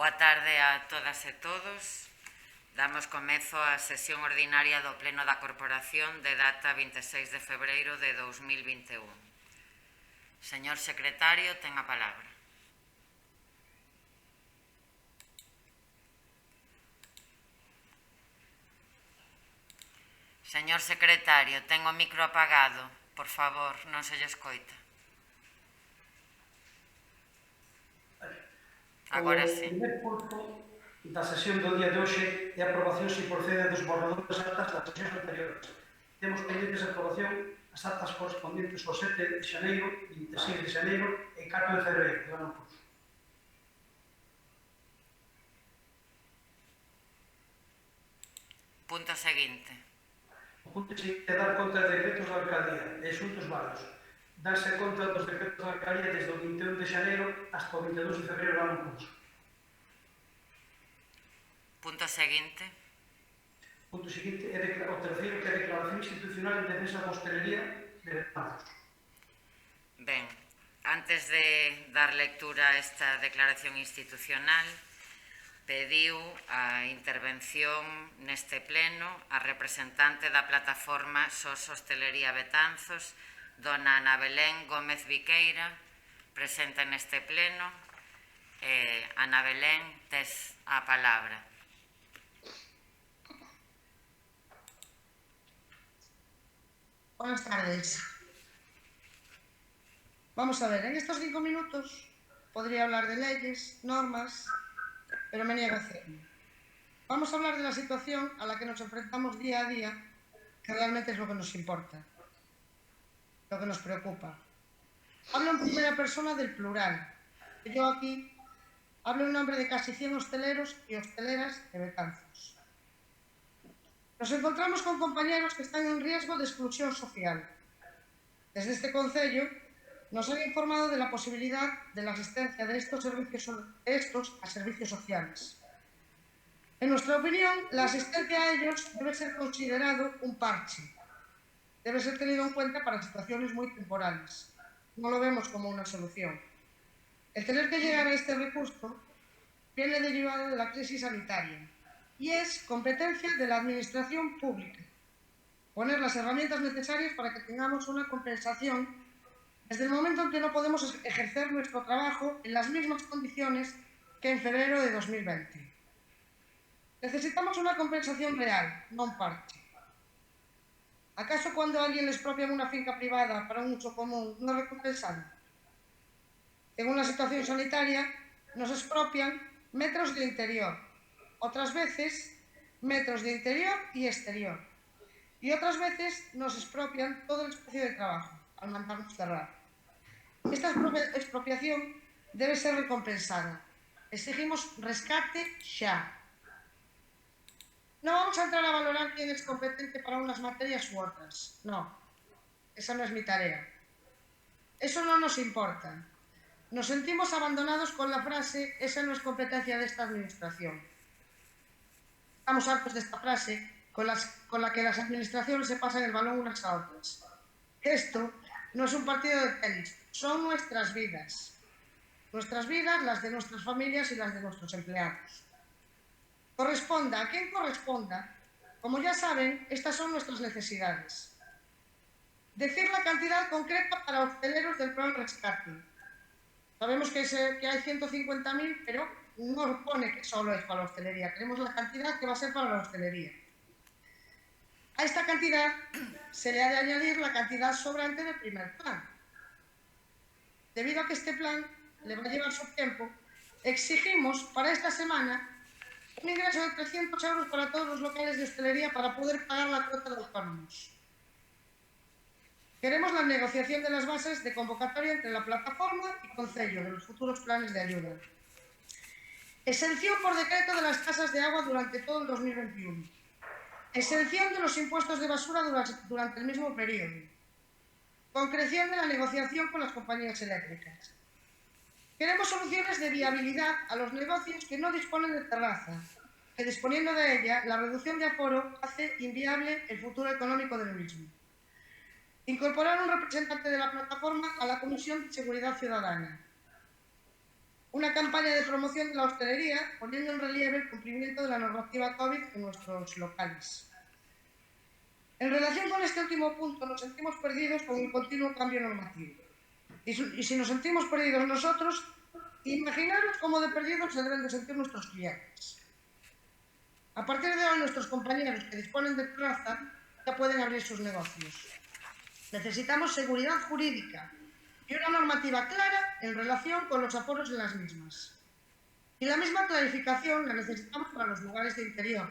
Boa tarde a todas e todos. Damos comezo á sesión ordinaria do Pleno da Corporación de data 26 de febreiro de 2021. Señor secretario, ten a palabra. Señor secretario, ten o micro apagado. Por favor, non se lle escoita. Agora sí. O primer punto da sesión do día de hoxe é a aprobación se procede dos borradores das actas das sesións anteriores. Temos pendientes a aprobación as actas correspondentes ao 7 de xaneiro, 26 de xaneiro e 4 de febreiro do ano curso. Punto seguinte. O punto seguinte é dar conta de decretos da alcaldía e asuntos varios. Danse conta dos decretos da alcaldía desde o 21 de xaneiro hasta o 22 de febreiro do ano curso. Punto seguinte. O punto seguinte é o terceiro, que é a declaración institucional en defensa da hostelería de Betanzos. Ben, antes de dar lectura a esta declaración institucional, pediu a intervención neste pleno a representante da plataforma SOS Hostelería Betanzos, dona Ana Belén Gómez Viqueira, presente neste pleno. Ana Belén, tes a palabra. Buenas tardes. Vamos a ver, en estos 5 minutos podría hablar de leyes, normas, pero me niego a hacerlo. Vamos a hablar de la situación a la que nos enfrentamos día a día, que realmente es lo que nos importa, lo que nos preocupa. Hablo en primera persona del plural. Yo aquí hablo en nombre de casi 100 hosteleros y hosteleras de Betanzos. Nos encontramos con compañeros que están en riesgo de exclusión social. Desde este concello nos han informado de la posibilidad de la asistencia de estos a servicios sociales. En nuestra opinión, la asistencia a ellos debe ser considerado un parche. Debe ser tenido en cuenta para situaciones muy temporales. No lo vemos como una solución. El tener que llegar a este recurso viene derivado de la crisis sanitaria y es competencia de la administración pública poner las herramientas necesarias para que tengamos una compensación desde el momento en que no podemos ejercer nuestro trabajo en las mismas condiciones que en febrero de 2020. Necesitamos una compensación real, no un parche. ¿Acaso cuando a alguien le expropian una finca privada para un uso común no recompensan? Según la situación sanitaria, nos expropian metros de interior, otras veces metros de interior y exterior, y otras veces nos expropian todo el espacio de trabajo al mandarnos cerrar. Esta expropiación debe ser recompensada. Exigimos rescate ya. No vamos a entrar a valorar quién es competente para unas materias u otras. No, esa no es mi tarea. Eso no nos importa. Nos sentimos abandonados con la frase «esa no es competencia de esta administración». Estamos hartos de esta frase con la que las administraciones se pasan el balón unas a otras. Esto no es un partido de tenis, son nuestras vidas. Nuestras vidas, las de nuestras familias y las de nuestros empleados. Corresponda a quien corresponda, como ya saben, estas son nuestras necesidades. Decir la cantidad concreta para hosteleros del plan Rescate. Sabemos que hay 150.000, pero no pone que solo es para la hostelería. Queremos la cantidad que va a ser para la hostelería. A esta cantidad se le ha de añadir la cantidad sobrante del primer plan. Debido a que este plan le va a llevar su tiempo, exigimos para esta semana un ingreso de 300 euros para todos los locales de hostelería para poder pagar la cuota de autónomos. Queremos la negociación de las bases de convocatoria entre la plataforma y concello de los futuros planes de ayuda. Exención por decreto de las tasas de agua durante todo el 2021. Exención de los impuestos de basura durante el mismo periodo. Concreción de la negociación con las compañías eléctricas. Queremos soluciones de viabilidad a los negocios que no disponen de terraza, que disponiendo de ella, la reducción de aforo hace inviable el futuro económico del mismo. Incorporar un representante de la plataforma a la Comisión de Seguridad Ciudadana. una campaña de promoción de la hostelería poniendo en relieve el cumplimiento de la normativa COVID en nuestros locales. En relación con este último punto, nos sentimos perdidos con el continuo cambio normativo. Y si nos sentimos perdidos nosotros, imaginaros cómo de perdidos se deben de sentir nuestros clientes. A partir de hoy, nuestros compañeros que disponen de terraza ya pueden abrir sus negocios. Necesitamos seguridad jurídica y una normativa clara en relación con los aforos en las mismas. Y la misma clarificación la necesitamos para los lugares de interior.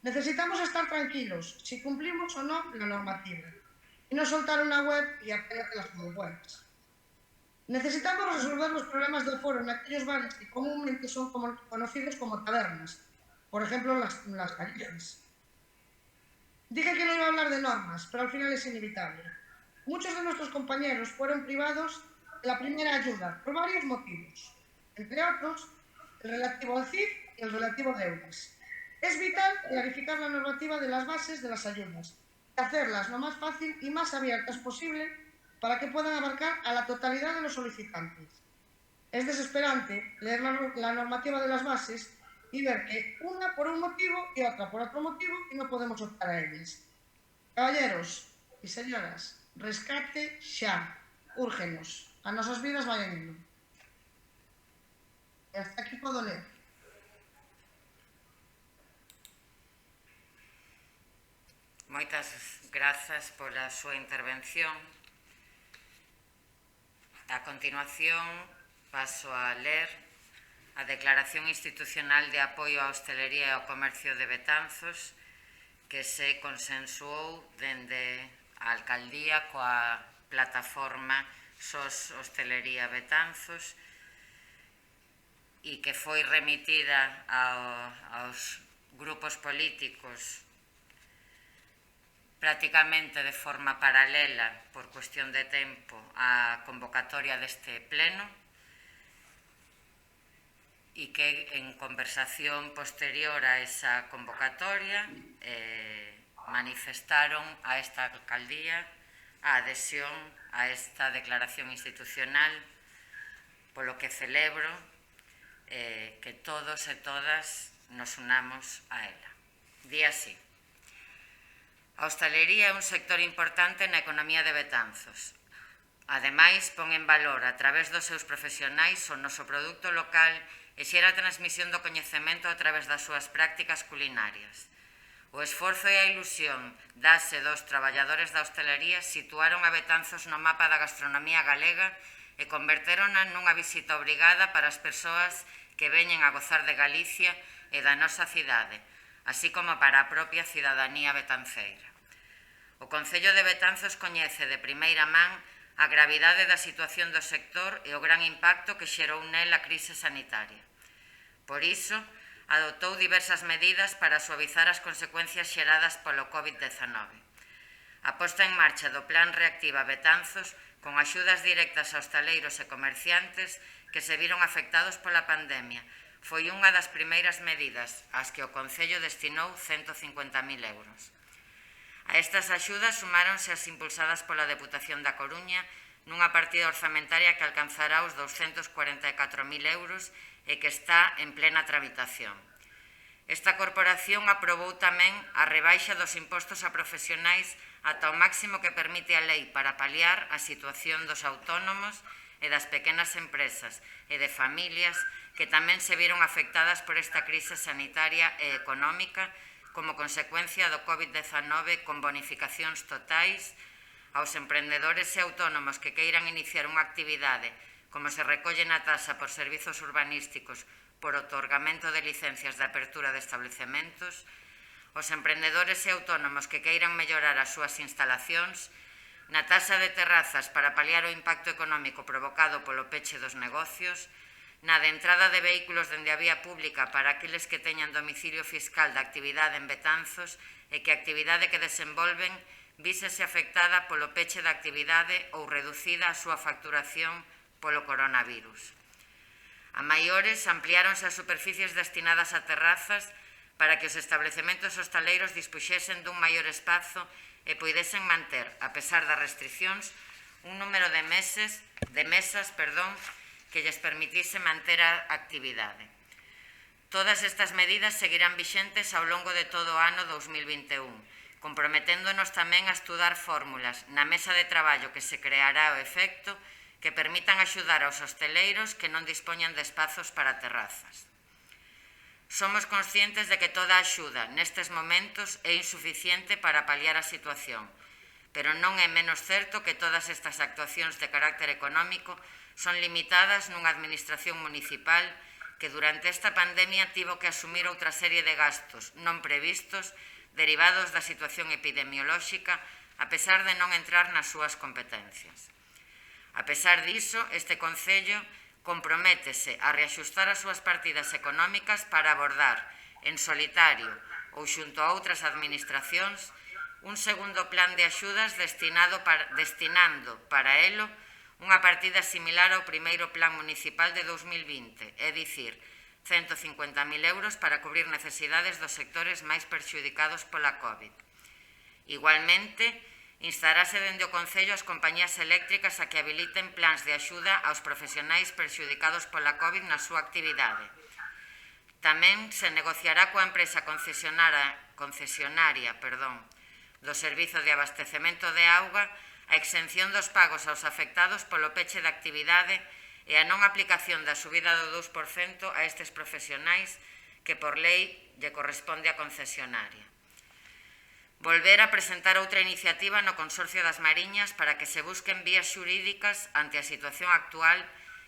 Necesitamos estar tranquilos si cumplimos o no la normativa y no soltar una web y apelártelas como buenas. Necesitamos resolver los problemas de aforo en aquellos bares que comúnmente son conocidos como tabernas, por ejemplo las callejas. Dije que no iba a hablar de normas, pero al final es inevitable. Muchos de nuestros compañeros fueron privados de la primera ayuda por varios motivos, entre otros el relativo al CIF y el relativo a EURES. Es vital clarificar la normativa de las bases de las ayudas y hacerlas lo más fácil y más abiertas posible para que puedan abarcar a la totalidad de los solicitantes. Es desesperante leer la normativa de las bases y ver que una por un motivo y otra por otro motivo y no podemos optar a ellas. Caballeros y señoras, rescate xa, úrgenos, as nosas vidas vayan indo. E hasta aquí podo ler. Moitas grazas pola súa intervención. A continuación, paso a ler a Declaración Institucional de Apoio á Hostelería e ao Comercio de Betanzos que se consensuou dende a Alcaldía coa plataforma SOS Hostelería Betanzos e que foi remitida aos grupos políticos prácticamente de forma paralela por cuestión de tempo á convocatoria deste pleno e que en conversación posterior a esa convocatoria manifestaron a esta alcaldía a adhesión a esta declaración institucional, polo que celebro que todos e todas nos unamos a ela. Di así: a hostalería é un sector importante na economía de Betanzos. Ademais, pon en valor, a través dos seus profesionais, o noso produto local e xera a transmisión do coñecemento a través das súas prácticas culinarias. O esforzo e a ilusión das e dos traballadores da hostelería situaron a Betanzos no mapa da gastronomía galega e convertérona nunha visita obrigada para as persoas que veñen a gozar de Galicia e da nosa cidade, así como para a propia cidadanía betanceira. O Concello de Betanzos coñece de primeira man a gravidade da situación do sector e o gran impacto que xerou nel a crise sanitaria. Por iso, adoptou diversas medidas para suavizar as consecuencias xeradas polo COVID-19. A posta en marcha do Plan Reactiva Betanzos con axudas directas a hostaleiros e comerciantes que se viron afectados pola pandemia foi unha das primeiras medidas ás que o Concello destinou 150.000 euros. A estas axudas sumáronse as impulsadas pola Deputación da Coruña nunha partida orzamentaria que alcanzará os 244.000 euros e que está en plena tramitación. Esta corporación aprobou tamén a rebaixa dos impostos a profesionais ata o máximo que permite a lei para paliar a situación dos autónomos e das pequenas empresas e de familias que tamén se viron afectadas por esta crise sanitaria e económica como consecuencia do COVID-19 con bonificacións totais aos emprendedores e autónomos que queiran iniciar unha actividade como se recolle na tasa por servizos urbanísticos por otorgamento de licencias de apertura de establecementos, os emprendedores e autónomos que queiran mellorar as súas instalacións, na tasa de terrazas para paliar o impacto económico provocado polo peche dos negocios, na de entrada de vehículos dende a vía pública para aqueles que teñan domicilio fiscal da actividade en Betanzos e que a actividade que desenvolven vísese afectada polo peche da actividade ou reducida a súa facturación polo coronavirus. A maiores, ampliáronse as superficies destinadas a terrazas para que os establecementos hostaleiros dispuxesen dun maior espazo e poidesen manter, a pesar das restriccións, un número de mesas que lles permitise manter a actividade. Todas estas medidas seguirán vixentes ao longo de todo o ano 2021, comprometéndonos tamén a estudar fórmulas na mesa de traballo que se creará ao efecto que permitan axudar aos hosteleiros que non dispoñan de espazos para terrazas. Somos conscientes de que toda a axuda nestes momentos é insuficiente para paliar a situación, pero non é menos certo que todas estas actuacións de carácter económico son limitadas nunha administración municipal que durante esta pandemia tivo que asumir outra serie de gastos non previstos derivados da situación epidemiolóxica a pesar de non entrar nas súas competencias. A pesar diso, este Concello comprométese a reaxustar as súas partidas económicas para abordar en solitario ou xunto a outras administracións un segundo plan de axudas destinando para elo unha partida similar ao primeiro plan municipal de 2020, é dicir, 150.000 euros para cubrir necesidades dos sectores máis perxudicados pola COVID. Igualmente, instarase dende o Concello as compañías eléctricas a que habiliten plans de axuda aos profesionais perxudicados pola COVID na súa actividade. Tamén se negociará coa empresa concesionaria do Servizo de Abastecemento de Auga a exención dos pagos aos afectados polo peche da actividade e a non aplicación da subida do 2% a estes profesionais que por lei lle corresponde á concesionaria. Volver a presentar outra iniciativa no Consorcio das Mariñas para que se busquen vías xurídicas ante a situación actual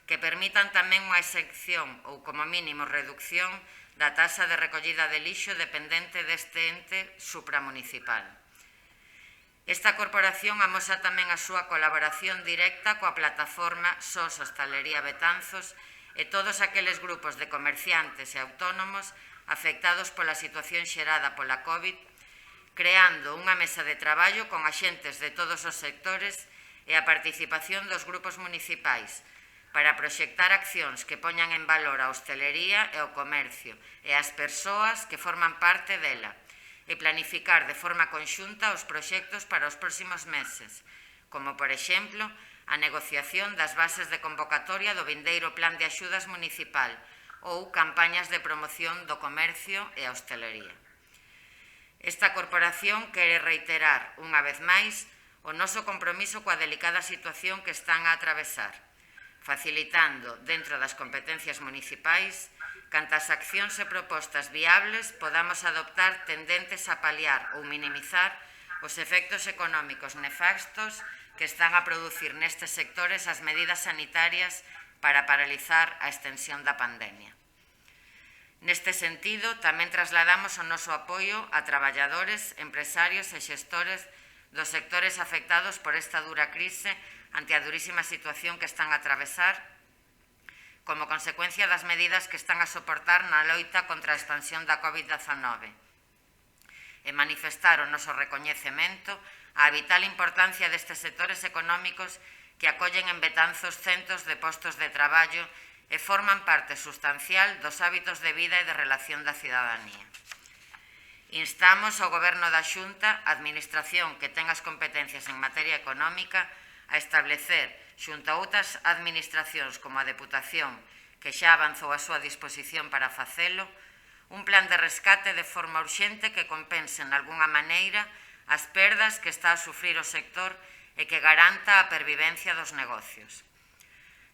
que permitan tamén unha exención ou, como mínimo, reducción da taxa de recollida de lixo dependente deste ente supramunicipal. Esta corporación amosa tamén a súa colaboración directa coa plataforma SOS Hostalería Betanzos e todos aqueles grupos de comerciantes e autónomos afectados pola situación xerada pola COVID, creando unha mesa de traballo con axentes de todos os sectores e a participación dos grupos municipais para proxectar accións que poñan en valor a hostelería e o comercio e as persoas que forman parte dela e planificar de forma conxunta os proxectos para os próximos meses, como, por exemplo, a negociación das bases de convocatoria do vindeiro Plan de Axudas Municipal ou campañas de promoción do comercio e a hostelería. Esta corporación quere reiterar, unha vez máis, o noso compromiso coa delicada situación que están a atravesar, facilitando, dentro das competencias municipais, cantas accións e propostas viables podamos adoptar tendentes a paliar ou minimizar os efectos económicos nefastos que están a producir nestes sectores as medidas sanitarias para paralizar a extensión da pandemia. Neste sentido, tamén trasladamos o noso apoio a traballadores, empresarios e xestores dos sectores afectados por esta dura crise ante a durísima situación que están a atravesar como consecuencia das medidas que están a soportar na loita contra a expansión da COVID-19 e manifestar o noso recoñecemento á vital importancia destes sectores económicos que acollen en Betanzos centos de postos de traballo e forman parte sustancial dos hábitos de vida e de relación da cidadanía. Instamos ao Goberno da Xunta, a Administración que ten as competencias en materia económica, a establecer, xunto a outras administracións como a Deputación, que xa avanzou a súa disposición para facelo, un plan de rescate de forma urxente que compense, en algunha maneira, as perdas que está a sufrir o sector e que garanta a pervivencia dos negocios.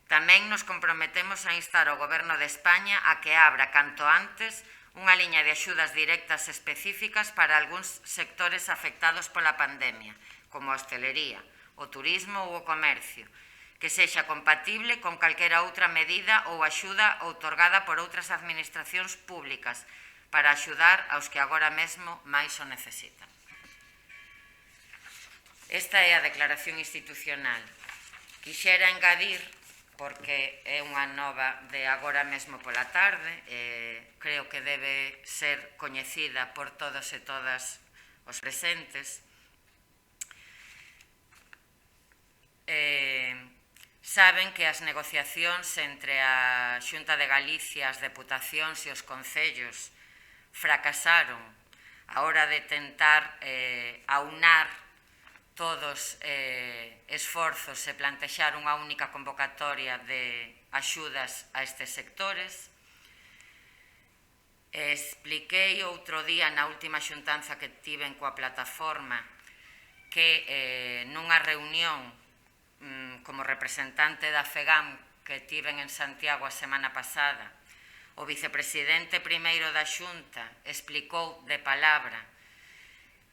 Tamén nos comprometemos a instar ao Goberno de España a que abra canto antes unha liña de axudas directas específicas para algúns sectores afectados pola pandemia, como a hostelería, o turismo ou o comercio, que sexa compatible con calquera outra medida ou axuda outorgada por outras administracións públicas para axudar aos que agora mesmo máis o necesitan. Esta é a declaración institucional. Quixera engadir, porque é unha nova de agora mesmo pola tarde, creo que debe ser coñecida por todos e todas os presentes. Saben que as negociacións entre a Xunta de Galicia, as deputacións e os concellos fracasaron a hora de tentar aunar todos esforzos e plantexar unha única convocatoria de axudas a estes sectores. Expliquei outro día na última xuntanza que tiven coa plataforma que nunha reunión como representante da FEGAM que tiven en Santiago a semana pasada, o vicepresidente primeiro da Xunta explicou de palabra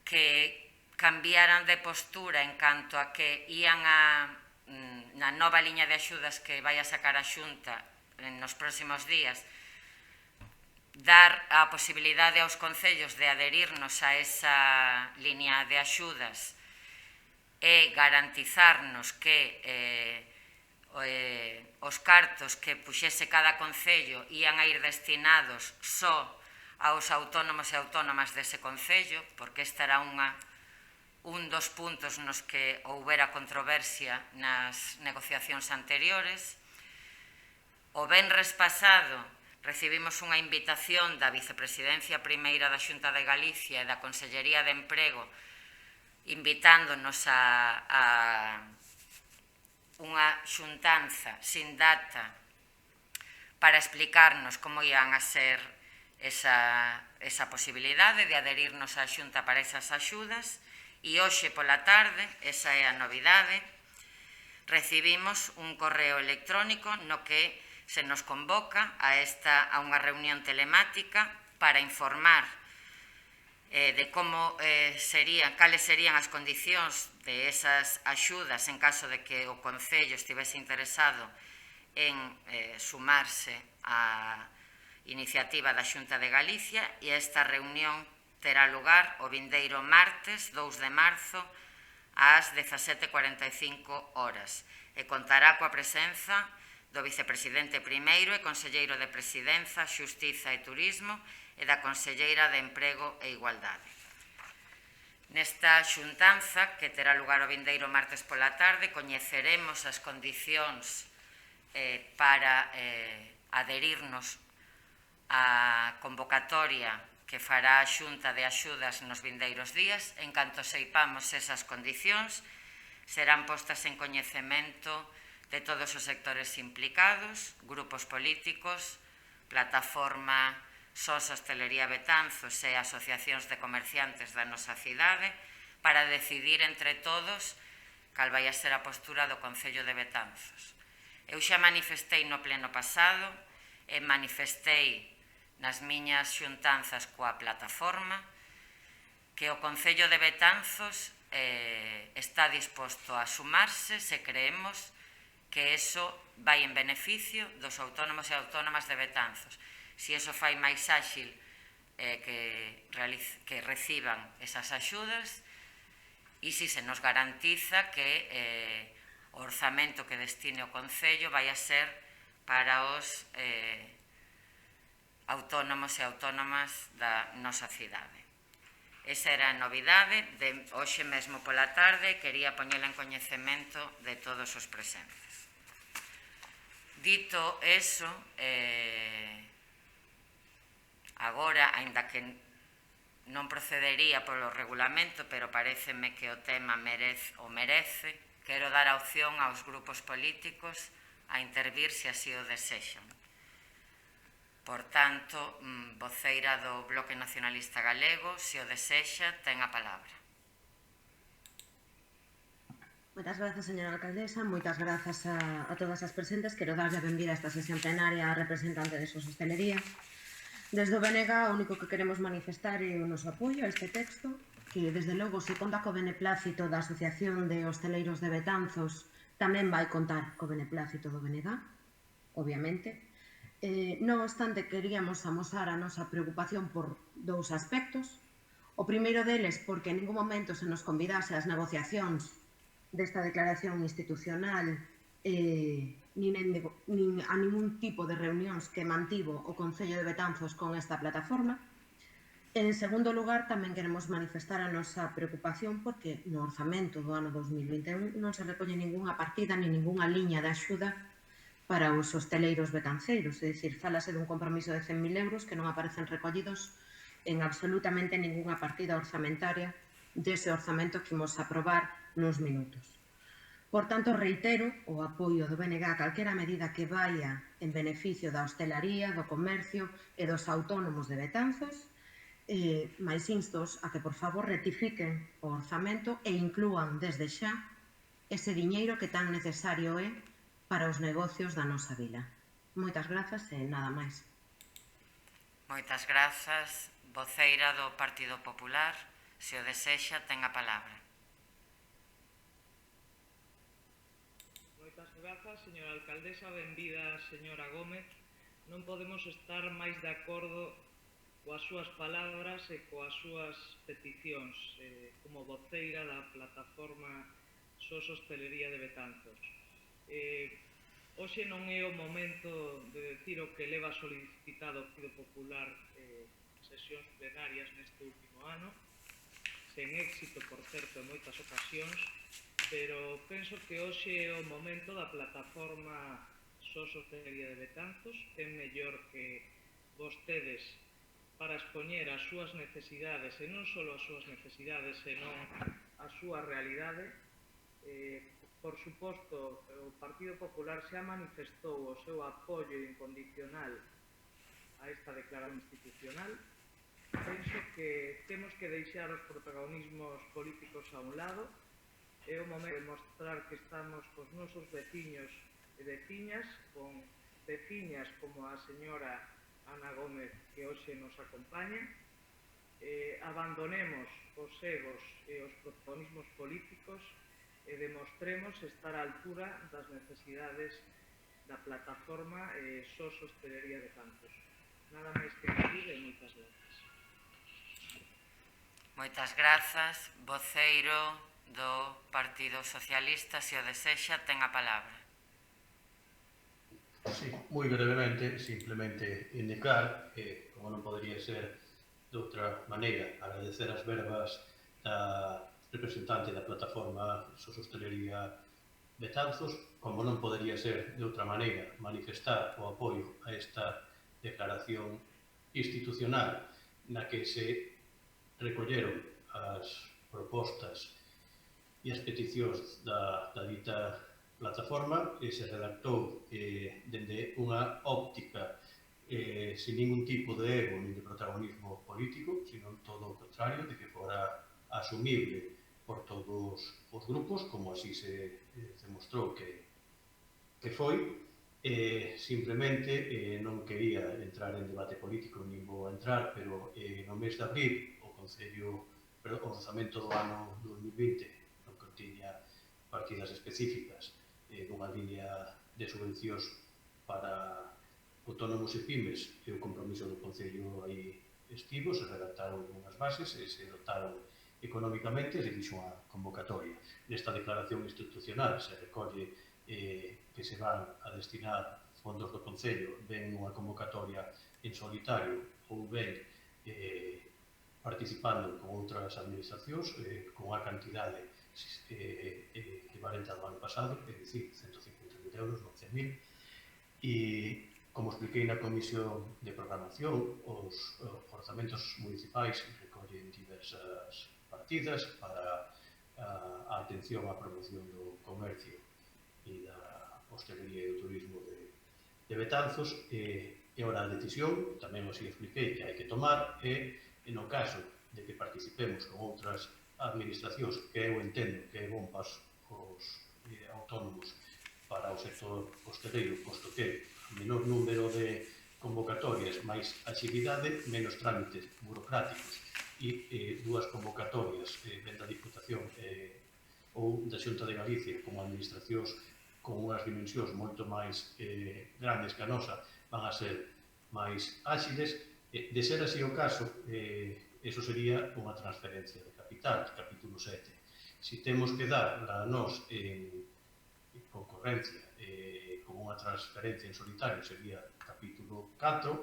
que cambiaran de postura en canto a que ían na nova liña de axudas que vai a sacar a Xunta nos próximos días, dar a posibilidade aos concellos de adherirnos a esa liña de axudas e garantizarnos que os cartos que puxese cada concello ían a ir destinados só aos autónomos e autónomas dese concello, porque esta era un dos puntos nos que houbera controversia nas negociacións anteriores. O venres pasado recibimos unha invitación da vicepresidencia primeira da Xunta de Galicia e da Consellería de Emprego invitándonos a unha xuntanza sin data para explicarnos como ian a ser esa posibilidade de adherirnos á Xunta para esas axudas. E hoxe pola tarde, esa é a novidade, recibimos un correo electrónico no que se nos convoca a unha reunión telemática para informar de como cales serían as condicións de esas axudas en caso de que o Concello estivese interesado en sumarse á iniciativa da Xunta de Galicia, e esta reunión terá lugar o vindeiro martes 2 de marzo ás 17:45 horas e contará coa presenza do vicepresidente primeiro e conselleiro de Presidenza, Xustiza e Turismo e da conselleira de Emprego e Igualdade. Nesta xuntanza, que terá lugar o vindeiro martes pola tarde, coñeceremos as condicións para adherirnos á convocatoria que fará a Xunta de Axudas nos vindeiros días. En canto seipamos esas condicións, serán postas en coñecemento de todos os sectores implicados, grupos políticos, plataforma SOS Hostelería Betanzos e asociacións de comerciantes da nosa cidade, para decidir entre todos cal vai a ser a postura do Concello de Betanzos. Eu xa manifestei no pleno pasado e manifestei nas miñas xuntanzas coa plataforma que o Concello de Betanzos está disposto a sumarse se creemos que eso vai en beneficio dos autónomos e autónomas de Betanzos. Si eso fai máis áxil que reciban esas axudas e si se nos garantiza que o orzamento que destine o Concello vai a ser para os autónomos e autónomas da nosa cidade. Esa era a novidade de hoxe mesmo pola tarde, quería poñela en coñecemento de todos os presentes. Dito eso, agora, aínda que non procedería polo regulamento, pero paréceme que o tema merece, quero dar a opción aos grupos políticos a intervir se así o desexan. Por tanto, voceira do Bloque Nacionalista Galego, se o desexa, ten a palabra. Moitas grazas, señora alcaldesa, moitas grazas a todas as presentes. Quero darlle a benvida a esta sesión plenaria á representante de SOS Hostelería. Desde o BNG, o único que queremos manifestar é o noso apoio a este texto, que desde logo se conta co beneplácito da Asociación de Hosteleiros de Betanzos, tamén vai contar co beneplácito do BNG, obviamente. Non obstante, queríamos amosar a nosa preocupación por dous aspectos. O primeiro deles, porque en ningún momento se nos convidase ás negociacións desta declaración institucional nin a ningún tipo de reunións que mantivo o Concello de Betanzos con esta plataforma. En segundo lugar, tamén queremos manifestar a nosa preocupación porque no orzamento do ano 2021 non se recolle ningunha partida ni ningunha liña de axuda para os hosteleiros betanceiros, é dicir, falase dun compromiso de 100.000 euros que non aparecen recollidos en absolutamente ningunha partida orzamentaria dese orzamento que imos aprobar nuns minutos. Por tanto, reitero o apoio do BNG a calquera medida que vaya en beneficio da hostelaría, do comercio e dos autónomos de Betanzos, máis instos a que, por favor, rectifiquen o orzamento e inclúan desde xa ese diñeiro que tan necesario é para os negocios da nosa vila. Moitas grazas e nada máis. Moitas grazas. Voceira do Partido Popular, se o desexa, ten a palabra. Moitas grazas, señora alcaldesa, benvida, señora Gómez. Non podemos estar máis de acordo coas súas palabras e coas súas peticións como voceira da plataforma SOS Hostelería de Betanzos. Hoxe non é o momento de decir o que leva solicitado o Partido Popular sesións plenarias neste último ano, sen éxito, por certo, en moitas ocasións, pero penso que hoxe é o momento da plataforma SOS Hostelería de Betanzos. É mellor que vostedes, para expoñer as súas necesidades, e non só as súas necesidades, senón a súa realidade. Por suposto, o Partido Popular xa manifestou o seu apoio incondicional a esta declaración institucional. Penso que temos que deixar os protagonismos políticos a un lado. É o momento de mostrar que estamos cos nosos veciños e veciñas, con veciñas como a señora Ana Gómez, que hoxe nos acompaña. Abandonemos os egos e os protagonismos políticos e demostremos estar á altura das necesidades da plataforma SOS Hostelería de Betanzos. Nada máis que decir e moitas grazas. Moitas grazas. Voceiro do Partido Socialista, se o desexa, ten a palabra. Sí, moi brevemente, simplemente indicar que, como non podería ser de outra maneira, agradecer as verbas da representante da plataforma SOS Hostelería Betanzos, como non podería ser de outra maneira, manifestar o apoio a esta declaración institucional na que se recolleron as propostas e as peticións da dita plataforma e se redactou dende unha óptica sin ningún tipo de ego nin de protagonismo político, sino todo o contrario, de que fora asumible por todos os grupos, como así se demostrou que foi. Simplemente non quería entrar en debate político, nin vou entrar, pero no mes de abril o orzamento do ano 2020 non contiña partidas específicas dunha línea de subvencións para autónomos e pymes e o compromiso do Concello aí estivo, se redactaron unhas bases e se dotaron económicamente e se fixo unha convocatoria. Nesta declaración institucional se recolle que se van a destinar fondos do Concello ben unha convocatoria en solitario ou ben participando con outras administracións con unha cantidade equivalente ao ano pasado, é dicir, 150.000 euros, non 100.000, e como expliquei na Comisión de Programación, os orzamentos municipais recollen diversas partidas para a atención á promoción do comercio e da hostelería e do turismo de Betanzos, e ora a decisión, tamén así expliquei, que hai que tomar é, no caso de que participemos con outras administracións, que eu entendo que é bom para os autónomos para o sector hosteleiro, posto que menor número de convocatorias, máis agilidade, menos trámites burocráticos e dúas convocatorias ben da Diputación ou da Xunta de Galicia como administracións con unhas dimensións moito máis grandes que a nosa van a ser máis áxiles. De ser así o caso, eso sería unha transferencia de capital, capítulo 7. Si temos que dar a nós en concurrencia con unha transferencia en solitario sería capítulo 4,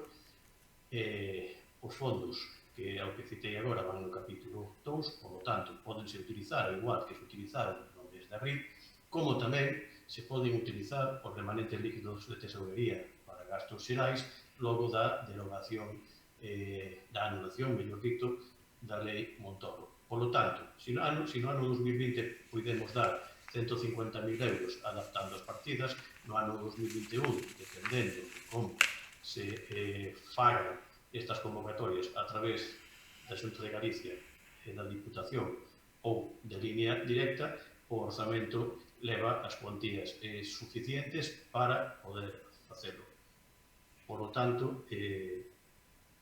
os fondos que ao que citei agora van no capítulo 2, por lo tanto, podense utilizar igual que se utilizaron no mes de abril, como tamén se poden utilizar os remanentes líquidos de tesorería para gastos xerais logo da derogación da anulación, mellor dito, da lei Montoro. Por lo tanto, se no ano 2020 podemos dar 150.000 euros adaptando as partidas, no ano 2021, dependendo de como se fagan estas convocatorias a través da Xunta de Galicia e da Diputación ou de línea directa, o orzamento leva as cuantías suficientes para poder facelo. Por lo tanto,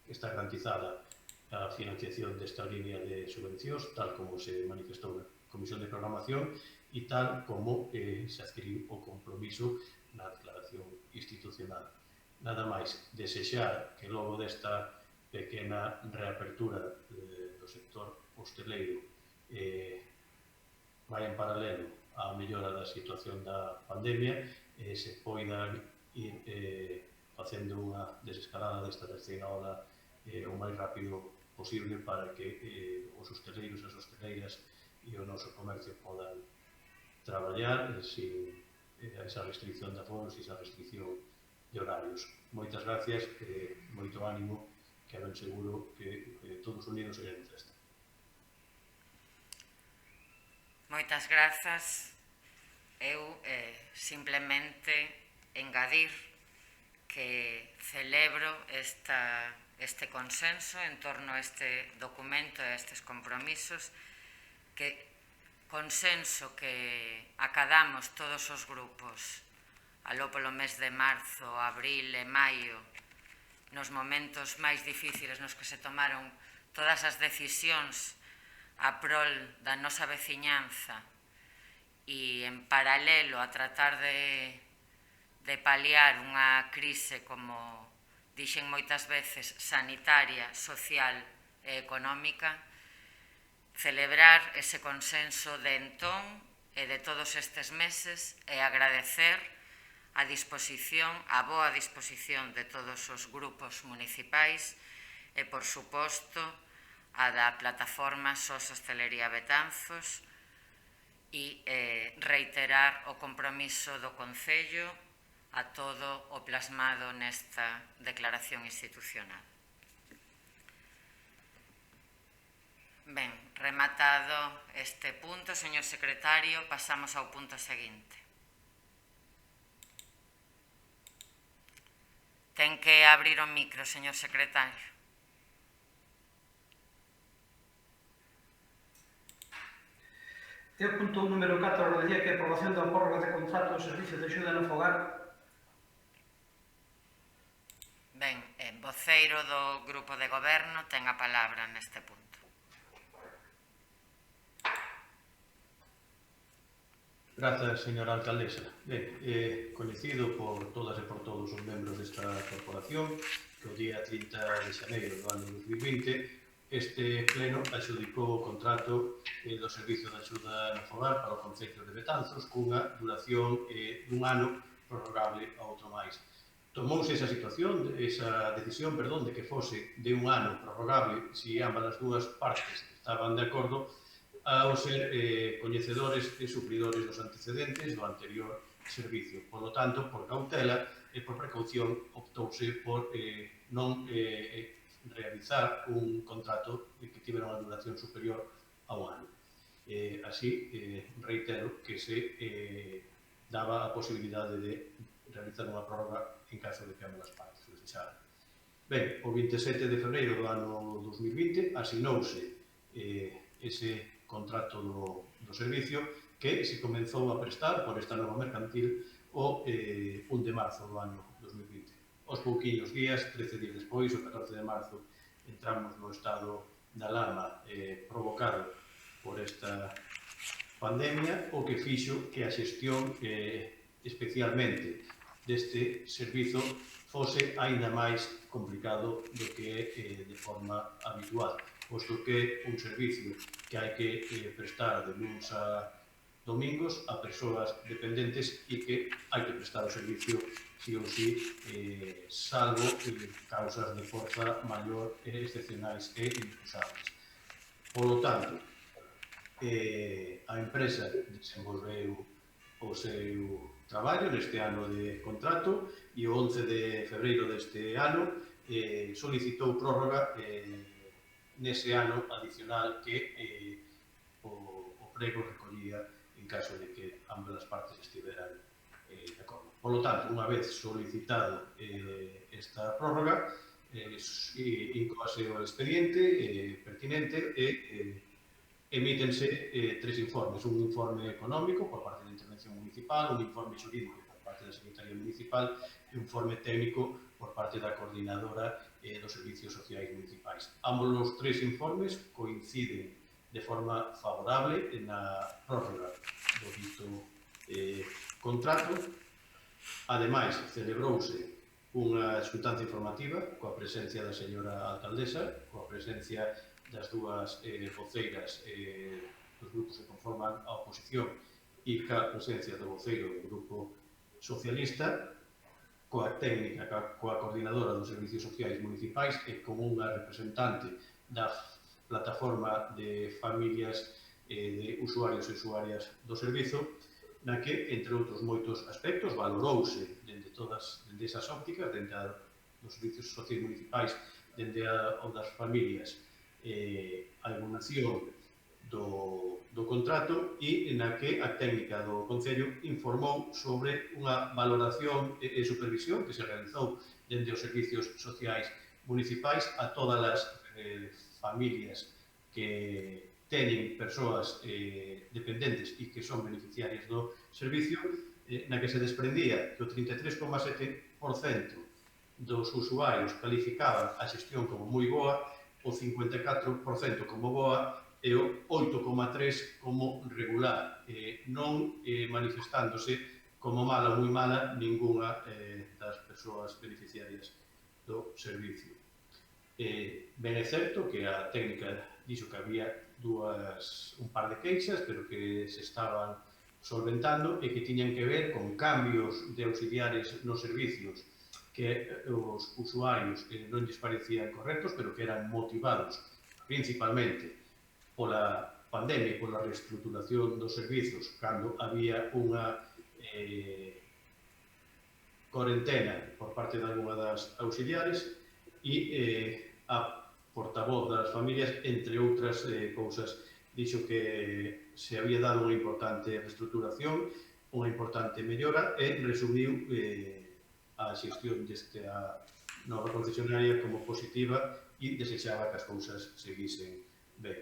está garantizada a financiación desta línea de subvencións, tal como se manifestou na Comisión de Programación e tal como se adquiriu o compromiso na declaración institucional. Nada máis, desexar que logo desta pequena reapertura do sector hosteleiro vai en paralelo á mellora da situación da pandemia, se poidan ir facendo unha desescalada desta terceira ola o máis rápido posible para que os hosteleiros e as hosteleiras e o noso comercio podan traballar sin esa restricción de aforos e esa restricción de horarios. Moitas gracias e moito ánimo, que ben seguro que todos unidos seremos desta. Moitas grazas. Eu simplemente engadir que celebro este consenso en torno a este documento e a estes compromisos, que consenso que acadamos todos os grupos aló polo mes de marzo, abril e maio, nos momentos máis difíciles nos que se tomaron todas as decisións a prol da nosa veciñanza e en paralelo a tratar de paliar unha crise, como dixen moitas veces, sanitaria, social e económica, celebrar ese consenso de entón e de todos estes meses e agradecer a boa disposición de todos os grupos municipais e, por suposto, a da plataforma SOS Hostelería Betanzos e reiterar o compromiso do Concello a todo o plasmado nesta declaración institucional. Ben, rematado este punto, señor secretario, pasamos ao punto seguinte. Ten que abrir o micro, señor secretario. E o punto número 4 do día, que é a aprobación da prórroga de contrato do Servicio de Axuda no Fogar. Ben, voceiro do Grupo de Goberno ten a palabra neste punto. Grazas, señora alcaldesa. Ben, coñecido por todas e por todos os membros desta corporación que o día 30 de xaneiro do ano 2020 este pleno adxudicou o contrato do Servicio de Axuda no Fogar para o Concello de Betanzos cunha duración dun ano prorrogable a outro máis. Tomouse esa decisión, de que fose de un ano prorrogable se ambas as dúas partes estaban de acordo ao ser coñecedores e supridores dos antecedentes do anterior servicio. Por lo tanto, por cautela e por precaución, optouse por non realizar un contrato que tivera unha duración superior a un ano. Así, reitero que se daba a posibilidade de realizar unha prórroga en caso de que ambas as partes o desearan. Ben, o 27 de febreiro do ano 2020 asinouse ese contrato do servicio que se comenzou a prestar por esta nova mercantil o 1 de marzo do ano 2020. Aos pouquiños días, 13 días despois, o 14 de marzo, entramos no estado de alarma provocado por esta pandemia, o que fixo que a xestión especialmente deste servizo fose aínda máis complicado do que de forma habitual, posto que un servicio que hai que prestar de luns a domingos a persoas dependentes e que hai que prestar o servicio sí ou sí, salvo causas de forza maior e excepcionais e inexcusables. Por lo tanto, a empresa desenvolveu o seu traballo neste ano de contrato e o 11 de febreiro deste ano solicitou prórroga nese ano adicional que o prego recollía en caso de que ambas as partes estiveran de acordo. Por lo tanto, unha vez solicitado esta prórroga, incoase o expediente pertinente e emítense tres informes, un informe económico por parte da Intervención Municipal, un informe xurídico por parte da Secretaría Municipal e un informe técnico por parte da Coordinadora dos Servicios Sociais Municipais. Ambos os tres informes coinciden de forma favorable na prórroga do dito contrato. Ademais, celebrouse unha xuntanza informativa coa presencia da señora alcaldesa, coa presencia das dúas voceiras dos grupos que conforman a oposición e ca presencia do voceiro do grupo socialista, coa técnica, coa coordinadora dos servicios sociais municipais e como unha representante da plataforma de familias de usuarios e usuarias do servizo, na que, entre outros moitos aspectos, valorouse dende todas esas ópticas, dende dos servicios sociais municipais, dende o das familias, a evolución do contrato e na que a técnica do Concello informou sobre unha valoración e supervisión que se realizou dende os servicios sociais municipais a todas as familias que teñen persoas dependentes e que son beneficiarias do servicio, na que se desprendía que o 33,7% dos usuarios calificaban a xestión como moi boa, o 54% como boa e o 8,3% como regular, non manifestándose como mala ou moi mala ningunha das persoas beneficiarias do servicio. Ben é certo que a técnica dixo que había un par de queixas, pero que se estaban solventando e que tiñan que ver con cambios de auxiliares nos servicios que os usuarios non lles parecían correctos, pero que eran motivados principalmente pola pandemia e pola reestruturación dos servizos cando había unha cuarentena por parte de alguna das auxiliares e a portavoz das familias, entre outras cousas, dixo que se había dado unha importante reestruturación, unha importante mellora e resumiu a xestión desta nova concesionaria como positiva e desexaba que as cousas seguisen ben.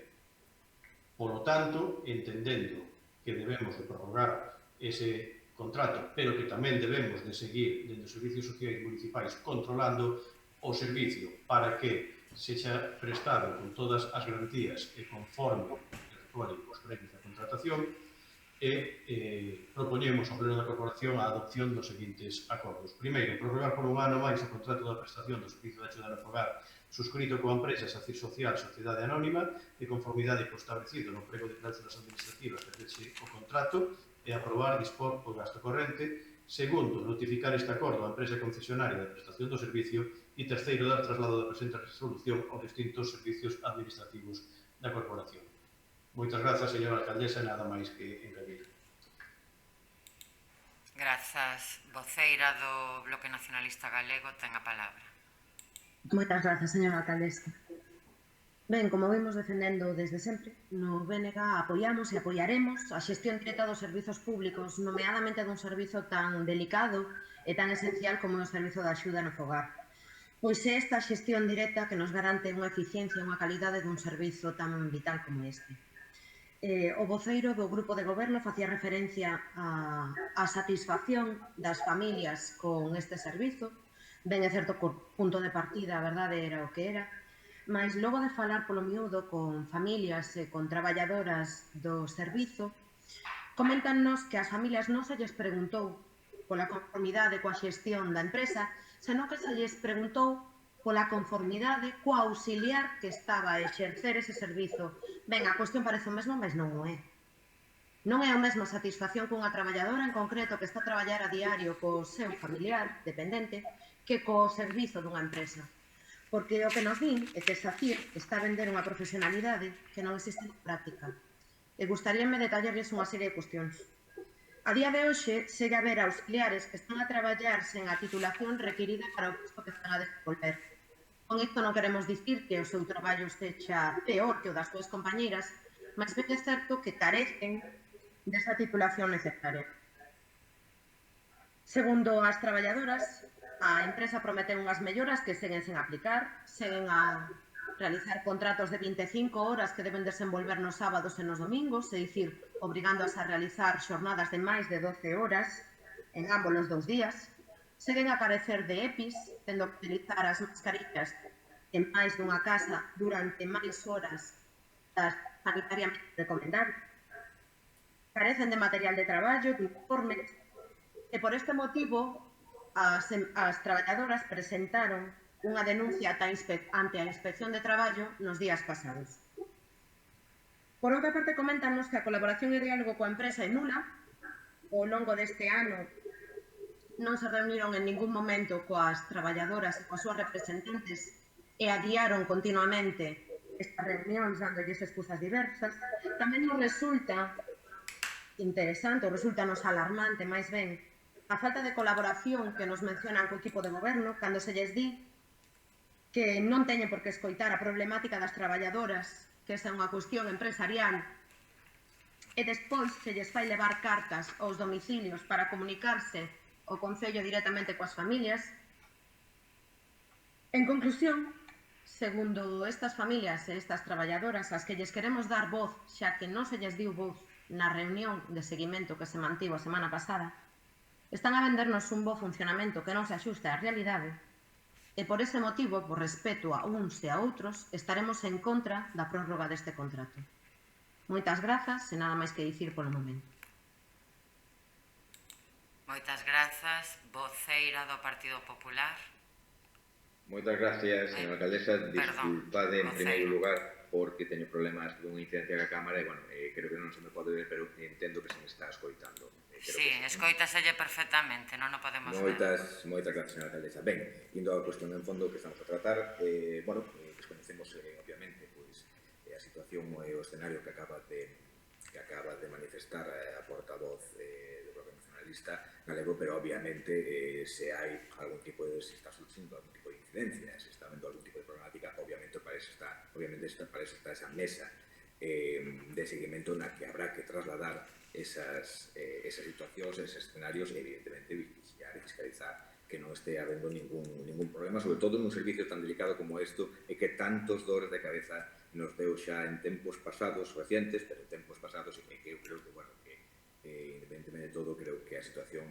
Por lo tanto, entendendo que debemos de prorrogar ese contrato, pero que tamén debemos de seguir dentro dos servicios sociais municipais controlando o servicio para que sexa prestado con todas as garantías e conforme recollen os premios da contratación, propoñemos ao Pleno da Corporación a adopción dos seguintes acordos. Primeiro, prorrogar por un ano máis o contrato da prestación do servicio de axuda no fogar suscrito coa empresa Sacir Social Sociedade Anónima de conformidade co establecido no prego de cláusulas administrativas que feche o contrato e aprobar dispor o gasto corrente. Segundo, notificar este acordo á empresa concesionaria de prestación do servicio e terceiro, dar traslado da presente resolución aos distintos servicios administrativos da Corporación. Moitas grazas, señora alcaldesa, nada máis que engadir. Grazas. Voceira do Bloque Nacionalista Galego ten a palabra. Moitas grazas, señora alcaldesa. Ben, como vimos defendendo desde sempre, no BNG apoiamos e apoiaremos a xestión directa dos servizos públicos, nomeadamente dun servizo tan delicado e tan esencial como o servizo de axuda no fogar. Pois é esta xestión directa que nos garante unha eficiencia e unha calidade dun servizo tan vital como este. O voceiro do Grupo de Goberno facía referencia á satisfacción das familias con este servizo. Ben é certo que o punto de partida, a verdade, era o que era, mas logo de falar polo miúdo con familias e con traballadoras do servizo, coméntannos que as familias non se lles preguntou pola conformidade coa xestión da empresa, senón que se lles preguntou pola conformidade coa auxiliar que estaba a exercer ese servizo. Ben, a cuestión parece o mesmo, mas non o é. Non é a mesma satisfacción cunha traballadora en concreto que está a traballar a diario co seu familiar dependente que co servizo dunha empresa. Porque o que nos din é que Sacir está a vender unha profesionalidade que non existe na práctica. E gustaríame detallarles unha serie de cuestións. A día de hoxe, segue a haber auxiliares que están a traballar sen a titulación requerida para o posto que están a desenvolver. Con isto non queremos dicir que o seu traballo estexa peor que o das súas compañeiras, mas ben é certo que carecen desa titulación necesaria. Segundo as traballadoras, a empresa promete unhas melloras que seguen sen aplicar, seguen a realizar contratos de 25 horas que deben desenvolver nos sábados e nos domingos, é dicir, obrigándoas a realizar xornadas de máis de 12 horas en ambos os 2 días, seguen a carecer de EPIs, tendo que utilizar as mascarillas en máis dunha casa durante máis horas das sanitariamente recomendables, carecen de material de traballo, de informes, e por este motivo as traballadoras presentaron unha denuncia ante a Inspección de Traballo nos días pasados. Por outra parte, coméntanos que a colaboración e diálogo coa empresa é nula. Ao longo deste ano non se reuniron en ningún momento coas traballadoras e coas súas representantes e adiaron continuamente estas reunións dándolles excusas diversas. Tamén nos resulta interesante, ou resulta nos alarmante, máis ben, a falta de colaboración que nos mencionan co equipo de goberno cando se lles di que non teñen por que escoitar a problemática das traballadoras, que esa é unha cuestión empresarial, e despois se lles fai levar cartas aos domicilios para comunicarse ao Concello directamente coas familias. En conclusión, segundo estas familias e estas traballadoras ás que lles queremos dar voz, xa que non se lles diu voz na reunión de seguimento que se mantivo a semana pasada, están a vendernos un bo funcionamento que non se axusta á realidade e por ese motivo, por respeto a uns e a outros, estaremos en contra da prórroga deste contrato. Moitas grazas e nada máis que dicir polo momento. Moitas grazas. Voceira do Partido Popular. Moitas gracias, señora alcaldesa. Disculpade en primeiro lugar porque teño problemas dunha incidencia da Cámara e, bueno, creo que non se me pode ver, pero entendo que se me está escoitando. Sí, escoitaselle perfectamente, non o podemos ver. Moitas gracias, señora alcaldesa. Ben, indo á cuestión en fondo que estamos a tratar, desconocemos, obviamente, a situación e o escenario que acaba de manifestar a portavoz do Bloque Nacionalista galego, pero obviamente se hai algún tipo de, se está surgindo algún tipo de incidencia, se está vendo algún tipo de problemática, obviamente para eso está esa mesa de seguimento na que habrá que trasladar esas situacións, esos escenarios e evidentemente vigilar e fiscalizar que non este habendo ningún problema, sobre todo nun servicio tan delicado como isto e que tantos dores de cabeza nos deu xa en tempos pasados, recientes, pero en tempos pasados, e que eu creo que, bueno, que independentemente de todo, creo que a situación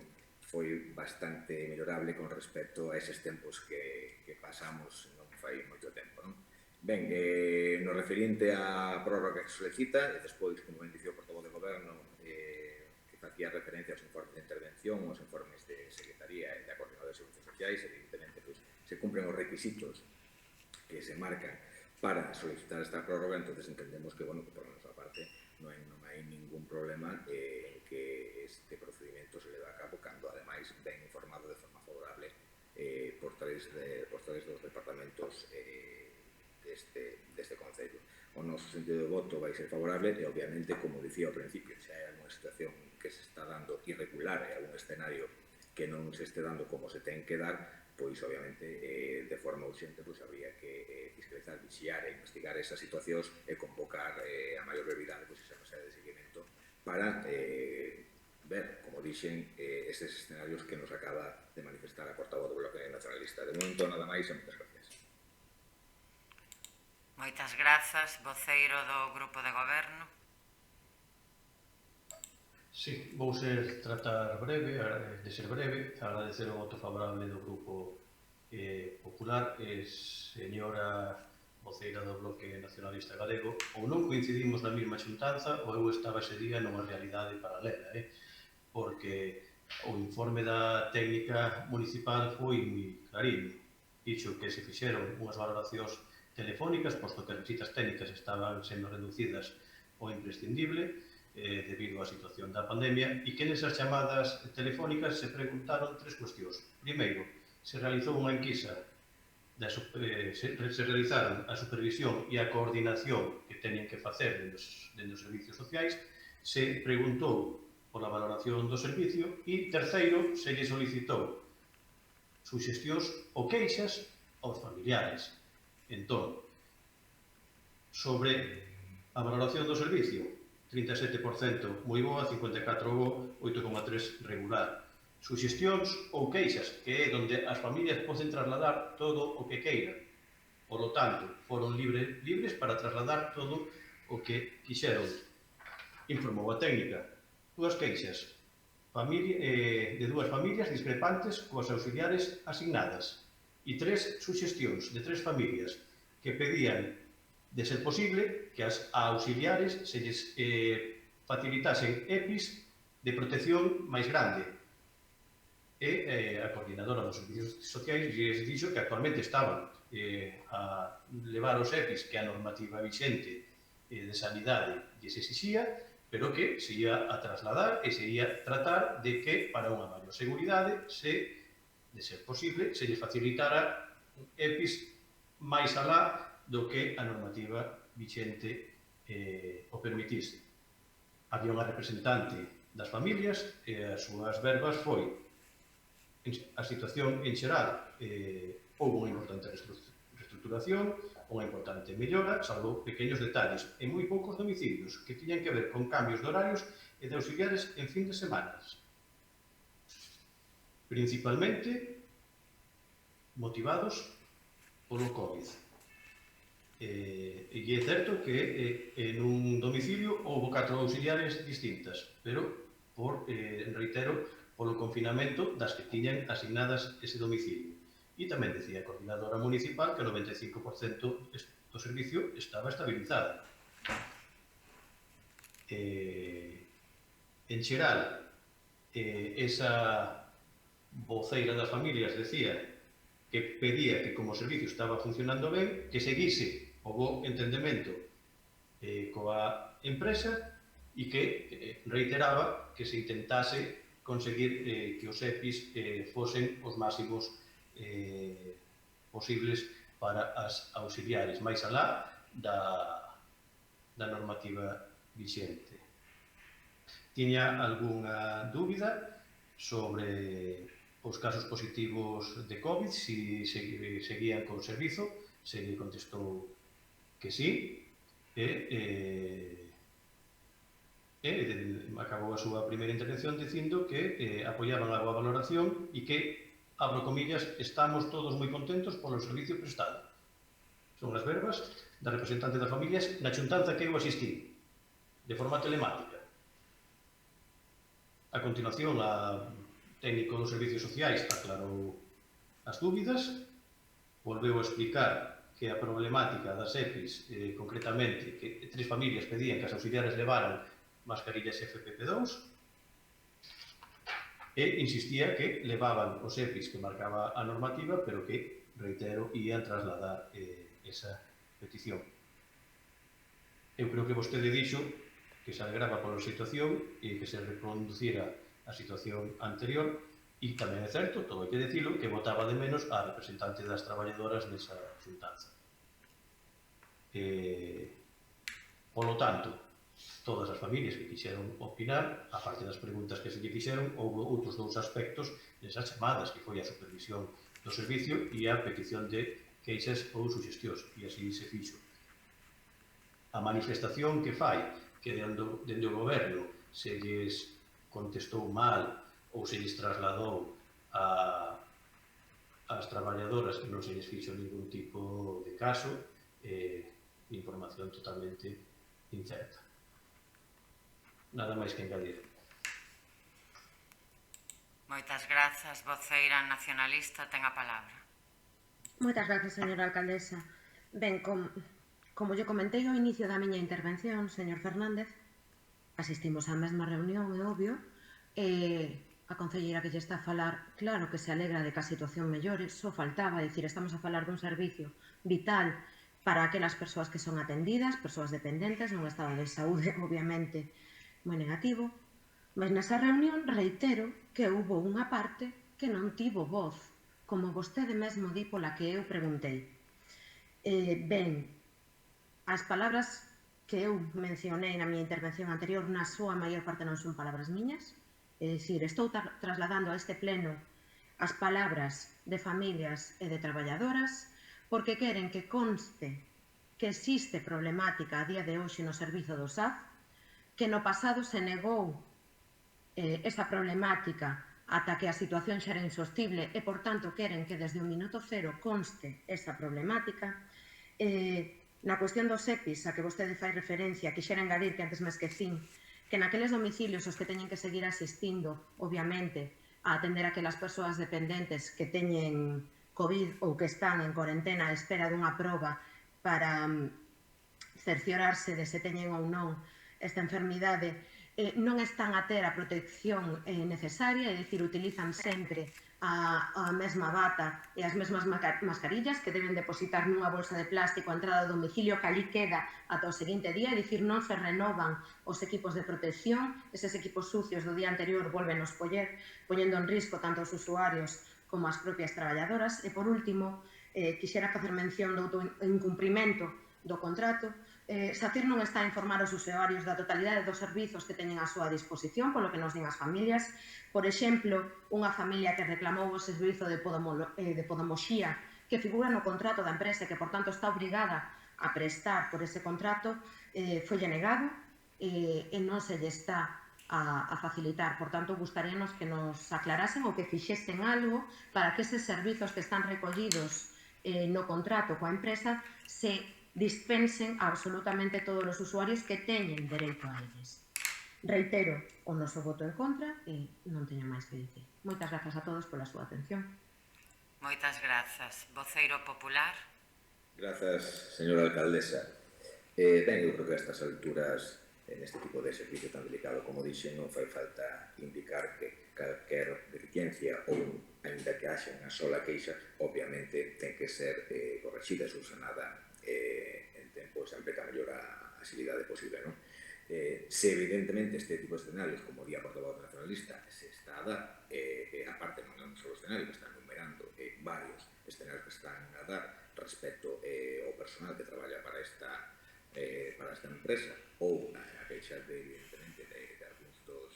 foi bastante mellorable con respecto a eses tempos que pasamos non fai moito tempo, non? Ben, no referente á prórroga que se solicita, e despois, como ben dicía o portavoz de goberno, que facía referencia aos informes de intervención, aos informes de Secretaría e da Coordinadora de Servicios Sociais, evidentemente, pues, se cumplen os requisitos que se marcan para solicitar esta prórroga, entonces entendemos que, bueno, que por a nosa parte non hai ningún problema en que este procedimento se leva a cabo cando, ademais, ben informado de forma favorable por tres dos departamentos deste Concello. O noso sentido de voto vai ser favorable e, obviamente, como dicía ao principio, se hai alguna situación que se está dando irregular e algún escenario que non se este dando como se ten que dar, pois, obviamente, de forma urxente, pois, habría que fiscalizar, vixiar e investigar esas situacións e convocar a maior brevidade pois, esa mesa de seguimento para ver, como dixen, eses escenarios que nos acaba de manifestar a portavoz do Bloque Nacionalista. De momento, nada máis e moitas gracias. Moitas grazas. Voceiro do Grupo de Goberno. Sí, vou tratar de ser breve, agradecer o voto favorable do Grupo Popular, señora voceira do Bloque Nacionalista Galego, ou non coincidimos na mesma xuntanza, ou eu estaba ese día nunha realidade paralela, porque o informe da técnica municipal foi moi clarín, dixo que se fixeron unhas valoracións telefónicas, posto que as visitas técnicas estaban sendo reducidas ao imprescindible, debido á situación da pandemia, e que nesas chamadas telefónicas se preguntaron tres cuestións. Primeiro, se realizou unha enquisa, se realizaron a supervisión e a coordinación que teñen que facer dentro dos servicios sociais, se preguntou pola valoración do servicio e, terceiro, se lle solicitou suxestións ou queixas aos familiares. Entón, sobre a valoración do servicio, 37% moi boa, 54% bo, 8,3% regular. Suxestións ou queixas, que é onde as familias poden trasladar todo o que queiran. Por lo tanto, foron libres para trasladar todo o que quixeron. Informou a técnica. 2 queixas de 2 familias discrepantes coas auxiliares asignadas e 3 suxestións de 3 familias que pedían, de ser posible, que as auxiliares se lles facilitasen EPIs de protección máis grande. E a coordinadora dos servicios sociais lles dixo que actualmente estaban a levar os EPIs que a normativa vixente de sanidade lles exixía, pero que se ia a trasladar e se ia tratar de que, para unha maior seguridade, de ser posible, se lles facilitara EPIs máis alá do que a normativa vixente o permitise. Había unha representante das familias e as súas verbas foi a situación en xeral. Houve unha importante reestructuración, unha importante mellora, salvo pequenos detalles en moi poucos domicilios que tiñan que ver con cambios de horarios e de auxiliares en fin de semanas. Principalmente motivados polo COVID. E é certo que en un domicilio houve 4 auxiliares distintas, pero, reitero, polo confinamento das que tiñan asignadas ese domicilio. E tamén decía a coordinadora municipal que o 95% do servicio estaba estabilizado. En xeral, esa voceira das familias decía que pedía que, como o servicio estaba funcionando ben, que seguise o bo entendemento coa empresa e que reiteraba que se intentase conseguir que os EPIs fosen os máximos posibles para as auxiliares, máis alá da normativa vixente. Tiña algunha dúbida sobre os casos positivos de COVID, se seguían con servizo, se lle contestou que sí, acabou a súa primeira intervención dicindo que apoiaban a boa valoración e que, abro comillas, estamos todos moi contentos polo servicio prestado. Son as verbas da representante das familias na xuntanza que eu asistí, de forma telemática. A continuación, a técnico dos servicios sociais aclarou as dúbidas, volveu a explicar que a problemática das EPIs, concretamente, que 3 familias pedían que as auxiliares levaran mascarillas FFP2 e insistía que levaban os EPIs que marcaba a normativa, pero que, reitero, ían trasladar esa petición. Eu creo que vostede dixo que se alegraba pola situación e que se reproducira a situación anterior, e tamén é certo, todo hai que dicilo, que votaba de menos a representante das traballadoras nesa xuntanza. Polo tanto, todas as familias que quixeron opinar, a parte das preguntas que se lle fixeron, houve outros 2 aspectos nesas chamadas, que foi a supervisión do servicio e a petición de queixas ou suxestións, e así se fixo. A manifestación que fai que dende o goberno se lles contestou mal ou se lles trasladou ás traballadoras que non se lles fixo ningún tipo de caso, información totalmente incerta. Nada máis que engadir. Moitas grazas, voceira nacionalista, ten a palabra. Moitas grazas, señora alcaldesa. Ben, como lle comentei ao inicio da miña intervención, señor Fernández, asistimos á mesma reunión, é obvio, e a concelleira que lle está a falar, claro que se alegra de que a situación mellore, só faltaba, dicir, estamos a falar dun servicio vital para aquelas persoas que son atendidas, persoas dependentes, nun estado de saúde, obviamente, moi negativo, mas nesa reunión reitero que houve unha parte que non tivo voz, como vostede mesmo di pola que eu preguntei. Ben, as palabras que eu mencionei na miña intervención anterior, na súa maior parte non son palabras miñas, é dicir, estou trasladando a este pleno as palabras de familias e de traballadoras, porque queren que conste que existe problemática a día de hoxe no servizo do SAF, que no pasado se negou esa problemática ata que a situación xa era insostible e, por tanto, queren que desde o minuto cero conste esa problemática. Na cuestión dos EPIs, a que vostede fai referencia, quixera engadir que antes me esquecín, que naqueles domicilios os que teñen que seguir asistindo, obviamente, a atender a aquelas persoas dependentes que teñen COVID ou que están en cuarentena a espera dunha proba para cerciorarse de se teñen ou non esta enfermidade, non están a ter a protección necesaria, é dicir, utilizan sempre a mesma bata e as mesmas mascarillas que deben depositar nunha bolsa de plástico a entrada do domicilio que ali queda ata o seguinte día, é dicir, non se renovan os equipos de protección, eses equipos sucios do día anterior volvenos poñendo en risco tanto os usuarios como as propias traballadoras. E, por último, quixera facer mención do incumprimento do contrato. SACIR non está a informar os usuarios da totalidade dos servizos que teñen a súa disposición, polo que nos din as familias. Por exemplo, unha familia que reclamou o servizo de podomoxía que figura no contrato da empresa e que, por tanto, está obrigada a prestar por ese contrato, folle negado e non se lle está a facilitar. Por tanto, gustaríanos que nos aclarasen ou que fixesen algo para que eses servizos que están recollidos no contrato coa empresa se dispensen a absolutamente todos os usuarios que teñen dereito a eles. Reitero o noso voto en contra e non teño máis que dicir. Moitas grazas a todos pola súa atención. Moitas grazas. Voceiro popular. Grazas, señora alcaldesa. Ben, eu creo que a estas alturas, neste tipo de servicio tan delicado como dixen, non fai falta indicar que calquer deficiencia ou, ainda que haxa unha sola queixa, obviamente ten que ser correxida e subsanada en tempo, sempre que a mellor agilidade posible, non? Se evidentemente este tipo de escenarios, como día portavoz nacionalista, se está a dar, aparte non é un solo escenario, que están numerando varios escenarios que están a dar respecto ao personal que traballa para esta empresa ou a queixa evidentemente de algúns dos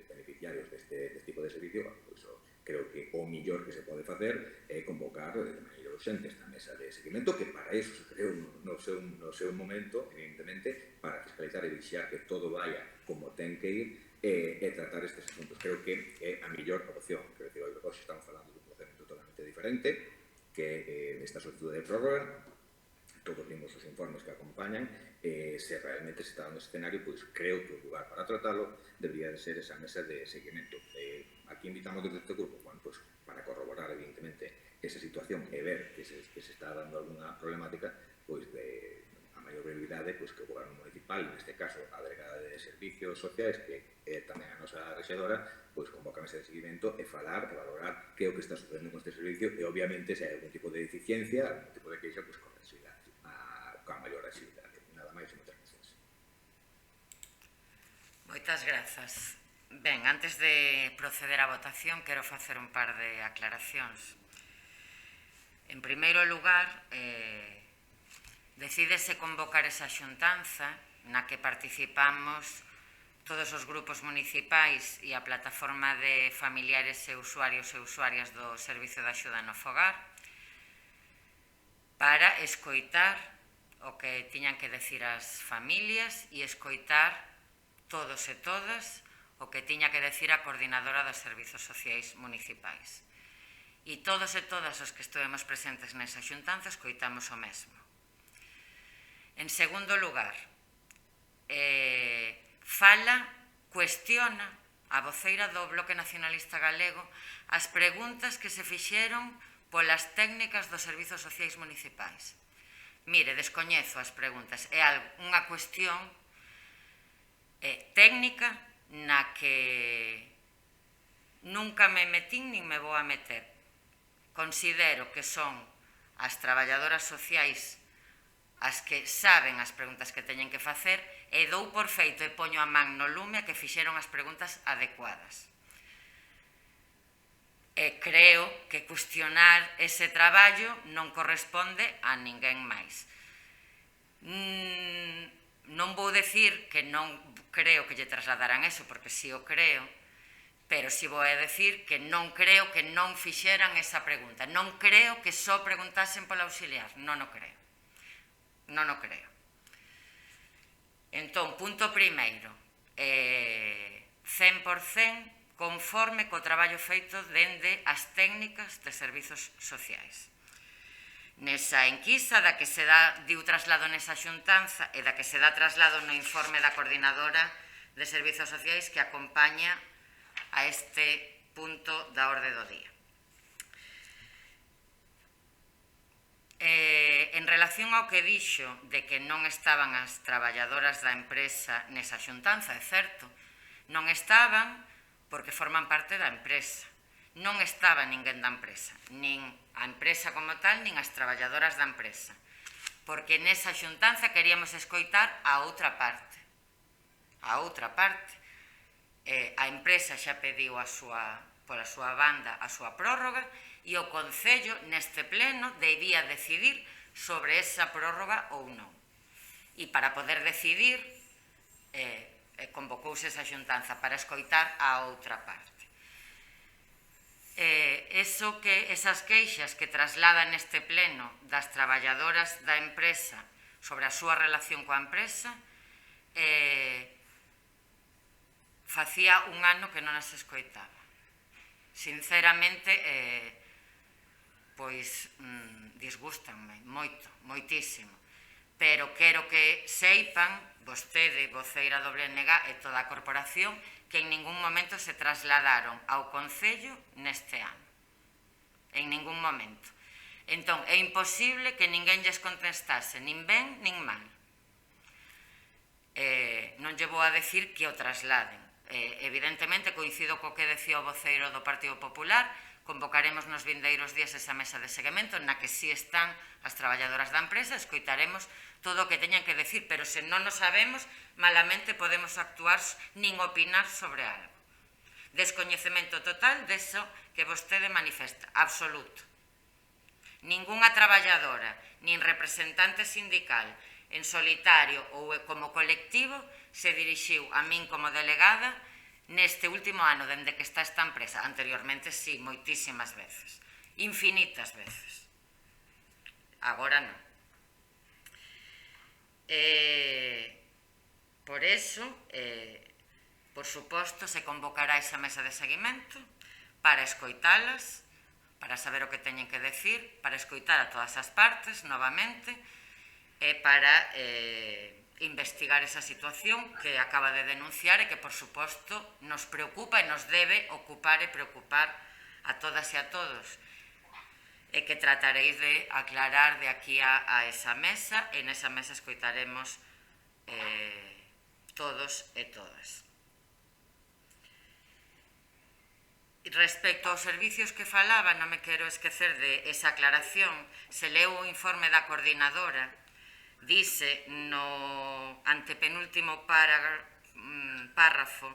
beneficiarios deste tipo de servicio, pois creo que o millor que se pode facer é convocar de maneira urxente esta mesa de seguimento, que para iso se creou no seu momento, evidentemente, para fiscalizar e vixiar que todo vaya como ten que ir e tratar estes asuntos. Creo que é a mellor opción. Creo que hoxe estamos falando dun procedimento totalmente diferente, que esta solicitud de prórroga, todos vimos os informes que acompañan, se realmente se está dando escenario, pois creo que o lugar para tratalo debería de ser esa mesa de seguimento. Aquí invitamos desde este grupo, bueno, pues, para corroborar evidentemente esa situación e ver que se está dando alguna problemática, pois a maior brevidade, pois que o goberno municipal, neste caso a delegada de servicios sociais, que é tamén a nosa rexedora, pois convoca a mesa de seguimento e falar, e valorar que é o que está sucedendo con este servicio e obviamente se hai algún tipo de deficiencia, algún tipo de queixa, pois corregida a maior agilidade. Nada máis e moitas grazas. Moitas grazas. Ben, antes de proceder á votación, quero facer un par de aclaracións. En primeiro lugar, decídese convocar esa xuntanza na que participamos todos os grupos municipais e a plataforma de familiares e usuarios e usuarias do Servicio de Axuda no Fogar para escoitar o que tiñan que decir as familias e escoitar todos e todas o que tiña que decir a coordinadora dos servizos sociais municipais. E todos e todas os que estivemos presentes nesa xuntanza escoitamos o mesmo. En segundo lugar, cuestiona a voceira do Bloque Nacionalista Galego as preguntas que se fixeron polas técnicas dos servizos sociais municipais. Mire, descoñezo as preguntas. É unha cuestión técnica na que nunca me metín nin me vou a meter. Considero que son as traballadoras sociais as que saben as preguntas que teñen que facer e dou por feito e poño a man no lume a que fixeron as preguntas adecuadas. E creo que cuestionar ese traballo non corresponde a ninguén máis. Non vou decir que non creo que lle trasladaran eso, porque si o creo, pero si vou a decir que non creo que non fixeran esa pregunta. Non creo que só preguntasen pola auxiliar. Non o creo. Non o creo. Entón, punto primeiro, 100% conforme co traballo feito dende as técnicas de servizos sociais. Nesa enquisa da que se diu traslado nesa xuntanza e da que se dá traslado no informe da Coordinadora de Servizos Sociais que acompaña a este punto da orde do día. En relación ao que dixo de que non estaban as traballadoras da empresa nesa xuntanza, é certo, non estaban porque forman parte da empresa. Non estaba ninguén da empresa, nin a empresa como tal, nin as traballadoras da empresa, porque nesa xuntanza queríamos escoitar a outra parte. A outra parte. A empresa xa pediu pola súa banda a súa prórroga e o Concello neste pleno debía decidir sobre esa prórroga ou non. E para poder decidir convocouse esa xuntanza para escoitar a outra parte. Esas queixas que trasladan neste pleno das traballadoras da empresa sobre a súa relación coa empresa facía un ano que non as escoitaba. Sinceramente, pois disgústanme moito, moitísimo. Pero quero que seipan, vostede, voceira do BNG e toda a corporación, que en ningún momento se trasladaron ao Concello neste ano. En ningún momento. Entón, é imposible que ninguén lles contestase, nin ben, nin mal. Non lle vou a decir que o trasladen. Evidentemente, coincido co que decía o voceiro do Partido Popular, convocaremos nos vindeiros días esa mesa de seguimento na que si están as traballadoras da empresa, escoitaremos todo o que teñan que decir, pero se non o sabemos, malamente podemos actuar nin opinar sobre algo. Descoñecemento total deso que vostede manifesta, absoluto. Ningunha traballadora, nin representante sindical, en solitario ou como colectivo, se dirixiu a min como delegada neste último ano, dende que está esta empresa. Anteriormente, sí, moitísimas veces. Infinitas veces. Agora non. Por eso, por suposto, se convocará esa mesa de seguimento para escoitalas, para saber o que teñen que decir, para escoitar a todas as partes, novamente, e para investigar esa situación que acaba de denunciar e que, por suposto, nos preocupa e nos debe ocupar e preocupar a todas e a todos, e que trataréis de aclarar de aquí a esa mesa, e nesa mesa escoitaremos todos e todas. Respecto aos servicios que falaba, non me quero esquecer de esa aclaración. Se leu o informe da coordinadora, dice no antepenúltimo párrafo,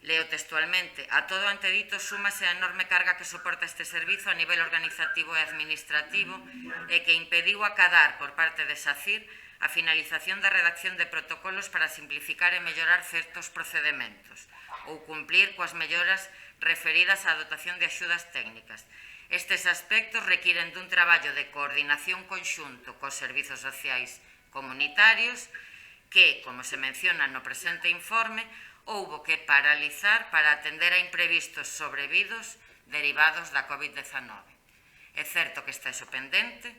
leo textualmente: a todo antedito súmase a enorme carga que soporta este servizo a nivel organizativo e administrativo e que impediu acadar por parte de SACIR a finalización da redacción de protocolos para simplificar e mellorar certos procedementos ou cumplir coas melloras referidas á dotación de axudas técnicas. Estes aspectos requiren dun traballo de coordinación conxunto cos servizos sociais comunitarios que, como se menciona no presente informe, houbo que paralizar para atender a imprevistos sobrevidos derivados da COVID-19. É certo que está iso pendente,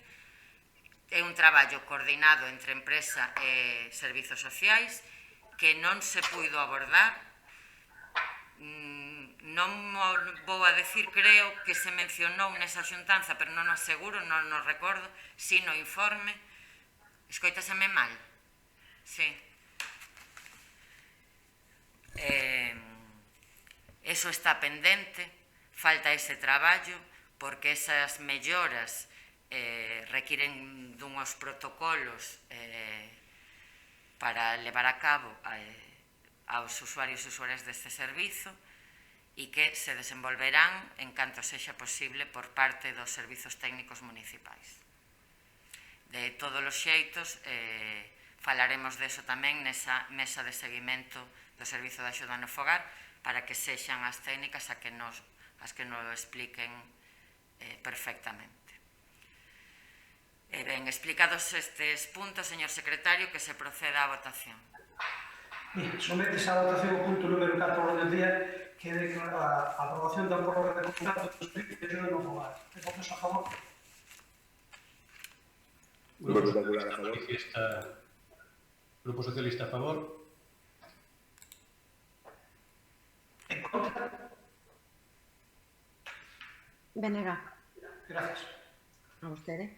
é un traballo coordinado entre empresa e servizos sociais que non se puido abordar. Non vou a decir, creo que se mencionou nesa xuntanza, pero non o aseguro, non o recordo, si no informe. Escoitaseme mal? Sí. Eso está pendente, falta ese traballo, porque esas melloras requiren dunhos protocolos para levar a cabo aos usuarios e usuarias deste servizo e que se desenvolverán en canto sexa posible por parte dos servizos técnicos municipais. De todos os xeitos, falaremos deso tamén nesa mesa de seguimento do Servizo de Axuda no Fogar para que sexan as técnicas as que nos expliquen perfectamente. Ben, explicados estes puntos, señor secretario, que se proceda á votación. Bien, sometes a votación o punto número 4 do día, que é a aprobación da prórroga de contrato do Servicio de Axuda no Fogar. Votos a favor? Grupo Popular a favor. Grupo Socialista a favor. En contra? Venega. Gracias. A vostede.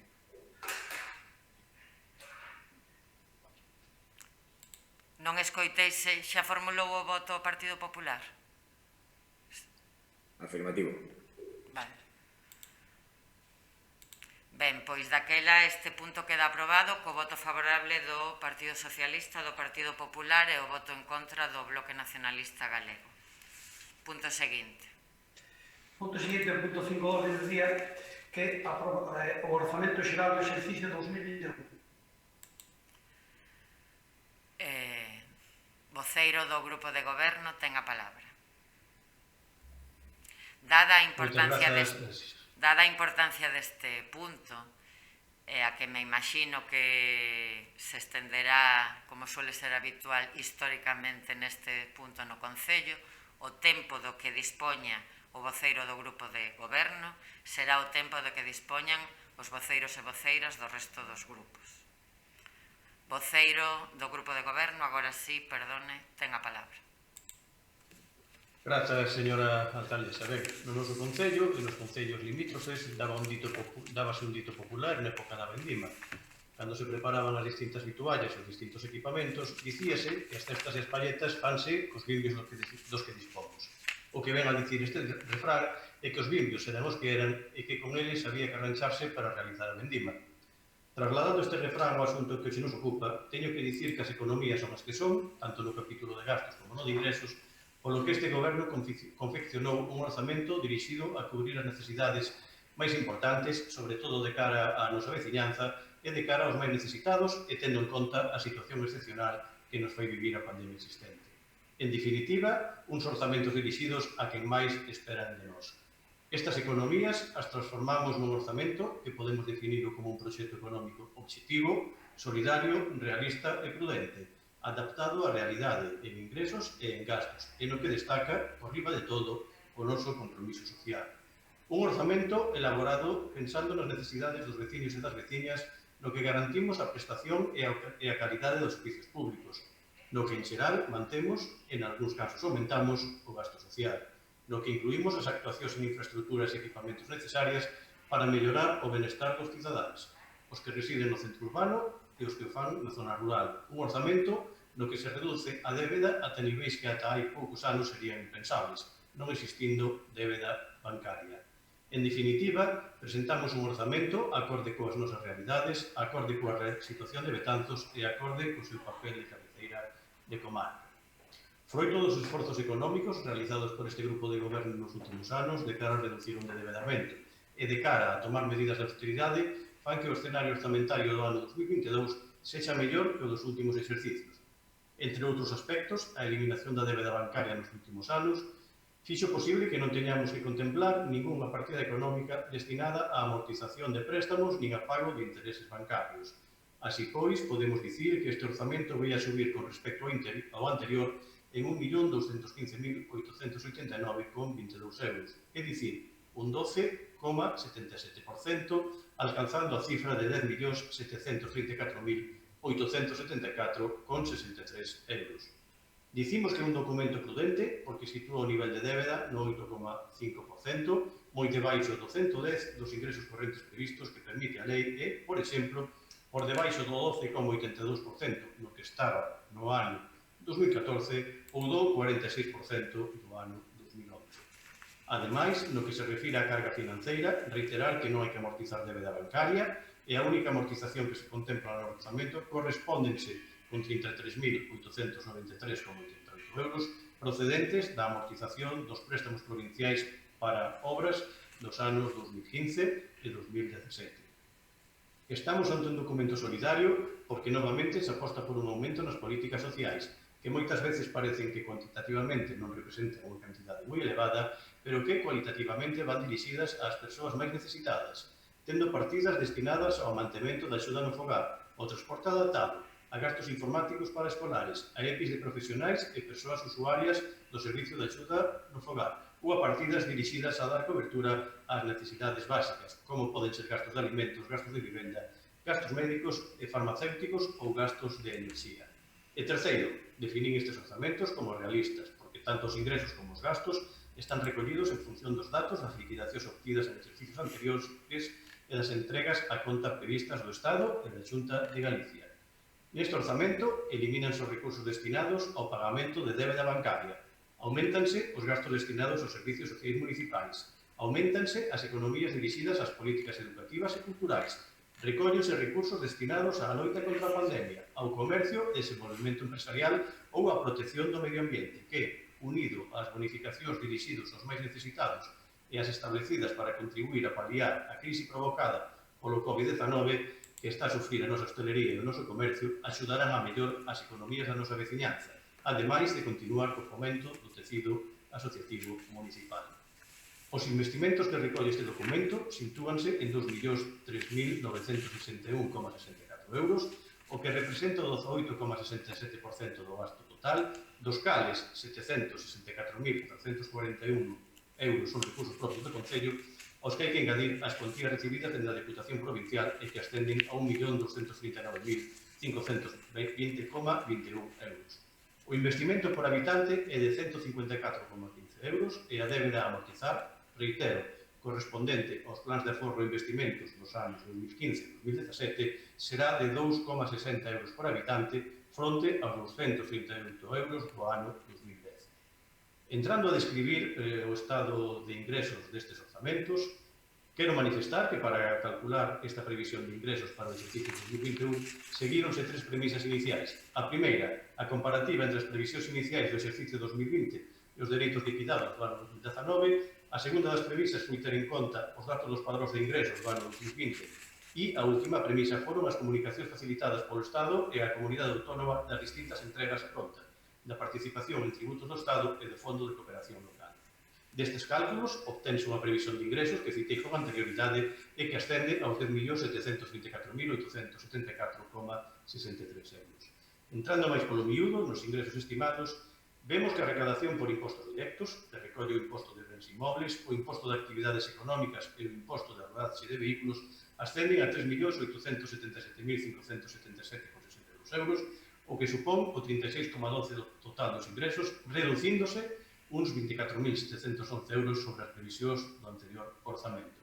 Non escoitei se xa formulou o voto o Partido Popular? Afirmativo. Vale. Ben, pois daquela este punto queda aprobado co voto favorable do Partido Socialista, do Partido Popular e o voto en contra do Bloque Nacionalista Galego. Punto seguinte. Punto seguinte, punto 5 do día, que o orzamento xeral do exercicio 2021. Voceiro do Grupo de Goberno ten a palabra. Dada a importancia deste punto, e a que me imagino que se estenderá, como suele ser habitual históricamente neste punto no Concello, o tempo do que dispoña o voceiro do Grupo de Goberno será o tempo do que dispoñan os voceiros e voceiras do resto dos grupos. Voceiro do Grupo de Goberno, agora sí, perdone, ten a palabra. Grazas, señora alcaldesa. Ben, no noso concello e nos concellos limítrofes dábase un dito popular na época da vendima. Cando se preparaban as distintas vituallas e os distintos equipamentos, dicíase que as cestas e as palletas fanse cos vimbios dos que dispomos. O que ven a dicir este refrán é que os vimbios eran os que eran e que con eles había que arrancharse para realizar a vendima. Trasladando este refrán ao asunto que hoxe nos ocupa, teño que dicir que as economías son as que son, tanto no capítulo de gastos como no de ingresos, polo que este goberno confeccionou un orzamento dirixido a cubrir as necesidades máis importantes, sobre todo de cara á nosa veciñanza e de cara aos máis necesitados e tendo en conta a situación excepcional que nos foi vivir a pandemia existente. En definitiva, uns orzamentos dirixidos a quen máis esperan de nós. Estas economías as transformamos nun orzamento que podemos definirlo como un proxecto económico objetivo, solidario, realista e prudente, adaptado á realidade en ingresos e en gastos, e no que destaca, por riba de todo, o noso compromiso social. Un orzamento elaborado pensando nas necesidades dos veciños e das veciñas, no que garantimos a prestación e a calidade dos servicios públicos, no que en xeral mantemos, en algúns casos aumentamos, o gasto social, no que incluímos as actuacións en infraestructuras e equipamentos necesarias para mellorar o benestar dos cidadáns, os que residen no centro urbano e os que o fan na zona rural. Un orzamento no que se reduce a débeda ata niveis que ata hai poucos anos serían impensables, non existindo débeda bancaria. En definitiva, presentamos un orzamento acorde coas nosas realidades, acorde coa situación de Betanzos e acorde co seu papel de cabeceira de comarca. Froito dos esforzos económicos realizados por este grupo de goberno nos últimos anos de cara a reducir o endeudamento e de cara a tomar medidas de austeridade fan que o escenario orzamentario do ano 2022 sexa mellor que o dos últimos exercicios. Entre outros aspectos, a eliminación da débeda bancaria nos últimos anos fixo posible que non teñamos que contemplar ningunha partida económica destinada á amortización de préstamos nin a pago de intereses bancarios. Así pois, podemos dicir que este orzamento vai a subir con respecto ao anterior en 1.215.889,22 euros, é dicir, un 12,77%, alcanzando a cifra de 10.734.874,63 euros. Dicimos que é un documento prudente porque sitúa o nivel de débeda no 8,5%, moi debaixo do 110 dos ingresos correntes previstos que permite a lei e, por exemplo, por debaixo do 12,82% no que estaba no ano 2014 ou do 46% do ano 2011. Ademais, no que se refire á carga financeira, reiterar que non hai que amortizar débeda bancaria e a única amortización que se contempla no orzamento correspóndense con 33.893,88 euros procedentes da amortización dos préstamos provinciais para obras dos anos 2015 e 2017. Estamos ante un documento solidario porque novamente se aposta por un aumento nas políticas sociais, que moitas veces parecen que cuantitativamente non representan unha cantidade moi elevada, pero que cualitativamente van dirixidas ás persoas máis necesitadas, tendo partidas destinadas ao mantemento da axuda no fogar, ao transporte adaptado, a gastos informáticos para escolares, a EPIs de profesionais e persoas usuarias do servicio de axuda no fogar, ou a partidas dirixidas a dar cobertura ás necesidades básicas, como poden ser gastos de alimentos, gastos de vivenda, gastos médicos e farmacéuticos ou gastos de enerxía. E terceiro, definir estes orzamentos como realistas, porque tanto os ingresos como os gastos están recollidos en función dos datos das liquidacións obtidas en exercicios anteriores e das entregas a conta previstas do Estado e da Xunta de Galicia. Neste orzamento, elimínanse os recursos destinados ao pagamento de débeda bancaria, auméntanse os gastos destinados aos servicios sociais municipais, auméntanse as economías dirixidas ás políticas educativas e culturais, recóllense recursos destinados á loita contra a pandemia, ao comercio e desenvolvemento empresarial ou á protección do medio ambiente, que, unido ás bonificacións dirixidos aos máis necesitados e as establecidas para contribuir a paliar a crise provocada polo COVID-19 que está a sufrir a nosa hostelería e o noso comercio, axudarán a mellor as economías da nosa veciñanza, ademais de continuar co fomento do tecido asociativo municipal. Os investimentos que recolle este documento sitúanse en 2.003.961,64 euros, o que representa o 18,67% do gasto total, dos cales 764.441 euros son recursos propios do Concello, aos que hai que engadir as cuantías recibidas dende a Deputación Provincial e que ascenden a 1.239.520,21 euros. O investimento por habitante é de 154,15 euros e a débeda a amortizar, reitero, correspondente aos plans de aforro e investimentos dos anos 2015 e 2017, será de 2,60 euros por habitante fronte aos 238 euros do ano 2010. Entrando a describir o estado de ingresos destes orzamentos, quero manifestar que para calcular esta previsión de ingresos para o exercicio 2021 seguíronse tres premisas iniciais. A primeira, a comparativa entre as previsións iniciais do exercicio 2020 e os dereitos liquidados do ano 2019. A segunda das premisas foi ter en conta os datos dos padróns de ingresos do ano 2020 e a última premisa foron as comunicacións facilitadas polo Estado e a comunidade autónoma das distintas entregas a conta, da participación en tributos do Estado e do Fondo de Cooperación Local. Destes cálculos, obtense unha previsión de ingresos que citei con anterioridade e que ascende aos 10.724.874,63 euros. Entrando máis polo miúdo, nos ingresos estimados, vemos que a recadación por impostos directos, que recolle o imposto de bens inmobles, o imposto de actividades económicas e o imposto de rodaxe de vehículos, ascenden a 3.877.577,62 euros, o que supón o 36,12% do total dos ingresos, reducíndose uns 24.711 euros sobre as previsións do anterior orzamento.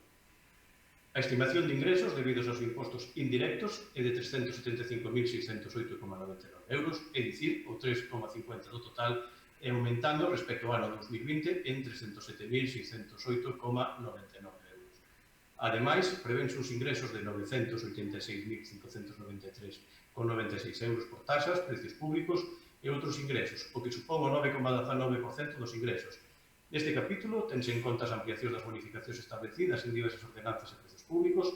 A estimación de ingresos debidos aos impostos indirectos é de 375.608,99 euros, é dicir, o 3,50% do total, e aumentando respecto ao ano 2020 en 307.608,99 euros. Ademais, prevense uns ingresos de 986.593,96 euros por taxas, precios públicos e outros ingresos, o que supón o 9,19% dos ingresos. Neste capítulo tense en conta as ampliacións das bonificacións establecidas en diversas ordenanzas e precios públicos,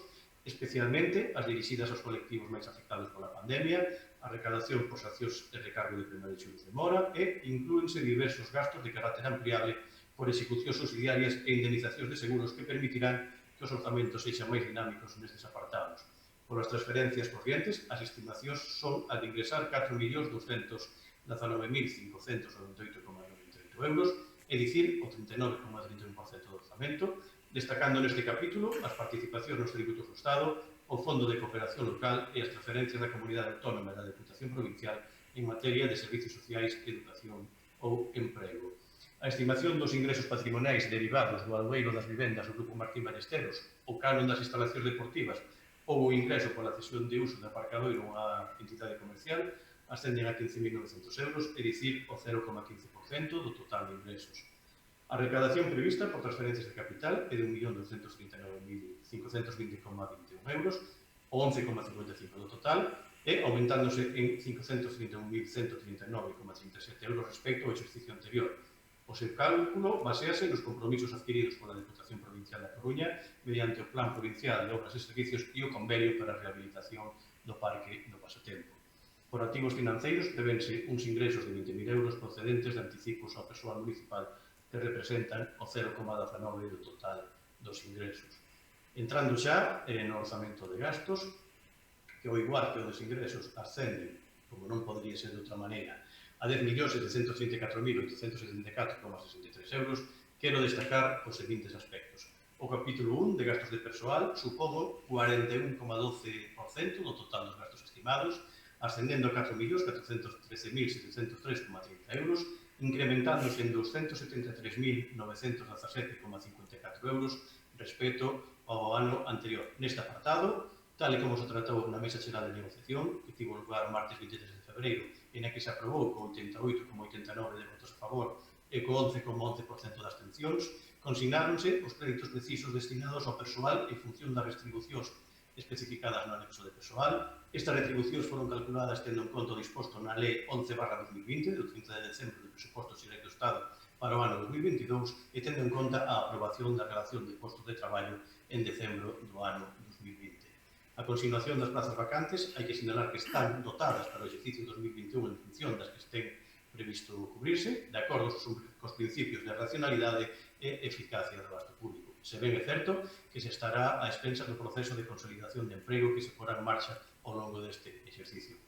especialmente as dirixidas aos colectivos máis afectados pola pandemia, a recadación por sancións e recargo de primeros xuros de mora e inclúense diversos gastos de carácter ampliable por execucións subsidiarias e indemnizacións de seguros que permitirán que os orzamentos sexan máis dinámicos nestes apartados. Por as transferencias corrientes, as estimacións son a de ingresar 4.219.598,98 euros, é dicir, o 39,31% do orzamento, destacando neste capítulo as participacións nos tributos do Estado, o Fondo de Cooperación Local e as transferencias da Comunidade Autónoma e da Deputación Provincial en materia de servicios sociais, educación ou emprego. A estimación dos ingresos patrimoniais derivados do alueiro das vivendas do Grupo Martín Ballesteros, o canon das instalacións deportivas ou o ingreso pola cesión de uso de aparcadoiro a entidade comercial ascenden a 15.900 euros, é dicir, o 0,15% do total de ingresos. A recadación prevista por transferencias de capital é de 1.239.520,21 euros, o 11,55% do total, e aumentándose en 531.139,37 euros respecto ao exercicio anterior. O seu cálculo basease nos compromisos adquiridos pola Deputación Provincial da Coruña mediante o Plan Provincial de Obras e Servicios e o convenio para a rehabilitación do Parque do Pasatempo. Por activos financeiros prevense uns ingresos de 20.000 euros procedentes de anticipos ao persoal municipal que representan o 0,19 do total dos ingresos. Entrando xa no orzamento de gastos, que ao igual que o dos ingresos ascenden, como non podría ser de outra maneira, a 10.734.874,63 euros, quero destacar os seguintes aspectos. O capítulo 1 de gastos de persoal supón o 41,12% do total dos gastos estimados, ascendendo a 4.413.703,30 euros, incrementándose en 273.917,54 euros respecto ao ano anterior. Neste apartado, tal e como se tratou na Mesa Xeral de Negociación, que tivo lugar o martes 23 de febreiro, e na que se aprobou co 88,89 de votos a favor e co 11,11% de abstencións, consignáronse os créditos precisos destinados ao persoal en función das retribucións especificadas no anexo de persoal. Estas retribucións foron calculadas tendo en conta o disposto na Lei 11/2020, do 30 de decembro do Presuposto Xerais do Estado para o ano 2022 e tendo en conta a aprobación da relación de postos de traballo en decembro do ano 2020. A consignación das plazas vacantes hai que sinalar que están dotadas para o exercicio 2021 en función das que estén previsto cubrirse, de acordo cos principios de racionalidade e eficacia do gasto público. Se ben é certo que se estará a expensas do proceso de consolidación de emprego que se porá en marcha ao longo deste exercicio.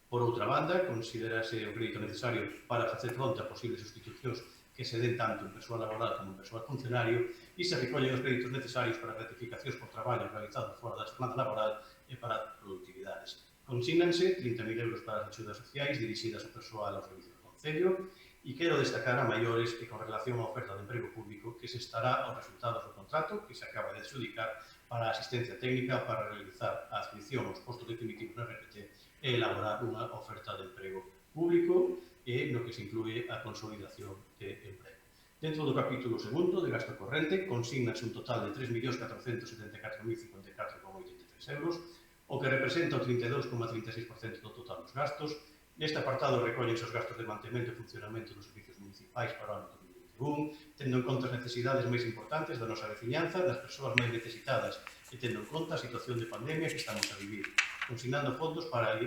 Por outra banda, considerase o crédito necesario para facer fronte a posibles sustitucións que se den tanto en persoal laboral como en persoal funcionario e se recollen os créditos necesarios para gratificacións por traballo realizado fora da jornada laboral e para productividades. Consígnanse 30.000 euros para as axudas sociais dirixidas ao persoal ao servicio do Concello e quero destacar a maiores que con relación á oferta de emprego público que se estará aos resultados do contrato que se acaba de adxudicar para a asistencia técnica para realizar a adscripción aos postos definitivos no RPT e elaborar unha oferta de emprego público e no que se inclúe a consolidación de emprego. Dentro do capítulo segundo de gasto corrente, consígnase un total de 3.474.054,83 euros, o que representa o 32,36% do total dos gastos. Neste apartado recollense os gastos de mantemento e funcionamento dos servicios municipais para o ano 2021, tendo en conta as necesidades máis importantes da nosa veciñanza, das persoas máis necesitadas e tendo en conta a situación de pandemia que estamos a vivir, consignando fondos para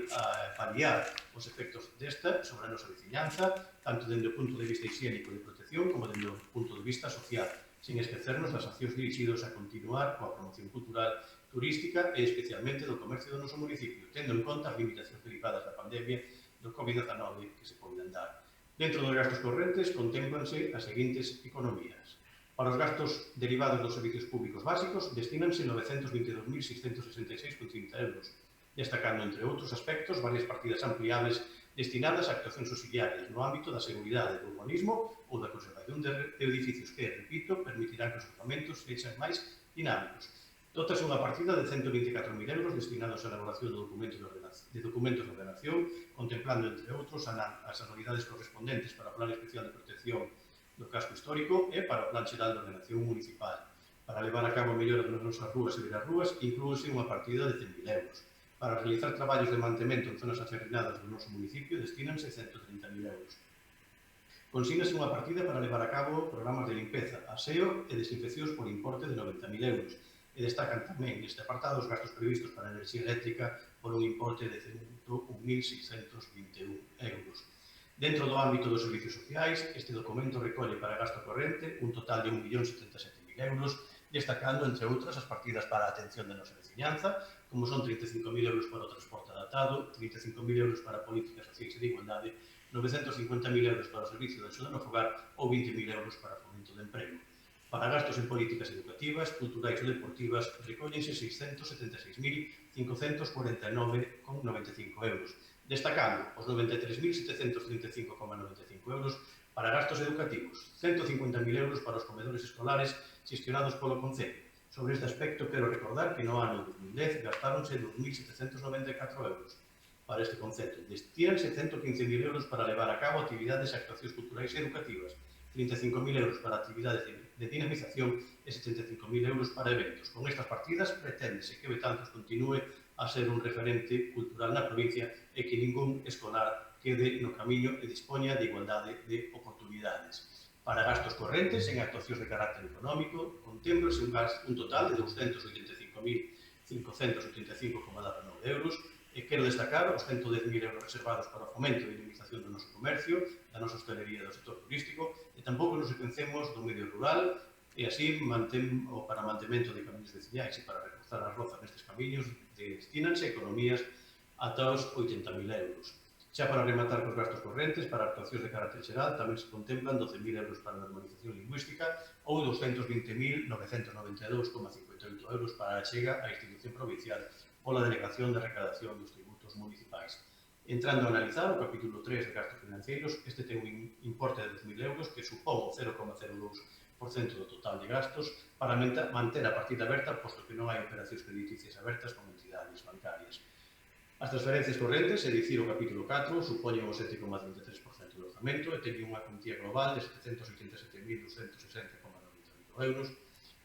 paliar os efectos desta sobre a nosa veciñanza, tanto dende o punto de vista higiénico de protección como dende o punto de vista social, sin esquecernos das accións dirixidos a continuar coa promoción cultural, turística e especialmente do comercio do noso municipio, tendo en conta as limitacións derivadas da pandemia do COVID-19 que se poden dar. Dentro dos gastos correntes contemplanse as seguintes economías. Para os gastos derivados dos servicios públicos básicos destinanse 922.666,30 euros, destacando, entre outros aspectos, varias partidas ampliables destinadas a actuacións auxiliares no ámbito da seguridade, do urbanismo ou da conservación de edificios que, repito, permitirán que os orzamentos sexan máis dinámicos. Dotase unha partida de 124.000 euros destinados á elaboración de documentos de ordenación, contemplando, entre outros, as anualidades correspondentes para o Plan Especial de Protección do Casco Histórico e para o Plan Xeral de Ordenación Municipal. Para levar a cabo a mellora das nosas rúas e verarrúas, inclúese unha partida de 100.000 euros. Para realizar traballos de mantemento en zonas acerrinadas do noso municipio, destínanse 130.000 euros. Consígnase unha partida para levar a cabo programas de limpeza, aseo e desinfeccións por importe de 90.000 euros. E destacan tamén neste apartado os gastos previstos para a enerxía eléctrica por un importe de 1.621 euros. Dentro do ámbito dos servicios sociais, este documento recolle para gasto corrente un total de 1.077.000 euros, destacando, entre outras, as partidas para a atención da nosa veciñanza, como son 35.000 euros para o transporte adaptado, 35.000 euros para políticas sociais e de igualdade, 950.000 euros para o servicio de axuda no fogar ou 20.000 euros para o fomento de emprego. Para gastos en políticas educativas, culturais ou deportivas, recóllense 676.549,95 euros, destacando os 93.735,95 euros para gastos educativos, 150.000 euros para os comedores escolares xestionados polo Concello. Sobre este aspecto, quero recordar que no ano 2010 gastáronse 2.794 euros para este concepto. Destínanse 115.000 euros para levar a cabo actividades e actuacións culturais e educativas, 35.000 euros para actividades de dinamización e 75.000 euros para eventos. Con estas partidas preténdese que Betanzos continúe a ser un referente cultural na provincia e que ningún escolar quede no camiño e dispoña de igualdade de oportunidades. Para gastos correntes en actuacións de carácter económico, contémplase un total de 285.585,19 euros e quero destacar os 110.000 euros reservados para o fomento e dinamización do noso comercio, da nosa hostelería e do sector turístico, e tampouco nos esquecemos do medio rural, e así para mantemento de camiños veciñais e para reforzar as rozas nestes camiños destinanse economías ata os 80.000 euros. Xa para rematar cos gastos correntes, para actuacións de carácter xeral, tamén se contemplan 12.000 euros para a normalización lingüística ou 220.992,58 euros para a achega á institución provincial pola delegación de recadación dos tributos municipais. Entrando a analizar o capítulo 3 de gastos financeiros, este ten un importe de 2.000 euros que supón o 0,02% do total de gastos para manter a partida aberta, posto que non hai operacións crediticias abertas con entidades bancarias. As transferencias correntes, é dicir, o capítulo 4, supoñen o 7,33% do orzamento e teñen unha cuantía global de 787.260,98 euros.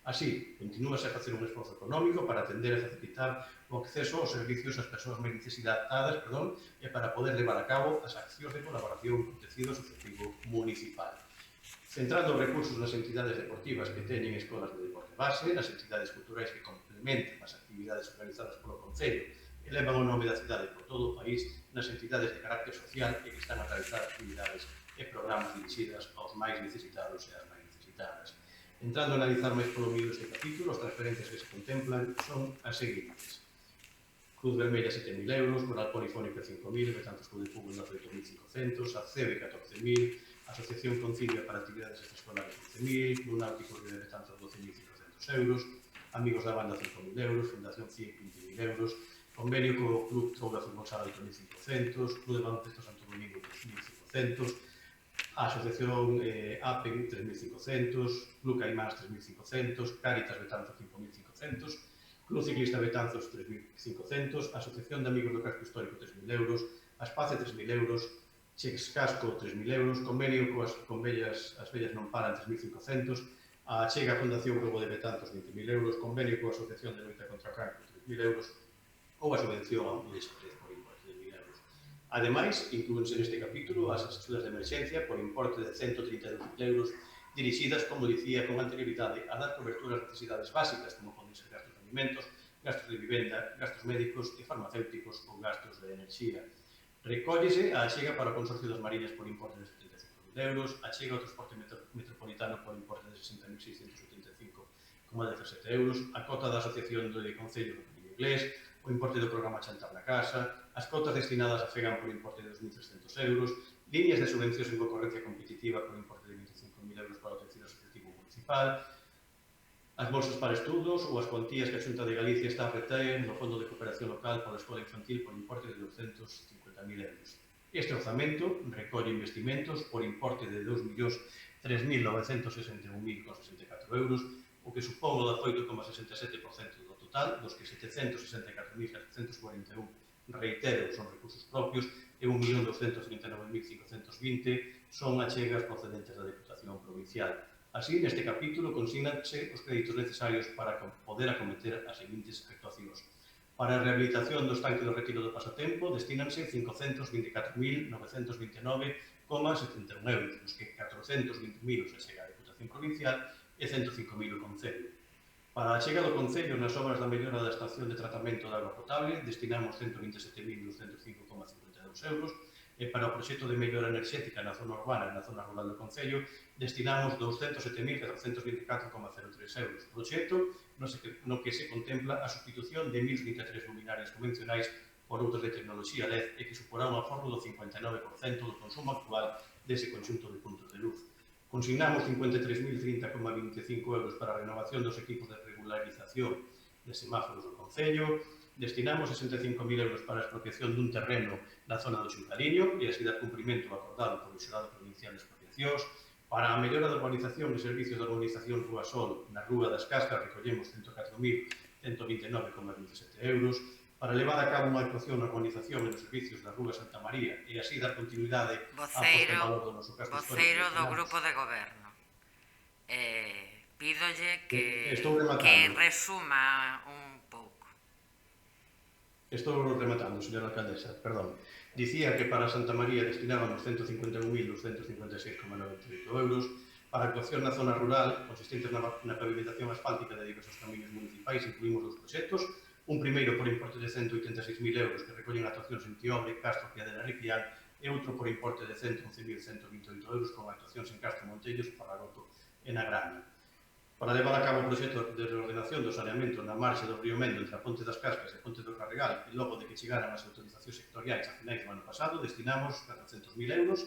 Así, continúase a facer un esforzo económico para atender e facilitar o acceso aos servicios ás persoas máis necesitadas e para poder levar a cabo as accións de colaboración con tecido asociativo municipal. Centrando os recursos nas entidades deportivas que teñen escolas de deporte base, nas entidades culturais que complementan as actividades organizadas polo Concello e levan o nome da cidade por todo o país, nas entidades de carácter social e que están a realizar actividades e programas dirixidas aos máis necesitados e ás máis necesitadas. Entrando a analizar máis polo medio deste capítulo, as transferencias que se contemplan son as seguintes. Cruz Vermella 7.000 euros, Coral Polifónica 5.000, Betanzos Club de Fútbol 8.500, ACEBE 14.000, Asociación Concilia para Actividades Extraescolares 11.000, Club Náutico Río de Betanzos 12.500 euros, Amigos da Banda 5.000 euros, Fundación CIEC 20.000 euros, Convenio co Club Trouga Fútbol Sala 8.500, Club de Baloncesto Santo Domingo 3.500, Asociación APEN 3.500, Club Caimás 3.500, Cáritas Betanzos 5.500, Club Ciclista Betanzos 3.500, Asociación de Amigos do Casco Histórico 3.000 euros, Aspace 3.000 euros, Cheques Casco 3.000 euros, Convenio coas As Vellas Non Paran 3.500, a Achega Fundación Globo de Betanzos 20.000 euros, Convenio coa Asociación de Loita contra o Cancro 3.000 euros, ou a subvención a un express por importe de 1.000 euros. Ademais, inclúense neste capítulo as axudas de emerxencia por importe de 132.000 euros dirixidas, como dicía, con anterioridade a dar cobertura ás necesidades básicas, como poden ser gastos de alimentos, gastos de vivenda, gastos médicos e farmacéuticos ou gastos de enerxía. Recóllese a achega para o Consorcio das Mariñas por importe de 75.000 euros, achega ao transporte metropolitano por importe de 60.675,17 euros, a cota da Asociación de Concellos do Camiño Inglés, o importe do programa Chantar na Casa, as cotas destinadas a FEGAN por importe de 2.300 euros, líneas de subvencións en concorrencia competitiva por importe de 25.000 euros para o tecido asociativo municipal, as bolsas para estudos ou as cuantías que a Xunta de Galicia está a reter no Fondo de Cooperación Local para a Escola Infantil por importe de 250.000 euros. Este orzamento recolle investimentos por importe de 2.003.961,64 euros, o que supón o 18,67% do total, dos que 764.741, reitero, son recursos propios, e 1.239.520 son achegas procedentes da Deputación Provincial. Así, neste capítulo consígnanse os créditos necesarios para poder acometer as seguintes actuacións. Para a rehabilitación do estanque do Retiro do Pasatempo destínanse 529.929,71 euros, dos que 420.000 se achega a Deputación Provincial e 105.000 o Concello. Para a achega do Concello nas obras da mellora da estación de tratamento de auga potable destinamos 127.205,52 euros e para o proxecto de mellora enerxética na zona urbana e na zona rural do Concello destinamos 207.424,03 euros. Proxecto no que se contempla a sustitución de 1.033 luminarias convencionais por outros de tecnoloxía LED e que suporá un aforro do 59% do consumo actual dese conxunto de puntos de luz. Consignamos 53.030,25 euros para a renovación dos equipos de regularización de semáforos do Concello, destinamos 65.000 euros para a expropiación dun terreno na zona do Xuncariño e así dar cumprimento acordado polo Xurado Provincial de Expropiacións. Para a mellora da urbanización e servicios de urbanización Rúa Sol na Rúa das Cascas recollemos 104.129,27 euros. Para levar a cabo unha actuación na urbanización e nos servicios da Rúa Santa María e así dar continuidade á posta en valor do noso casco histórico. Voceiro do Grupo de Goberno. Pídolle que resuma un pouco. Estou rematando, señora alcaldesa, perdón. Dicía que para Santa María destinábamos 151.256,98 euros, Para a actuación na zona rural, consistentes na pavimentación asfáltica de diversos camiños municipais, incluímos dous proxectos, un primeiro por importe de 186.000 euros que recollen actuacións en Tiobre, Castro, Piadera e Riquián, e outro por importe de 111.128 euros con actuacións en Castro, Montellos, Farragoto e na Grande. Para levar a cabo o proxecto de reordenación do saneamento na marxe do río Mendo entre a Ponte das Cascas e a Ponte do Carregal e logo de que chegaran as autorizacións sectoriais a finais do ano pasado, destinamos 400.000 euros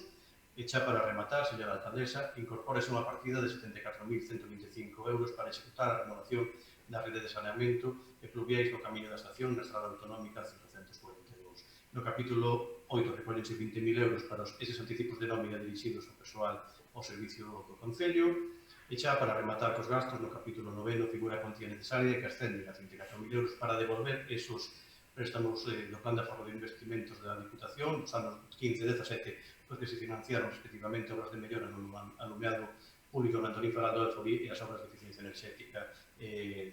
e xa para rematar, señora alcaldesa, incorpórese unha partida de 74.125 euros para executar a renovación da rede de saneamento e pluviais no camiño da estación na estrada autonómica 542. No capítulo 8 recollense 20.000 euros para eses anticipos de nómina dirixidos ao persoal ao servicio do Concello. E xa para rematar cos gastos, no capítulo 9 figura a cuantía necesaria que ascende a 34.000 euros para devolver esos préstamos do Plan de Aforro de Investimentos da Diputación dos anos 15 e 17, que se financiaron respectivamente obras de mellora no alumeado público de Antonín Ferrando de Alforí e as obras de eficiencia enerxética